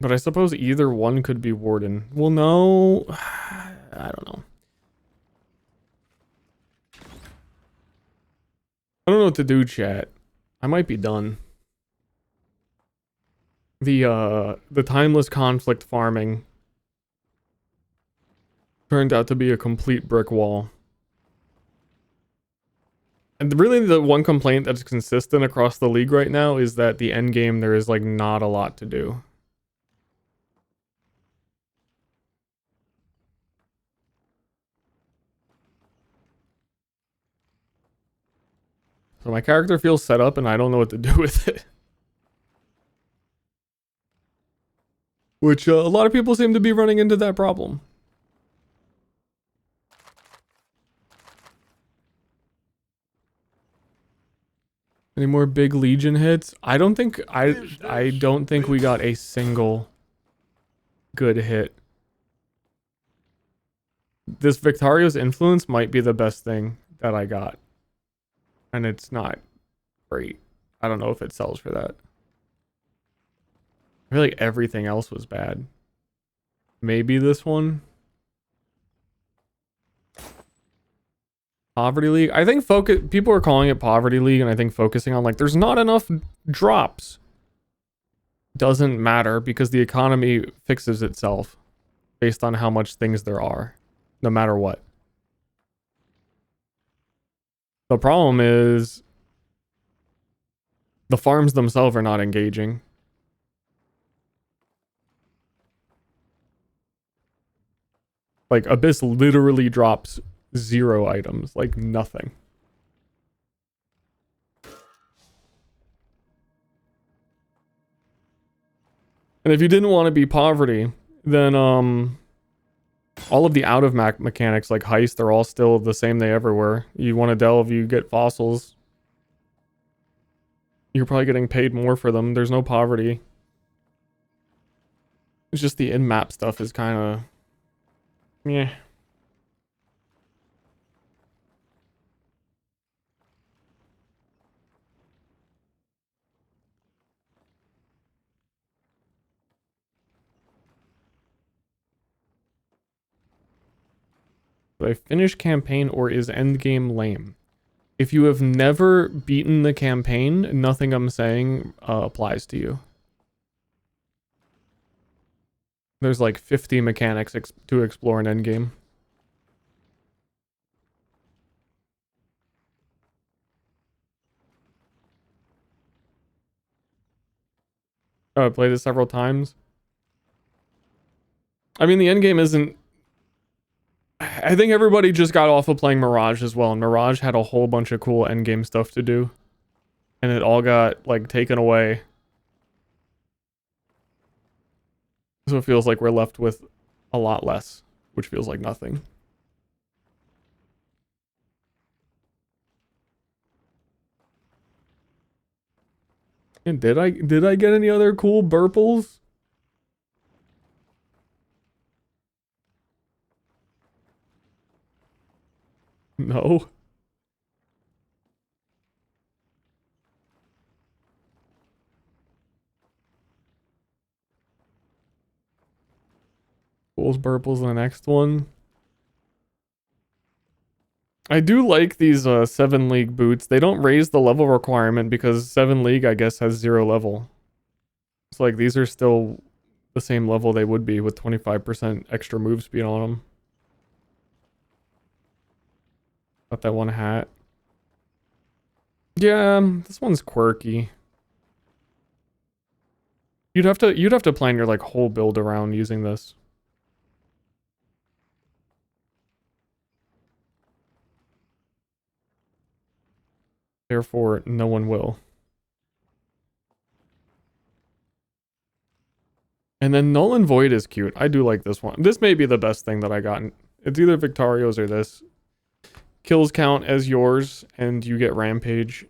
But I suppose either one could be Warden. Well, no. I don't know. I don't know what to do, chat. I might be done. The timeless conflict farming turned out to be a complete brick wall. And really the one complaint that's consistent across the league right now is that the end game there is like not a lot to do. So my character feels set up and I don't know what to do with it. Which a lot of people seem to be running into that problem. Any more big Legion hits? I don't think we got a single good hit. This Victario's influence might be the best thing that I got. And it's not great. I don't know if it sells for that. I feel like everything else was bad. Maybe this one. Poverty League. I think people are calling it Poverty League, and I think focusing on like there's not enough drops doesn't matter because the economy fixes itself based on how much things there are, no matter what. The problem is the farms themselves are not engaging. Like Abyss literally drops 0 items, like nothing. And if you didn't want to be poverty, then all of the out of mechanics like heist, they're all still the same they ever were. You want to delve, you get fossils. You're probably getting paid more for them. There's no poverty. It's just the in-map stuff is kind of... yeah. Do I finish campaign or is endgame lame? If you have never beaten the campaign, nothing I'm saying applies to you. There's like 50 mechanics to explore in endgame. Oh, I played it several times. I mean, the endgame isn't... I think everybody just got off of playing Mirage as well, and Mirage had a whole bunch of cool endgame stuff to do. And it all got, like, taken away. So it feels like we're left with a lot less, which feels like nothing. And did I get any other cool burples? No. Fool's burples the next one. I do like these 7 League boots. They don't raise the level requirement because 7 League, I guess, has 0 level. It's like these are still the same level they would be with 25% extra move speed on them. Got that one hat. Yeah, this one's quirky. You'd have to plan your like whole build around using this. Therefore, no one will. And then Null and Void is cute. I do like this one. This may be the best thing that I got. It's either Victario's or this. Kills count as yours, and you get Rampage.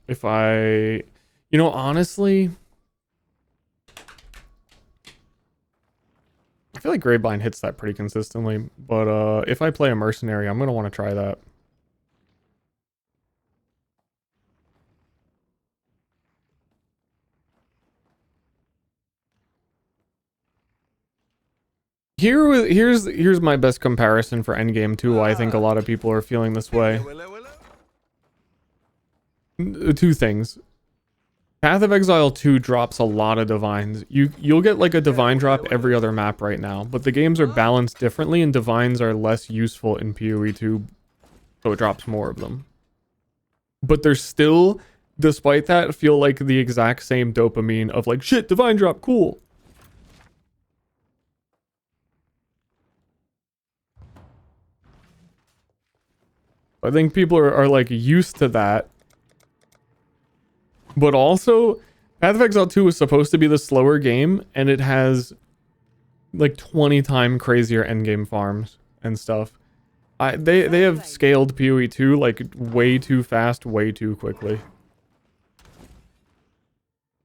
If I... You know, honestly... I feel like Gravebind hits that pretty consistently, but if I play a Mercenary, I'm going to want to try that. Here's my best comparison for endgame too. Why I think a lot of people are feeling this way. 2 things. Path of Exile 2 drops a lot of divines. You'll get like a divine drop every other map right now, but the games are balanced differently and divines are less useful in PoE 2, so it drops more of them. But they're still, despite that, feel like the exact same dopamine of like, shit, divine drop, cool. I think people are like used to that. But also, Path of Exile 2 was supposed to be the slower game, and it has like 20 times crazier endgame farms and stuff. They have scaled PoE 2 like way too fast, way too quickly.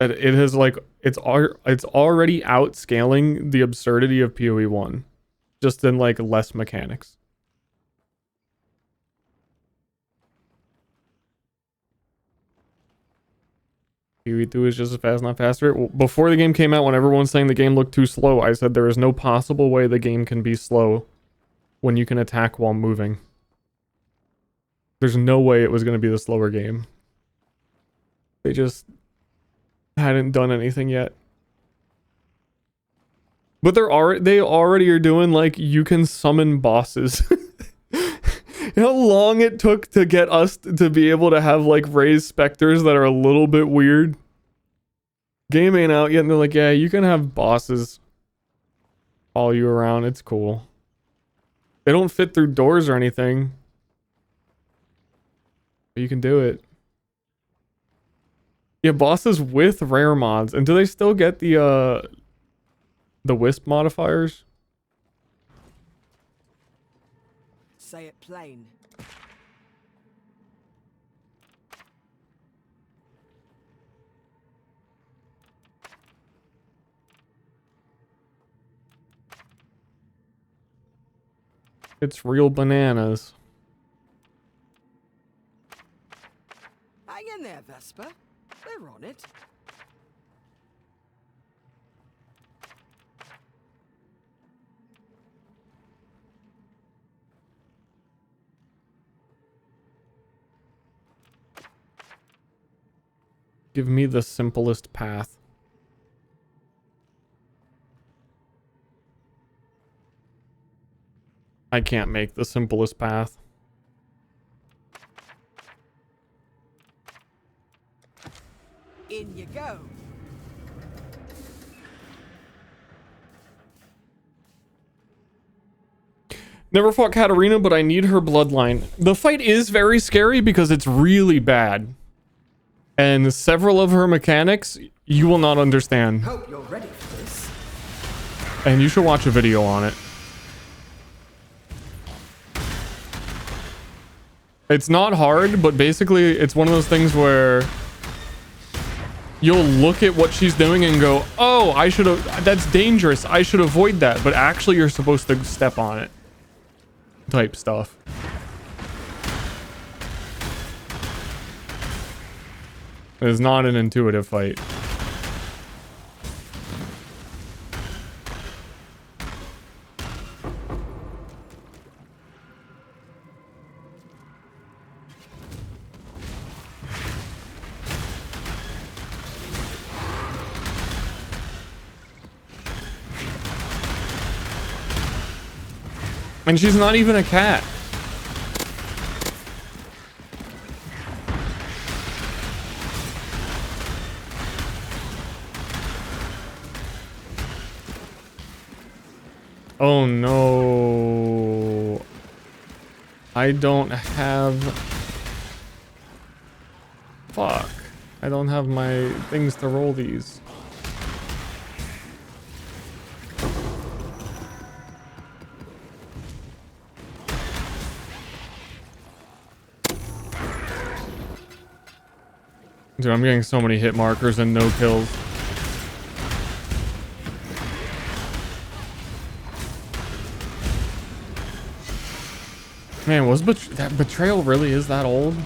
It has like it's already outscaling the absurdity of PoE 1, just in like less mechanics. PoE 2 is just as fast, not faster. Before the game came out, when everyone was saying the game looked too slow, I said there is no possible way the game can be slow when you can attack while moving. There's no way it was going to be the slower game. They just hadn't done anything yet. But they already are doing like you can summon bosses. You know how long it took to get us to be able to have like raised specters that are a little bit weird? Game ain't out yet and they're like, yeah, you can have bosses follow you around. It's cool. They don't fit through doors or anything. But you can do it. Yeah, bosses with rare mods. And do they still get the wisp modifiers? Say it plain. It's real bananas. Hang in there, Vesper. We're on it. Give me the simplest path. I can't make the simplest path. In you go. Never fought Katarina, but I need her bloodline. The fight is very scary because it's really bad. And several of her mechanics you will not understand. Hope you're ready for this. And you should watch a video on it. It's not hard, but basically it's one of those things where you'll look at what she's doing and go, oh, I should have, that's dangerous. I should avoid that. But actually you're supposed to step on it. Type stuff. It is not an intuitive fight. And she's not even a cat. Oh no. I don't have... Fuck. I don't have my things to roll these. Dude, I'm getting so many hit markers and no kills. Man, was that betrayal really is that old?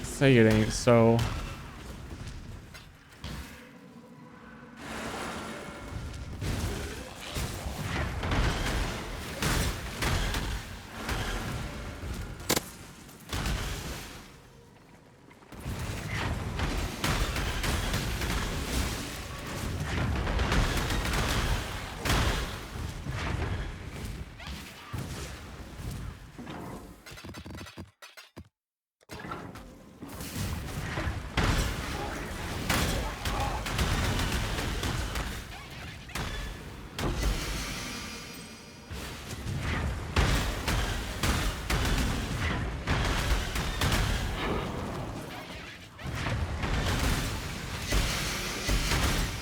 Say it ain't so.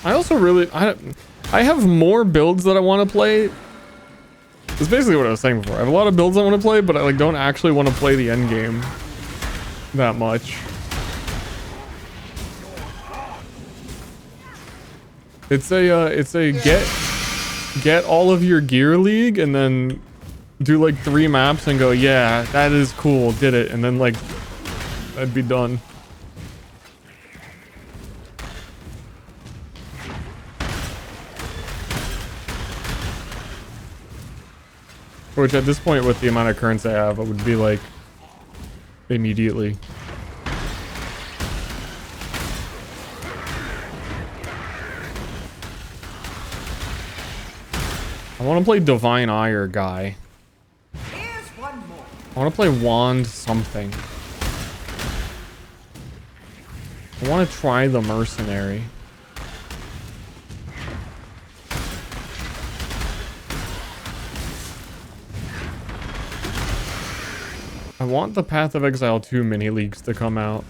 I also really, I have more builds that I want to play. That's basically what I was saying before. I have a lot of builds I want to play, but I like don't actually want to play the end game that much. It's a get all of your gear league and then do like 3 maps and go, yeah, that is cool, did it, and then like I'd be done. Which at this point, with the amount of currency I have, it would be like immediately. I want to play Divine Ire guy. Here's one more. I want to play Wand something. I want to try the Mercenary. I want the Path of Exile 2 mini leagues to come out.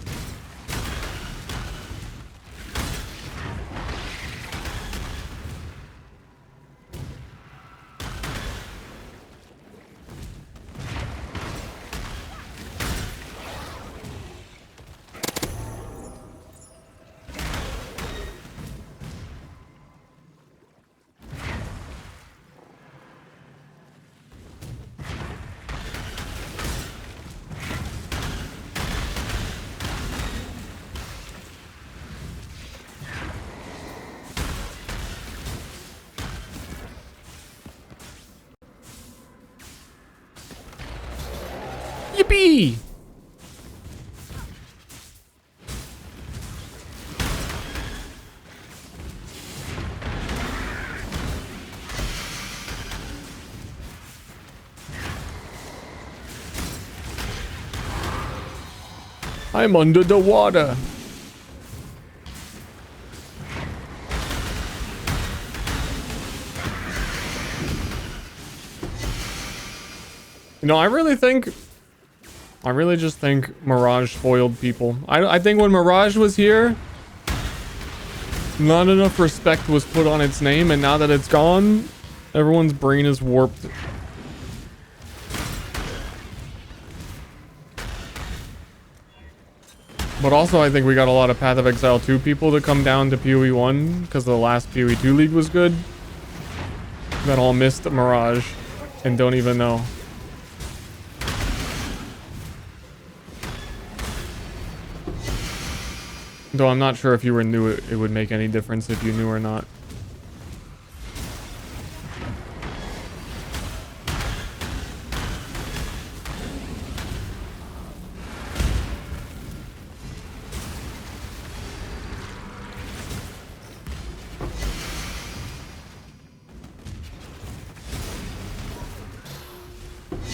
Yippee! I'm under the water. You know, I really just think Mirage spoiled people. I think when Mirage was here, not enough respect was put on its name, and now that it's gone, everyone's brain is warped. But also, I think we got a lot of Path of Exile 2 people to come down to PoE 1 because the last PoE 2 league was good. That all missed Mirage and don't even know. Though I'm not sure if you were new, it would make any difference if you knew or not.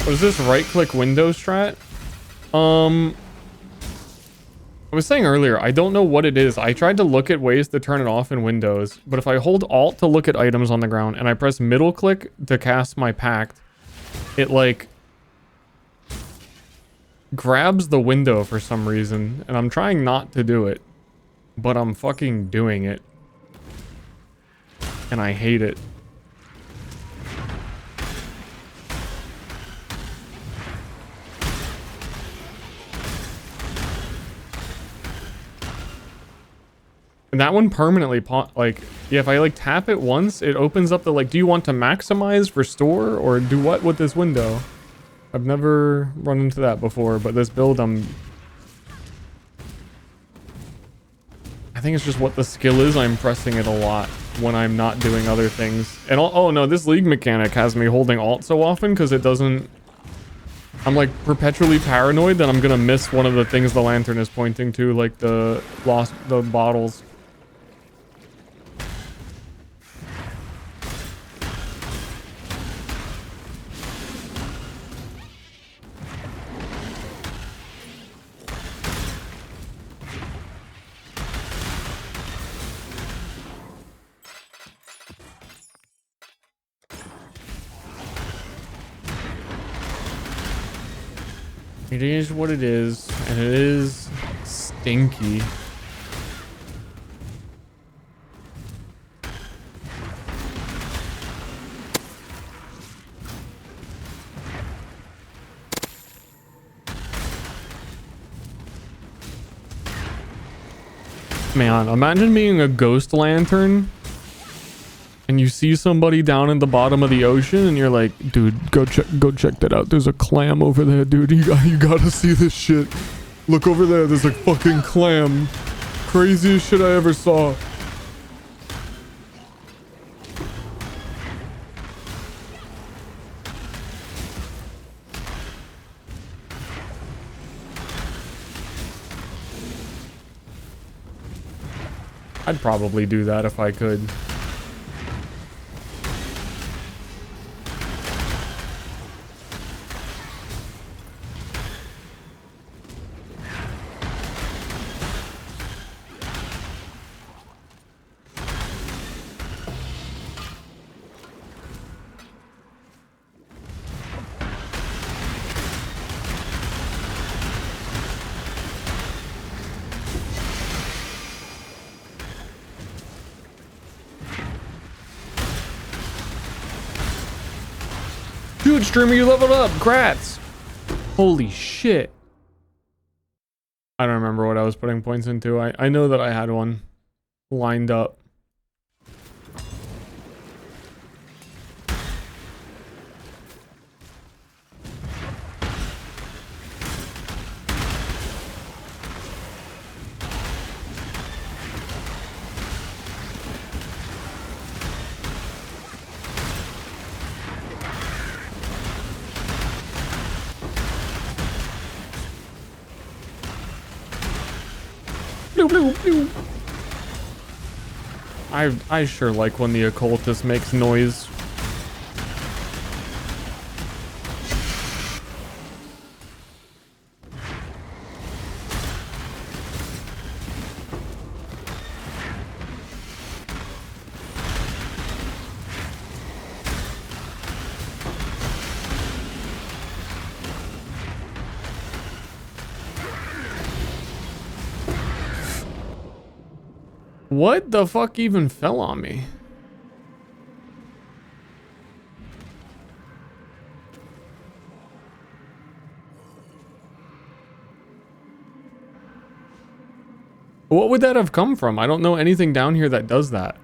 What is this right-click window strat? I was saying earlier, I don't know what it is. I tried to look at ways to turn it off in Windows, but if I hold Alt to look at items on the ground and I press middle click to cast my pact, it like grabs the window for some reason, and I'm trying not to do it, but I'm fucking doing it. And I hate it. And that one permanently, like, yeah, if I like tap it once, it opens up the like, do you want to maximize, restore, or do what with this window? I've never run into that before, but this build, I think it's just what the skill is. I'm pressing it a lot when I'm not doing other things. And oh no, this league mechanic has me holding Alt so often because it doesn't. I'm like perpetually paranoid that I'm gonna miss one of the things the lantern is pointing to, like the bottles. It is what it is, and it is stinky. Man, imagine being a ghost lantern and you see somebody down at the bottom of the ocean and you're like, dude, go check that out. There's a clam over there, dude. You gotta see this shit. Look over there. There's a fucking clam. Craziest shit I ever saw. I'd probably do that if I could. Dude, streamer, you leveled up. Grats. Holy shit. I don't remember what I was putting points into. I know that I had one lined up. I sure like when the occultist makes noise. What the fuck even fell on me? What would that have come from? I don't know anything down here that does that.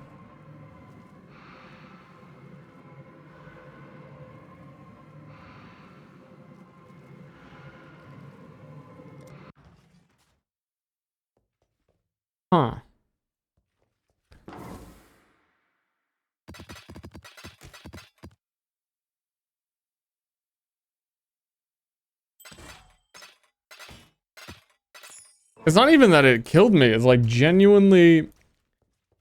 Huh. It's not even that it killed me. It's like genuinely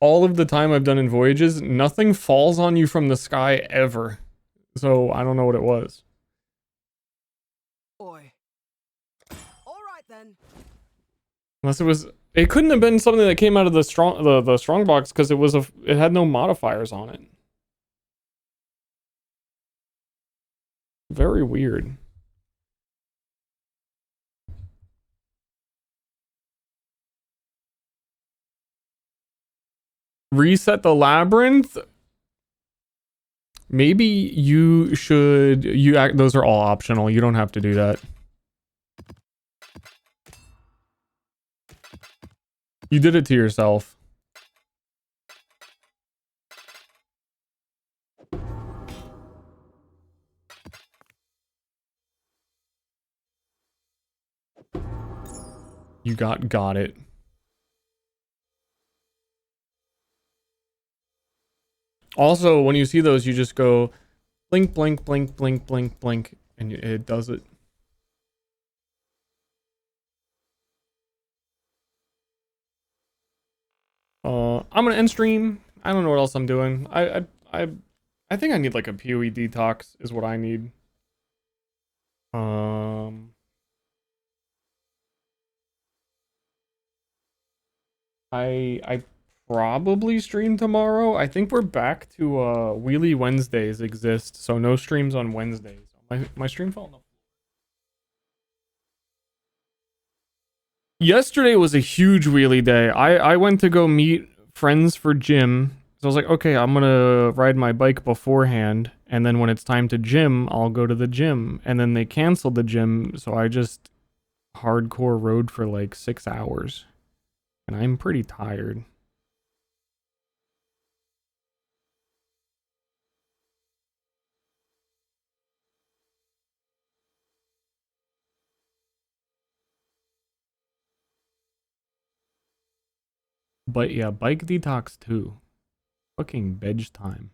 all of the time I've done in Voyages, nothing falls on you from the sky ever. So I don't know what it was. Oi. All right then. Unless it was, it couldn't have been something that came out of the strong box because it had no modifiers on it. Very weird. Reset the labyrinth. Maybe you should. Those are all optional. You don't have to do that. You did it to yourself. You got it. Also, when you see those, you just go blink, blink, blink, blink, blink, blink, and it does it. I'm gonna end stream. I don't know what else I'm doing. I think I need like a PoE detox is what I need. I probably stream tomorrow. I think we're back to Wheelie Wednesdays exist, so no streams on Wednesdays. My stream fell on the floor. Yesterday was a huge wheelie day. I went to go meet friends for gym. So I was like, okay, I'm gonna ride my bike beforehand, and then when it's time to gym, I'll go to the gym. And then they canceled the gym, so I just hardcore rode for like 6 hours. And I'm pretty tired. But yeah, bike detox too. Fucking veg time.